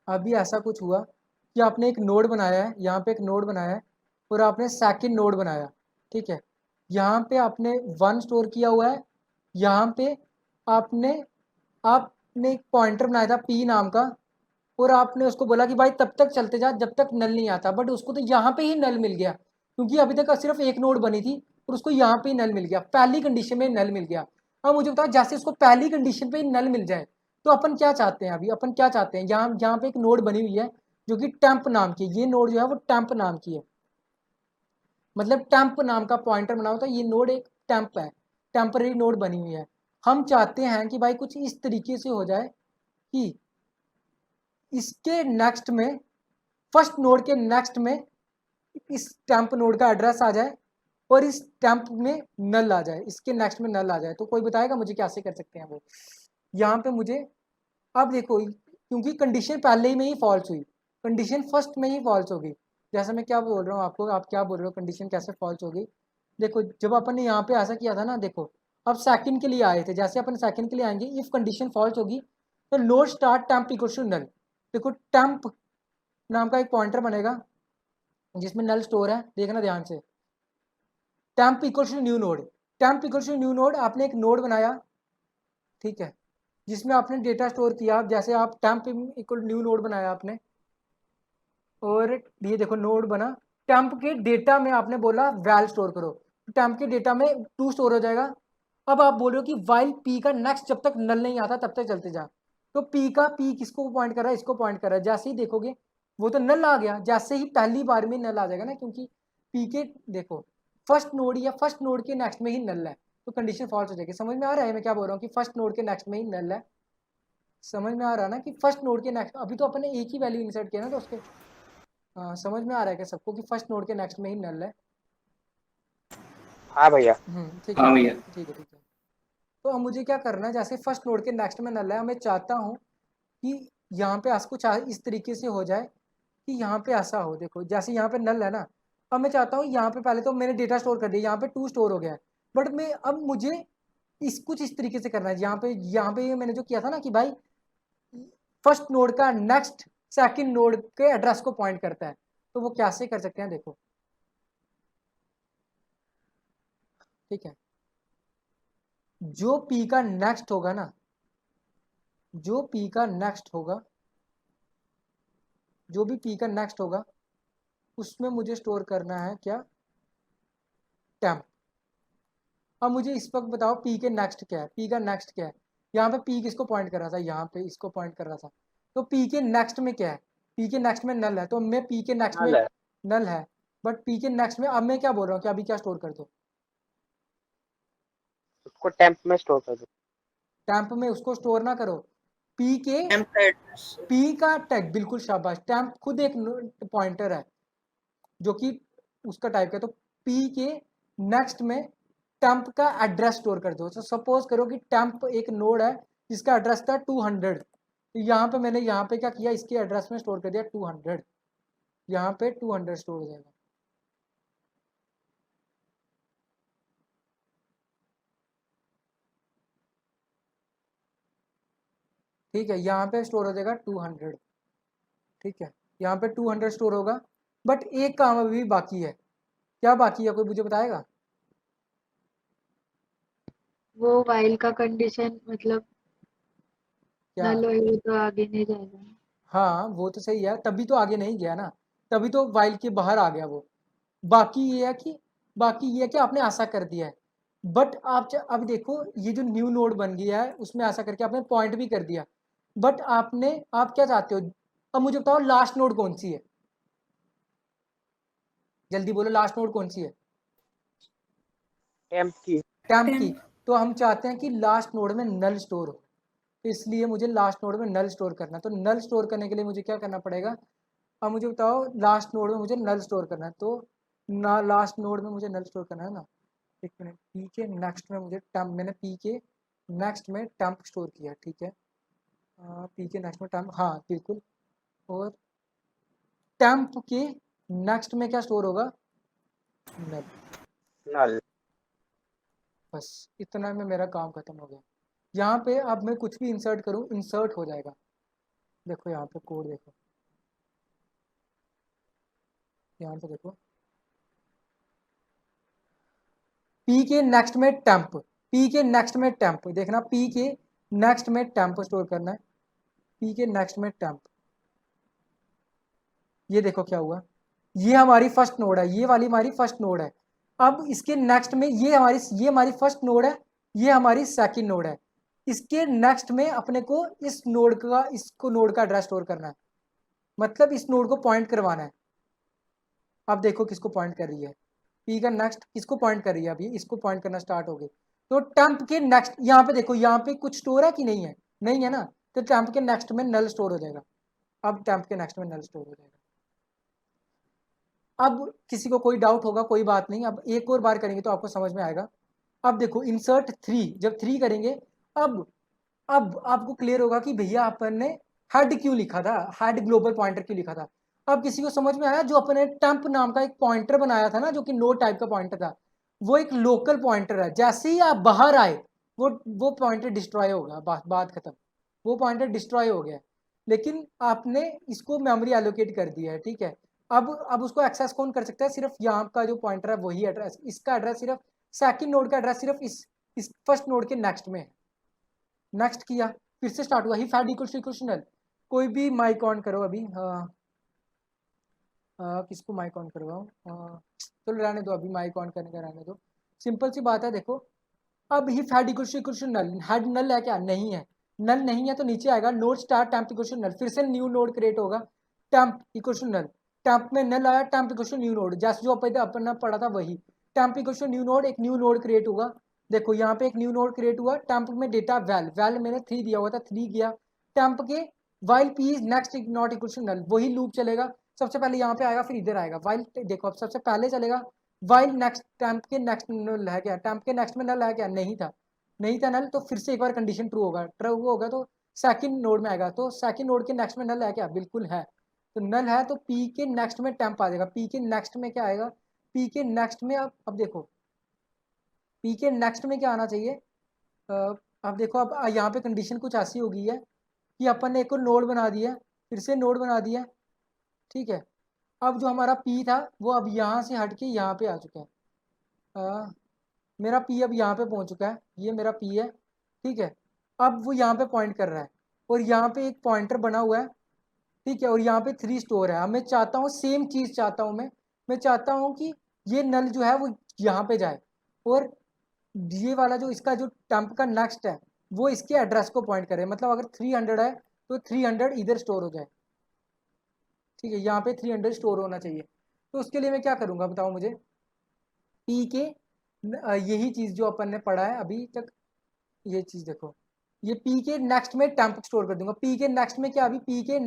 अभी ऐसा कुछ हुआ कि आपने एक नोड बनाया है, यहाँ पे एक नोड बनाया है और आपने सेकंड नोड बनाया, ठीक है। यहाँ पे आपने 1 स्टोर किया हुआ है, यहाँ पे आपने आपने एक पॉइंटर बनाया था P नाम का और आपने उसको बोला कि भाई तब तक चलते जा जब तक नल नहीं आता, बट उसको तो यहाँ पे ही नल मिल गया क्योंकि अभी तक सिर्फ एक नोड बनी थी और उसको यहाँ पे ही नल मिल गया, पहली कंडीशन में नल मिल गया। अब मुझे बताओ जैसे उसको पहली कंडीशन पे ही नल मिल जाए तो अपन क्या चाहते हैं, अभी अपन क्या चाहते हैं, यहाँ पे एक नोड बनी हुई है जो कि टेम्प नाम की, ये नोड जो है वो टेम्प नाम की है, मतलब टेम्प नाम का पॉइंटर बना होता है, ये नोड एक टेम्प है, टेम्पररी नोड बनी हुई है। हम चाहते हैं कि भाई कुछ इस तरीके से हो जाए कि इसके नेक्स्ट में, फर्स्ट नोड के नेक्स्ट में इस टेम्प नोड का एड्रेस आ जाए और इस टेम्प में नल आ जाए, इसके नेक्स्ट में नल आ जाए। तो कोई बताएगा मुझे कैसे कर सकते हैं वो? यहाँ पे मुझे अब देखो क्योंकि कंडीशन पहले ही में ही फॉल्स हुई, कंडीशन फर्स्ट में ही फॉल्स होगी। जैसे मैं क्या बोल रहा हूँ आपको, आप क्या बोल रहे हो कंडीशन कैसे फॉल्स होगी? देखो जब अपन ने यहाँ पे ऐसा किया था ना, देखो अब सेकंड के लिए आए थे, जैसे अपन सेकंड के लिए आएंगे, इफ कंडीशन फॉल्स होगी तो load start temp equal to null. देखो टेम्प नाम का एक पॉइंटर बनेगा जिसमें नल स्टोर है, देखना ध्यान से। Temp equal to new node, temp equal to new node, आपने एक नोड बनाया, ठीक है, जिसमें आपने डेटा स्टोर किया। जैसे आप टेम्प इक्वल न्यू नोड बनाया आपने और ये देखो नोड बना, टेम्प के डेटा में आपने बोला वैल स्टोर करो, टेम्प के डेटा में 2 स्टोर हो जाएगा। अब आप बोल रहे हो कि वाइल पी का नेक्स्ट जब तक नल नहीं आता तब तक चलते जा, तो पी किसको पॉइंट कर रहा है? इसको पॉइंट कर रहा है। जैसे ही देखोगे वो तो नल आ गया, जैसे ही पहली बार में नल आ जाएगा ना, क्योंकि पी के देखो फर्स्ट नोड या फर्स्ट नोड के नेक्स्ट में ही नल है, तो कंडीशन फॉल्स हो जाएगी। समझ में आ रहा है मैं क्या बोल रहा हूँ कि फर्स्ट नोड के नेक्स्ट में ही नल है? समझ में आ रहा है ना कि फर्स्ट नोड के नेक्स्ट, अभी तो अपन ने एक ही वैल्यू इंसर्ट किया ना, तो उसके समझ में आ रहा है क्या सबको कि फर्स्ट नोड के नेक्स्ट में ही नल है? हाँ भैया। ठीक हाँ है भैया। ठीक है ठीक है। तो अब मुझे क्या करना है, जैसे फर्स्ट नोड के नेक्स्ट में नल है, मैं चाहता हूँ कि यहाँ पे कुछ इस तरीके से हो जाए कि यहाँ पे ऐसा हो, देखो जैसे यहाँ पे नल है ना, अब मैं चाहता हूँ यहाँ पे पहले तो मैंने डेटा स्टोर कर दिया, यहाँ पे 2 स्टोर हो गया है, बट मैं अब मुझे कुछ इस तरीके से करना है। यहाँ पे मैंने जो किया था ना कि भाई फर्स्ट नोड का नेक्स्ट सेकंड नोड के एड्रेस को पॉइंट करता है, तो वो कैसे कर सकते हैं देखो, ठीक है। जो पी का नेक्स्ट होगा ना, जो पी का नेक्स्ट होगा, जो भी पी का नेक्स्ट होगा उसमें मुझे स्टोर करना है क्या? टेम्प। अब मुझे इस वक्त बताओ पी के नेक्स्ट क्या है, पी का नेक्स्ट क्या है? यहाँ पे पी किसको पॉइंट कर रहा था? यहाँ पे इसको पॉइंट कर रहा था, तो पी के नेक्स्ट में क्या है? पी के नेक्स्ट में नल है, तो मैं पी के नेक्स्ट में नल है, बट पी के नेक्स्ट में अब मैं क्या बोल रहा हूँ कि अभी क्या स्टोर कर दो? उसको टेम्प में स्टोर कर दो। टेम्प में उसको स्टोर ना करो, पी के टेम्प का एड्रेस, पी का टैग, बिल्कुल शाबाश। टेम्प खुद एक पॉइंटर है जो कि उसका टाइप है, तो पी के नेक्स्ट में टेम्प का एड्रेस स्टोर कर दो। तो सपोज करो कि टेम्प एक नोड है जिसका एड्रेस था 200, तो यहाँ पे मैंने यहाँ पे क्या किया, इसके एड्रेस में स्टोर कर दिया 200, यहाँ पे 200 स्टोर हो जाएगा। ठीक है, यहाँ पे स्टोर हो जाएगा 200, ठीक है, यहाँ पे 200 स्टोर होगा, बट एक काम अभी भी बाकी है। क्या बाकी है, कोई मुझे बताएगा? वो वाइल का कंडीशन मतलब क्या? नल होएगा तो आगे नहीं जाएगा। हाँ वो तो सही है, तभी तो आगे नहीं गया ना, तभी तो वाइल के बाहर आ गया वो। बाकी ये है कि आपने ऐसा कर दिया है, बट आप अब देखो ये जो न्यू नोड बन गया है उसमें ऐसा करके आपने पॉइंट भी कर दिया, बट आप क्या चाहते हो? अब मुझे बताओ लास्ट नोड कौन सी है, जल्दी बोलो, लास्ट नोड कौन सी है? टेम्प की। टेम्प की। तो हम चाहते हैं कि लास्ट नोड में नल स्टोर हो, तो इसलिए मुझे लास्ट नोड में नल स्टोर करना है। तो नल स्टोर करने के लिए मुझे क्या करना पड़ेगा? अब मुझे बताओ लास्ट नोड में मुझे नल स्टोर करना है, तो ना लास्ट नोड में मुझे नल स्टोर करना है ना, एक मिनट, पी के नेक्स्ट में मुझे टेम्प, मैंने पी के नेक्स्ट में टेम्प स्टोर किया, ठीक है, पी के नेक्स्ट में टेम्प, हाँ बिल्कुल, और टेम्प के नेक्स्ट में क्या स्टोर होगा? नल। नल। बस इतना में मेरा काम खत्म हो गया। यहाँ पे अब मैं कुछ भी इंसर्ट करूँ, इंसर्ट हो जाएगा। देखो यहाँ पे कोड देखो, यहाँ पे देखो, पी के नेक्स्ट में टेम्प, पी के नेक्स्ट में टेम्प, देखना पी के नेक्स्ट में टेम्प स्टोर करना है, पी के नेक्स्ट में टेम्प। ये देखो क्या हुआ, ये हमारी फर्स्ट नोड है, ये वाली हमारी फर्स्ट नोड है। अब इसके नेक्स्ट में ये हमारी फर्स्ट नोड है, ये हमारी सेकंड नोड है। इसके नेक्स्ट में अपने को इस नोड का, इसको नोड का एड्रेस स्टोर करना है, मतलब इस नोड को पॉइंट करवाना है। अब देखो किसको पॉइंट कर रही है, पी का नेक्स्ट किसको पॉइंट कर रही है, अभी इसको पॉइंट करना स्टार्ट हो गई। तो टेम्प के नेक्स्ट, यहाँ पे देखो, यहाँ पे कुछ स्टोर है कि नहीं है, नहीं है ना, तो टेम्प के नेक्स्ट में नल स्टोर हो जाएगा। अब टेम्प के नेक्स्ट में नल स्टोर हो जाएगा। अब किसी को कोई डाउट होगा, कोई बात नहीं, अब एक और बार करेंगे तो आपको समझ में आएगा। अब देखो इंसर्ट 3, जब 3 करेंगे अब आपको क्लियर होगा कि भैया अपन ने हेड क्यों लिखा था, हेड ग्लोबल पॉइंटर क्यों लिखा था। अब किसी को समझ में आया, जो अपन ने टेम्प नाम का एक पॉइंटर बनाया था ना, जो कि नोड टाइप का पॉइंटर था, वो एक लोकल पॉइंटर है। जैसे ही आप बाहर आए वो पॉइंटर डिस्ट्रॉय हो गया, बात खत्म, वो पॉइंटर डिस्ट्रॉय हो गया। लेकिन आपने इसको मेमोरी एलोकेट कर दिया है, ठीक है। अब उसको एक्सेस कौन कर सकता है, सिर्फ यहाँ का जो पॉइंटर है वही एड्रेस, इसका एड्रेस सिर्फ सेकंड नोड का एड्रेस सिर्फ इस फर्स्ट नोड के नेक्स्ट में है। नेक्स्ट किया, फिर से स्टार्ट हुआ, ही फैड इक्वल्स नल। कोई भी माइक ऑन करो अभी, किसको माइक ऑन करवाओ, चलो रहने दो, अभी माइक ऑन करने का रहने दो। सिंपल सी बात है, देखो अब ही फैड इक्वल्स नल, हेड नल है क्या, नहीं है, नल नहीं है तो नीचे आएगा नोड स्टार टेम्प इक्वल्स नल, फिर से न्यू नोड क्रिएट होगा, टेम्प इक्वल्स नल, टेम्प में नल आया, टेम्प इक्वल्स न्यू नोड, जैसे जो अपन पढ़ा था वही, टेम्प इक्वल्स न्यू नोड, एक न्यू नोड क्रिएट होगा। देखो यहाँ पे एक न्यू नोड क्रिएट हुआ, टेम्प में डेटा वैल मैंने 3 दिया हुआ था, 3 गया, टेम्प के while P is next not equals null, वही लूप चलेगा। सबसे पहले यहाँ पे आएगा, फिर इधर आएगा वाइल, देखो अब सबसे पहले चलेगा वाइल नेक्स्ट, टेम्प के नेक्स्ट नल है क्या, टेम्प के नेक्स्ट में नल है क्या, नहीं था नल, तो फिर से एक बार कंडीशन ट्रू होगा तो सेकंड नोड में आएगा, तो सेकंड नोड के नेक्स्ट में नल है क्या, बिल्कुल है, तो नल है, तो पी के नेक्स्ट में टेम्प आ जाएगा। पी के नेक्स्ट में क्या आएगा, पी के नेक्स्ट में अब देखो पी के नेक्स्ट में क्या आना चाहिए, अब देखो अब यहाँ पे कंडीशन कुछ ऐसी हो गई है कि अपन ने एक और नोड बना दिया, फिर से नोड बना दिया, ठीक है। अब जो हमारा पी था वो अब यहाँ से हट के यहाँ पे आ चुका है, मेरा पी अब यहाँ पे पहुँच चुका है, ये मेरा पी है, ठीक है। अब वो यहाँ पे पॉइंट कर रहा है और यहाँ पे एक पॉइंटर बना हुआ है, ठीक है, और यहाँ पे 3 स्टोर है। अब मैं चाहता हूँ सेम चीज़ चाहता हूँ, मैं चाहता हूँ कि ये नल जो है वो यहाँ पे जाए और ये वाला जो इसका जो टेम्प का नेक्स्ट है वो इसके एड्रेस को पॉइंट करे, मतलब अगर 300 है तो 300 इधर स्टोर हो जाए, ठीक है, यहाँ पे 300 स्टोर होना चाहिए। तो उसके लिए मैं क्या करूँगा बताओ मुझे, पी के यही चीज़ जो अपन ने पढ़ा है अभी तक, ये चीज़ देखो, ये पी के नेक्स्ट में टेम्प स्टोर कर दूंगा। पी के नेक्स्ट में क्या, अभी पी के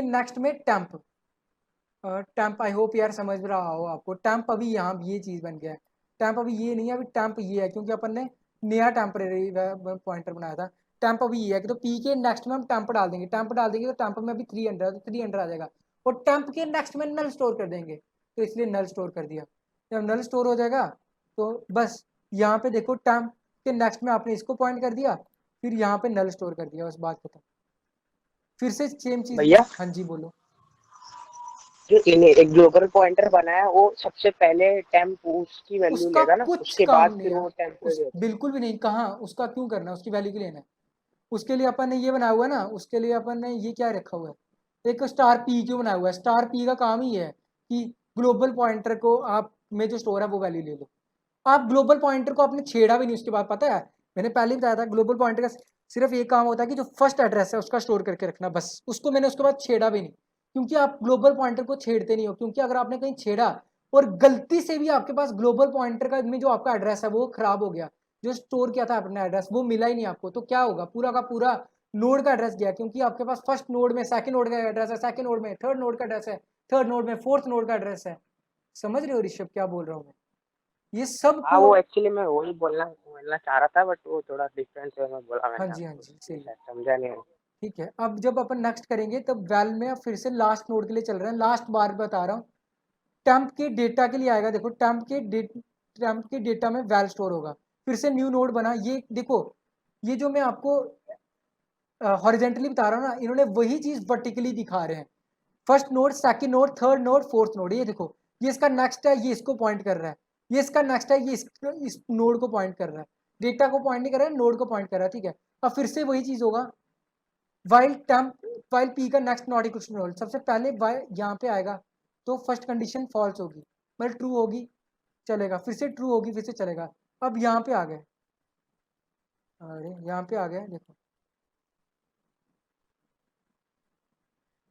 नेक्स्ट में टेम्प, आई होप यार समझ रहा हो आपको, टेम्प अभी यहाँ ये चीज़ बन गया है, टेम्प अभी ये नहीं है, अभी टेम्प ये है, क्योंकि अपन ने नया टेम्परेरी पॉइंटर बनाया था, टेम्प अभी ये है कि तो पी के नेक्स्ट में हम टेम्प डाल देंगे, तो टेम्प में अभी 300 है तो 300 आ जाएगा, और टेम्प के नेक्स्ट में नल स्टोर कर देंगे, तो इसलिए नल स्टोर कर दिया। जब नल स्टोर हो जाएगा तो बस यहाँ पे देखो टेम्प के नेक्स्ट में आपने इसको पॉइंट कर दिया, फिर यहाँ पे नल स्टोर कर दिया, बस बात खत्म। फिर से सेम चीज, भैया हाँ जी बोलो। जो एक ग्लोबल पॉइंटर बनाया वो सबसे पहले टेम्प उसकी वैल्यू उसका लेगा ना, कुछ उसके काम बाद नहीं फिर है, वो टेम्प को देगा। बिल्कुल भी नहीं, कहाँ उसका क्यों करना है, उसकी वैल्यू क्यों लेना है, उसके लिए अपन ने ये बनाया हुआ है ना, उसके लिए अपन ने ये क्या रखा हुआ है, एक स्टार पी क्यों बनाया हुआ है, स्टार पी का काम ही है कि ग्लोबल पॉइंटर को आप में जो स्टोर है वो वैल्यू ले लो। आप ग्लोबल पॉइंटर को आपने छेड़ा भी नहीं, उसके बाद पता है मैंने पहले ही बताया था, ग्लोबल पॉइंटर का सिर्फ एक काम होता है कि जो फर्स्ट एड्रेस है उसका स्टोर करके रखना, बस, उसको मैंने उसके बाद छेड़ा भी नहीं, क्योंकि आप ग्लोबल पॉइंटर को छेड़ते नहीं हो, क्योंकि अगर आपने कहीं छेड़ा और गलती से भी आपके पास ग्लोबल पॉइंटर का में जो आपका एड्रेस है वो खराब हो गया, जो स्टोर किया था आपने एड्रेस वो मिला ही नहीं आपको, तो क्या होगा, पूरा का पूरा नोड का एड्रेस गया, क्योंकि आपके पास फर्स्ट नोड में सेकंड नोड का एड्रेस है, सेकंड नोड में थर्ड नोड का एड्रेस है, थर्ड नोड में फोर्थ नोड का एड्रेस है। समझ रहे हो ऋषभ क्या बोल रहा हूँ मैं, ये सब हाँ वो एक्चुअली मैं वही बोलना चाह रहा था, बट वो थोड़ा डिफरेंस है, मैं बोला हाँ मैंने जी आपको, सही है, समझा नहीं। ठीक है। अब जब अपन नेक्स्ट करेंगे तब वैल में फिर से लास्ट नोड के लिए चल रहे हैं, लास्ट बार बता रहा हूँ, टेम्प के डेटा के लिए आएगा, देखो टेम्प के डेटा में वैल स्टोर होगा, फिर से न्यू नोड बना, ये देखो ये जो मैं आपको हॉरिजेंटली बता रहा हूँ ना, इन्होंने वही चीज वर्टिकली दिखा रहे हैं। First node, second node, third node, fourth node. ये देखो, ये इसका नेक्स्ट है, ये इसको पॉइंट कर रहा है। ये इसका नेक्स्ट है, ये इस नोड को पॉइंट कर रहा है। डेटा को पॉइंट नहीं कर रहा है, नोड को पॉइंट कर रहा है। ठीक है, अब फिर से वही चीज होगा, वाइल पी का next not equal to node. सबसे पहले यहाँ पे आएगा तो फर्स्ट कंडीशन फॉल्स होगी, मतलब ट्रू होगी, चलेगा, फिर से ट्रू होगी, फिर से चलेगा। अब यहाँ पे आ गए, अरे यहाँ पे आ गए, देखो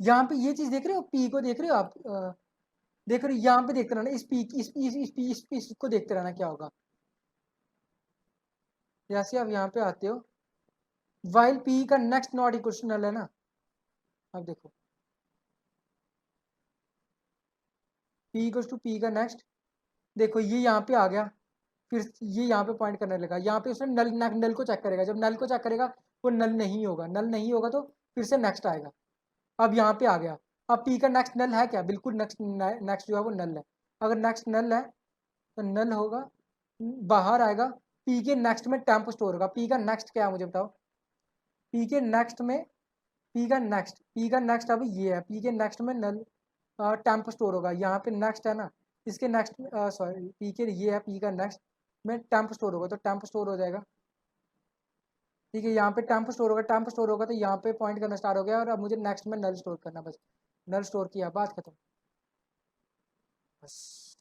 यहाँ पे ये चीज देख रहे हो, पी को देख रहे हो आप, देख रहे हो, यहाँ पे देखते रहना, इस पी इसको देखते रहना क्या होगा। जैसे आप यहाँ पे आते हो, वाइल पी का next not equal to null है ना, अब देखो पी इक्वल टू पी का नेक्स्ट, देखो ये यहाँ पे आ गया, फिर ये यहाँ पे पॉइंट करने लगा, यहाँ पे उसने नल को चेक करेगा, जब नल को चेक करेगा वो नल नहीं होगा, नल नहीं होगा तो फिर से नेक्स्ट आएगा। अब यहाँ पे आ गया, अब पी का नेक्स्ट नल है क्या, बिल्कुल नेक्स्ट जो है वो नल है। अगर नेक्स्ट नल है तो नल होगा, बाहर आएगा, पी के नेक्स्ट में टेम्प स्टोर होगा। पी का नेक्स्ट क्या है मुझे बताओ, पी के नेक्स्ट में, पी का नेक्स्ट अभी ये है, पी के नेक्स्ट में नल टेम्प स्टोर होगा। यहाँ पे नेक्स्ट है ना, इसके नेक्स्ट सॉरी पी के ये है, पी का नेक्स्ट में टेम्प स्टोर होगा, तो टेम्प स्टोर हो जाएगा। ठीक है, यहाँ पे टेम्प स्टोर होगा, टेम्प स्टोर होगा तो यहाँ पे पॉइंट करना स्टार्ट हो गया, और अब मुझे नेक्स्ट में नल स्टोर करना, बस नल स्टोर किया, बात खत्म। बस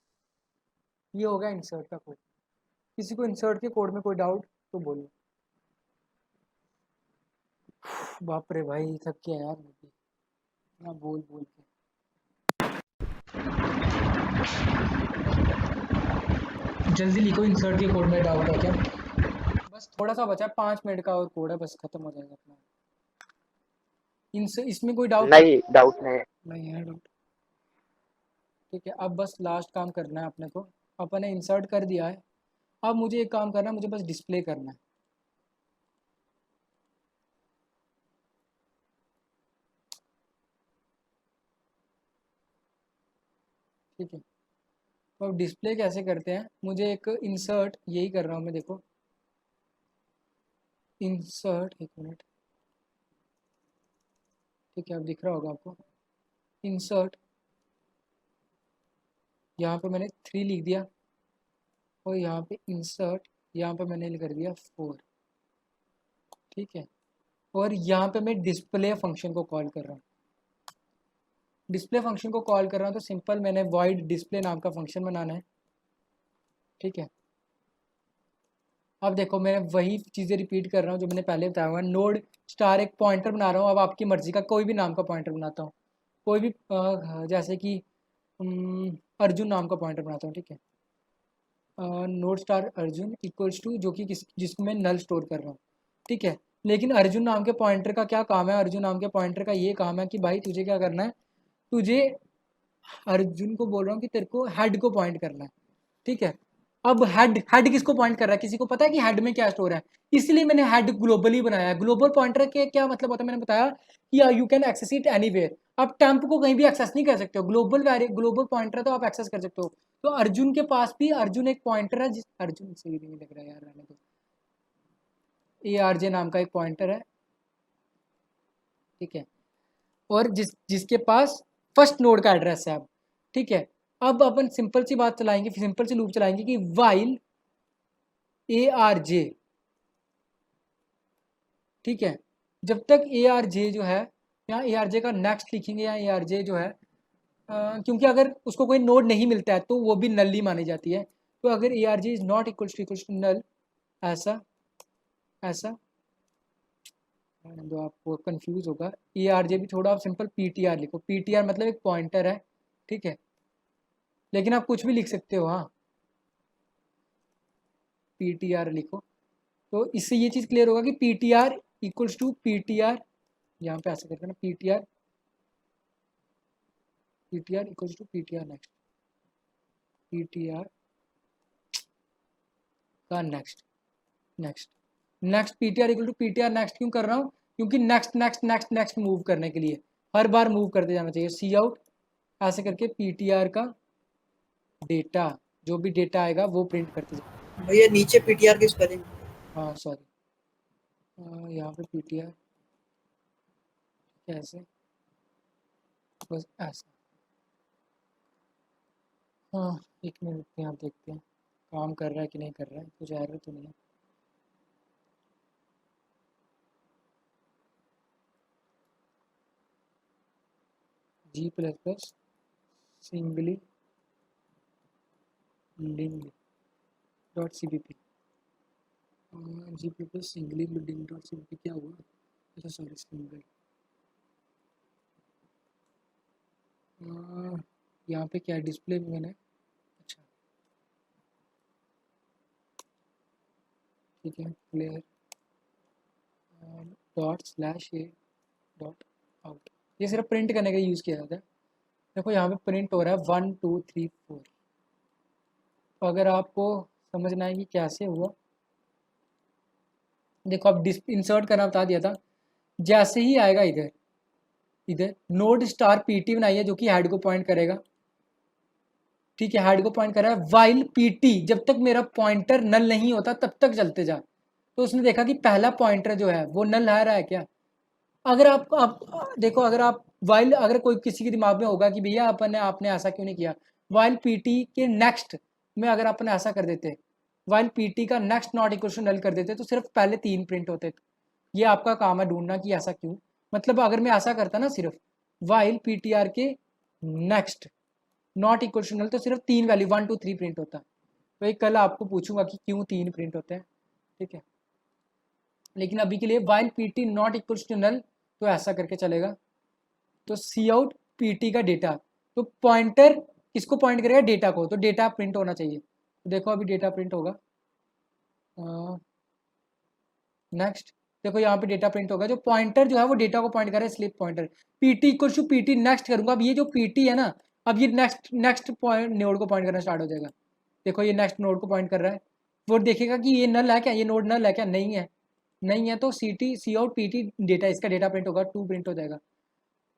ये हो गया इंसर्ट का कोड। किसी को इंसर्ट के कोड में कोई डाउट तो बोलो। बाप रे भाई, थक गया यार मुझे ना बोल बोल के। जल्दी लिखो, इंसर्ट के कोड में डाउट है क्या? बस थोड़ा सा बचा है, 5 मिनट का और कोड है, बस खत्म हो जाएगा अपना। इसमें कोई डाउट नहीं, डाउट नहीं है? डाउट ठीक है, अब बस लास्ट काम करना है अपने को। अपन ने इंसर्ट कर दिया है, अब मुझे एक काम करना है, मुझे बस डिस्प्ले करना है। ठीक है, तो अब डिस्प्ले कैसे करते हैं, मुझे एक इंसर्ट यही कर रहा हूँ मैं, देखो इंसर्ट, एक मिनट, ठीक है, अब दिख रहा होगा आपको। इंसर्ट, यहाँ पे मैंने 3 लिख दिया, और यहाँ पे इंसर्ट, यहाँ पे मैंने कर दिया 4। ठीक है, और यहाँ पे मैं डिस्प्ले फंक्शन को कॉल कर रहा हूँ। डिस्प्ले फंक्शन को कॉल कर रहा हूँ तो सिंपल मैंने वॉइड डिस्प्ले नाम का फंक्शन बनाना है। ठीक है, अब देखो मैं वही चीज़ें रिपीट कर रहा हूँ जो मैंने पहले बताया हुआ। नोड स्टार एक पॉइंटर बना रहा हूँ, अब आपकी मर्जी का कोई भी नाम का पॉइंटर बनाता हूँ, कोई भी जैसे कि अर्जुन नाम का पॉइंटर बनाता हूँ। ठीक है, node star Arjun equals to, जो कि जिसको मैं नल स्टोर कर रहा हूँ। ठीक है, लेकिन अर्जुन नाम के पॉइंटर का क्या काम है, अर्जुन नाम के पॉइंटर का ये काम है कि भाई तुझे क्या करना है, तुझे अर्जुन को बोल रहा हूँ कि तेरे को हेड को पॉइंट करना है। ठीक है, अब हेड किसको पॉइंट कर रहा है, किसी को पता है कि हेड में क्या स्टोर है, इसलिए मैंने हेड ग्लोबली बनाया है। ग्लोबल पॉइंटर के क्या मतलब होता है, मैंने बताया कि you can access it anywhere. आप टेम्प को कहीं भी एक्सेस नहीं कर सकते हो, ग्लोबल पॉइंटर तो आप एक्सेस कर सकते हो। तो अर्जुन के पास भी, अर्जुन एक पॉइंटर है, अर्जुन सही नहीं लग रहा है यार, रहने दो, ARJ नाम का एक पॉइंटर है। ठीक है, और जिसके पास फर्स्ट नोड का एड्रेस है। अब ठीक है, अब अपन सिंपल सी बात चलाएंगे, सिंपल सी लूप चलाएंगे कि वाइल ARJ। ठीक है, जब तक ARJ जो है, यहाँ ARJ का नेक्स्ट लिखेंगे, या ARJ जो है क्योंकि अगर उसको कोई नोड नहीं मिलता है तो वो भी नल ही मानी जाती है। तो अगर ARJ is not equal to null, ऐसा ऐसा, जो आपको कंफ्यूज होगा, ARJ भी थोड़ा आप सिंपल PTR लिखो। PTR मतलब एक पॉइंटर है। ठीक है, लेकिन आप कुछ भी लिख सकते हो, हाँ PTR लिखो, तो इससे ये चीज़ क्लियर होगा कि PTR इक्वल्स टू PTR, यहाँ पे ऐसा करते हैं ना, PTR equals to PTR next, PTR का next PTR equal to PTR next क्यों कर रहा हूँ, क्योंकि नेक्स्ट मूव करने के लिए हर बार मूव करते जाना चाहिए। सी आउट ऐसे करके PTR का डेटा, जो भी डेटा आएगा वो प्रिंट करते जाए। भैया नीचे PTR की स्पेलिंग, हाँ सॉरी, यहाँ पे पीटीआर कैसे, बस ऐसा। हाँ, एक मिनट यहाँ देखते हैं काम कर रहा है कि नहीं कर रहा है, कुछ एरर तो नहीं है। G++ singly linked dot cpp, G++ singly linked dot cpp क्या हुआ? अच्छा सॉरी, सिंगल। यहाँ पे क्या डिस्प्ले में मैंने, अच्छा ठीक है, प्लेयर ./a.out, ये सिर्फ प्रिंट करने का यूज़ किया जाता है। देखो यहाँ पे प्रिंट हो रहा है 1 2 3 4। तो अगर आपको समझना है कि कैसे हुआ, देखो अब इंसर्ट करना बता दिया था। जैसे ही आएगा इधर इधर नोड स्टार पीटी बनाई है जो कि हेड को पॉइंट करेगा, ठीक है, हेड को पॉइंट कर रहा है। वाइल पीटी, जब तक मेरा पॉइंटर नल नहीं होता तब तक चलते जा। तो उसने देखा कि पहला पॉइंटर जो है वो नल आ रहा है क्या। अगर आप देखो, अगर आप वाइल, अगर कोई किसी के दिमाग में होगा कि भैया आपने ऐसा क्यों नहीं किया, वाइल पीटी के नेक्स्ट में अगर अपन ऐसा कर देते, वाइल पीटी का next not equal to null कर देते तो सिर्फ पहले 3 प्रिंट होते। ये आपका काम है ढूंढना कि ऐसा क्यों। मतलब अगर मैं ऐसा करता ना, सिर्फ वाइल पीटीआर के next not equal to null, तो सिर्फ 3 वैल्यू 1 2 3 प्रिंट होता है। तो एक कल आपको पूछूंगा कि क्यों 3 प्रिंट होते हैं, ठीक है। लेकिन अभी के लिए while PT not equal to null, तो ऐसा करके चलेगा। तो सी आउट पीटी का डेटा, तो पॉइंटर किसको पॉइंट करेगा, डेटा को, तो डेटा प्रिंट होना चाहिए। तो देखो अभी डेटा प्रिंट होगा। नेक्स्ट देखो यहाँ पे डेटा प्रिंट होगा, जो पॉइंटर जो है वो डेटा को पॉइंट कर रहा है, slip pointer. PT equal to PT next करूंगा। अब ये जो पीटी है ना, अब ये नेक्स्ट पॉइंट नोड को पॉइंट करना स्टार्ट हो जाएगा। देखो ये नेक्स्ट नोड को पॉइंट कर रहा है। वो देखेगा कि ये नल है क्या, ये नोड नल है क्या, नहीं है, नहीं है। तो सी आउट पीटी डेटा, इसका डेटा प्रिंट होगा, 2 प्रिंट हो जाएगा।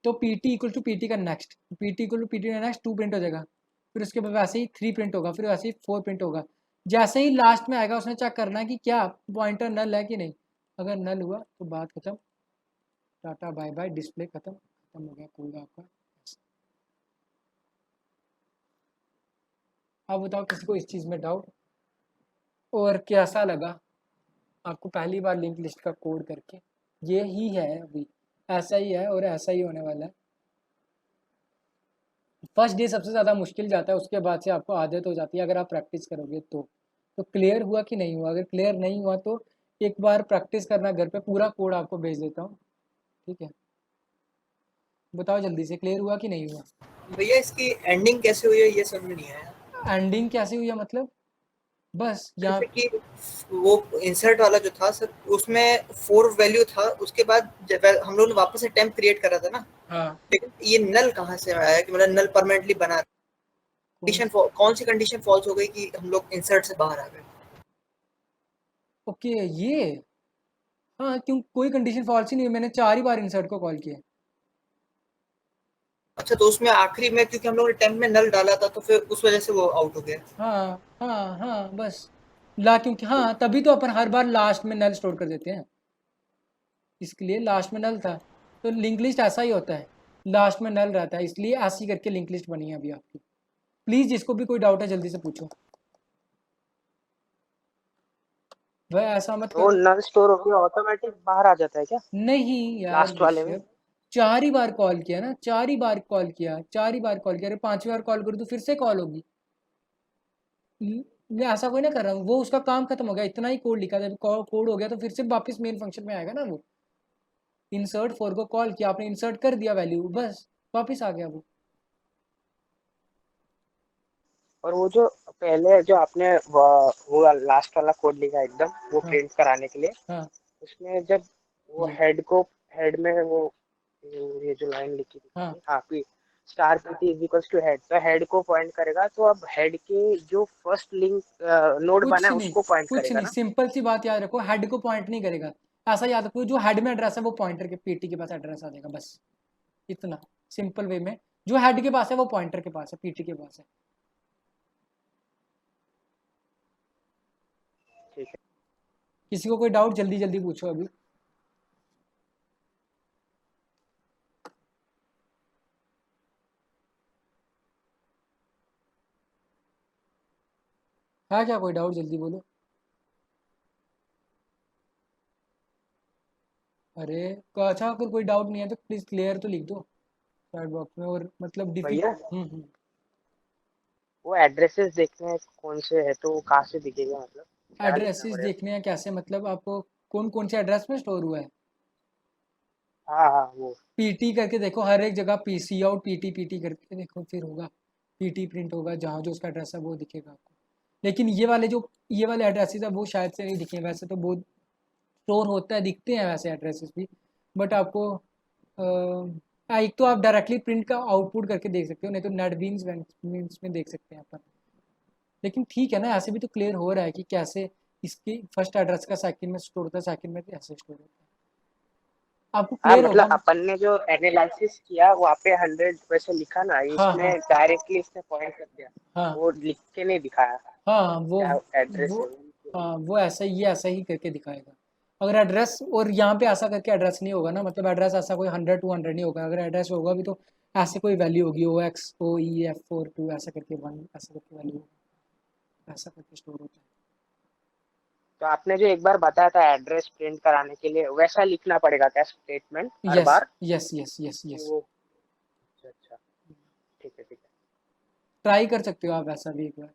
तो पीटी इक्वल टू पीटी का next, PT equal to PT का नेक्स्ट 2 प्रिंट हो जाएगा। फिर उसके बाद वैसे ही 3 प्रिंट होगा, फिर वैसे ही 4 प्रिंट होगा। जैसे ही लास्ट में आएगा उसने चेक करना है कि क्या पॉइंटर नल है कि नहीं। अगर नल हुआ तो बात खत्म, टाटा बाय बाय, डिस्प्ले खत्म हो गया कोड आपका। अब बताओ किसी को इस चीज़ में डाउट, और कैसा लगा आपको पहली बार लिंक लिस्ट का कोड करके। ये ही है, अभी ऐसा ही है और ऐसा ही होने वाला है। फर्स्ट डे सबसे ज़्यादा मुश्किल जाता है, उसके बाद से आपको आदत हो जाती है अगर आप प्रैक्टिस करोगे तो क्लियर हुआ कि नहीं हुआ। अगर क्लियर नहीं हुआ तो एक बार प्रैक्टिस करना घर पे, पूरा कोड आपको भेज देता हूँ, ठीक है। बताओ जल्दी से, क्लियर हुआ कि नहीं हुआ। भैया इसकी एंडिंग कैसे हुई है ये समझ में नहीं आया। एंडिंग कैसे हुई है मतलब, बस यहाँ जैसे कि वो इंसर्ट वाला जो था सर, उसमें 4 वैल्यू था, उसके बाद जब हम लोग ने वापस से टेम्प क्रिएट करा था ना, हाँ, लेकिन ये नल कहाँ से आया कि मतलब नल परमानेंटली बना, कंडीशन कौन सी कंडीशन फॉल्स हो गई कि हम लोग इंसर्ट से बाहर आ गए। ओके ये, हाँ क्यों, कोई कंडीशन फॉल्स ही नहीं है, मैंने 4 ही बार इंसर्ट को कॉल किया। अच्छा, तो उसमें आखिरी में क्योंकि हम लोग ने टेम्प में नल डाला था तो फिर उस वजह से वो आउट हो गया। हाँ हाँ हाँ बस क्योंकि हाँ तभी तो अपन हर बार लास्ट में नल स्टोर कर देते हैं, इसके लिए लास्ट में नल था। तो लिंक लिस्ट ऐसा ही होता है, लास्ट में नल रहता है, इसलिए ऐसी करके लिंक लिस्ट बनी है अभी आपकी। प्लीज़ जिसको भी कोई डाउट है जल्दी से पूछो। वह ऐसा मत वो करो। नल स्टोर होकर ऑटोमेटिक बाहर आ जाता है क्या नहीं यार लास्ट वाले में? ऋषभ, 4 ही बार कॉल किया ना, 4 ही बार कॉल किया, 4 ही बार कॉल किया। अरे 5वीं बार कॉल करूँ तो फिर से कॉल होगी। मैं ऐसा कोई ना कर रहा हूँ, वो उसका काम खत्म हो गया, इतना ही कोड लिखा था। कोड हो गया तो फिर से वापस मेन फंक्शन में आएगा ना। वो इंसर्ट 4 को कॉल किया आपने, इंसर्ट कर दिया वैल्यू, बस वापस आ गया वो। और वो जो पहले जो आपने वो लास्ट वाला कोड लिखा एकदम वो हाँ प्रिंट कराने के लिए, हाँ उसमें जब वो ये हेड में वो ये जो लाइन लिखी थी हाँ हाँ P star PT is equals to head, तो हेड को पॉइंट करेगा। तो अब हेड के जो फर्स्ट लिंक नोड बना है उसको पॉइंट कुछ करेगा नहीं, ना? सिंपल सी बात याद रखो, हेड को पॉइंट नहीं करेगा। ऐसा याद रखो, जो हेड में एड्रेस है वो पॉइंटर के पीटी के पास एड्रेस आ जाएगा, बस इतना सिंपल वे में। जो हेड के पास है वो पॉइंटर के पास है, पीटी के पास है। ठीक है। किसी को कोई डाउट जल्दी जल्दी पूछो अभी। है क्या कोई डाउट? जल्दी बोलो। अरे अच्छा, अगर कोई डाउट नहीं है तो प्लीज़ क्लियर तो लिख दो चैट बॉक्स में। और मतलब भैया हम्म। वो एड्रेसेस देखने हैं कौन से है, तो वो कहाँ से दिखेगा, मतलब क्या लिखना एड्रेसेस पड़ेगा? देखने हैं कैसे? मतलब आपको कौन कौन से एड्रेस में स्टोर हुआ है? हाँ हाँ वो। पीटी करके देखो, हर एक जगह पीसी आउट पीटी पीटी करके देखो, फिर होगा पीटी प्रिंट होगा, जहाँ जो उसका एड्रेस है वो दिखेगा आपको। लेकिन ये वाले एड्रेसेस है वो शायद से नहीं दिखे, वैसे तो बहुत स्टोर होता है, दिखते हैं वैसे एड्रेसेस भी। बट आपको एक तो आप डायरेक्टली प्रिंट का आउटपुट करके देख सकते हो, नहीं तो नेटबीन्स मीन्स में देख सकते हैं अपन। लेकिन ठीक है ना, ऐसे भी तो क्लियर हो रहा है कि कैसे इसकी फर्स्ट एड्रेस का सेकंड में स्टोर होता है, सेकंड में ऐसे स्टोर होता है, आपको हाँ क्लियर होगा मतलब ना? अपन ने जो एनालिसिस किया वहाँ पे 100 वैसे लिखा ना, हाँ इसमें हाँ डायरेक्टली इसने पॉइंट कर दिया, हाँ वो लिख के नहीं दिखाया हाँ क्या एड्रेस वो है वो। हाँ वो ऐसा ही, ये ऐसा ही करके दिखाएगा। अगर एड्रेस, और यहाँ पे ऐसा करके एड्रेस नहीं होगा ना, मतलब एड्रेस ऐसा कोई 100 200 नहीं होगा। अगर एड्रेस होगा भी तो ऐसे कोई वैल्यू होगी, OXOEF42 ऐसा करके 1 ऐसा करके वैल्यू होगा, ऐसा करके स्टोर होता है। तो आपने जो एक बार बताया था एड्रेस प्रिंट कराने के लिए, वैसा लिखना पड़ेगा क्या स्टेटमेंट हर यस बार? Yes yes yes yes. वो अच्छा अच्छा, ठीक है ठीक है। ट्राई कर सकते हो आप ऐसा भी एक बार,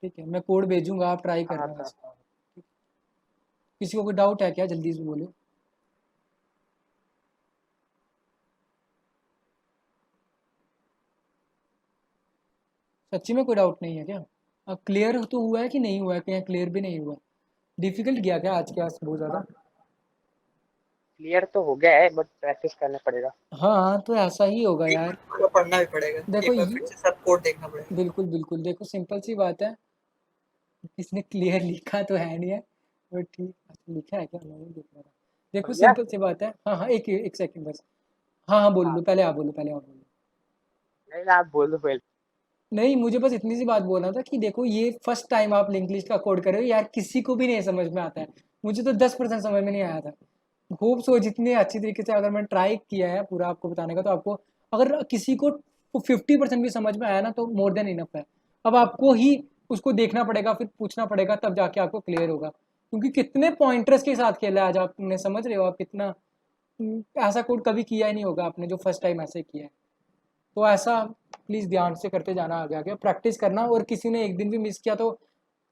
ठीक है? मैं कोड भेजूंगा, आप ट्राई हाँ करना था। वैसे। किसी को कोई डाउट है क्या? जल्दी से बोलो। सच्ची में कोई डाउट नहीं है क्या? क्लियर तो हुआ है कि नहीं हुआ है? क्या क्लियर भी नहीं हुआ? डिफिकल्ट गया क्या आज के आज बहुत ज़्यादा? क्लियर तो हो गया है बट प्रैक्टिस करना पड़ेगा। हाँ तो ऐसा ही होगा यार। थोड़ा पढ़ना भी पड़ेगा, देखो एक बार फिर से सब कोड देखना पड़ेगा। बिल्कुल बिल्कुल, देखो सिंपल सी बात है, किसने क्लियर लिखा तो है नहीं है, बट ठीक लिखा है क्या? मैं नहीं देख रहा था। देखो भैया सिंपल सी बात है। हाँ हाँ, एक एक सेकंड बस। हाँ हाँ बोल हाँ, लो, पहले आप बोलो, पहले आप बोलो। नहीं आप बोल दो पहले। नहीं, मुझे बस इतनी सी बात बोलना था कि देखो ये फर्स्ट टाइम आप लिंक लिस्ट का कोड कर रहे हो यार, किसी को भी नहीं समझ में आता है। मुझे तो 10% समझ में नहीं आया था। होप सो जितनी अच्छी तरीके से अगर मैंने ट्राई किया है पूरा आपको बताने का, तो आपको अगर किसी को 50% भी समझ में आया ना तो मोर देन इनफ है। अब आपको ही उसको देखना पड़ेगा, फिर पूछना पड़ेगा, तब जाके आपको क्लियर होगा। क्योंकि कितने पॉइंटर्स के साथ खेला है आज आपने, समझ रहे हो आप कितना? ऐसा कोड कभी किया ही नहीं होगा आपने जो फर्स्ट टाइम ऐसे किया है। तो ऐसा प्लीज़ ध्यान से करते जाना, आगे आगे प्रैक्टिस करना। और किसी ने एक दिन भी मिस किया तो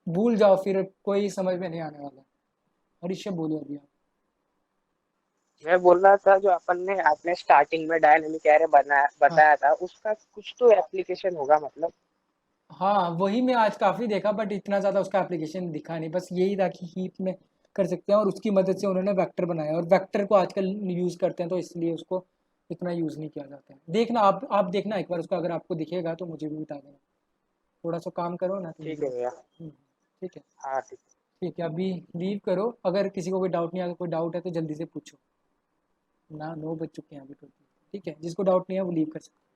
भूल जाओ, फिर कोई समझ में नहीं आने वाला। हरीश बोलो अभी आप। मैं बोल रहा था जो अपन ने आपने स्टार्टिंग में डायनेमिक एरे बनाया हाँ बताया था, उसका कुछ तो एप्लीकेशन होगा मतलब। हाँ, वही मैं आज काफ़ी देखा, बट इतना ज़्यादा उसका एप्लीकेशन दिखा नहीं। बस यही था कि हीप में कर सकते हैं, और उसकी मदद से उन्होंने वेक्टर बनाया, और वेक्टर को आजकल यूज़ करते हैं तो इसलिए उसको इतना यूज़ नहीं किया जाता है। देखना आप देखना एक बार उसका, अगर आपको दिखेगा तो मुझे भी बता देना। थोड़ा सा काम करो ना तो मुझे ठीक है भैया। ठीक है। हाँ ठीक है। ठीक है, अभी लीव करो। अगर किसी को कोई डाउट नहीं, अगर कोई डाउट है तो जल्दी से पूछो ना। 9 बज चुके हैं अभी तो। ठीक है, जिसको डाउट नहीं है वो लीव कर सकते हैं।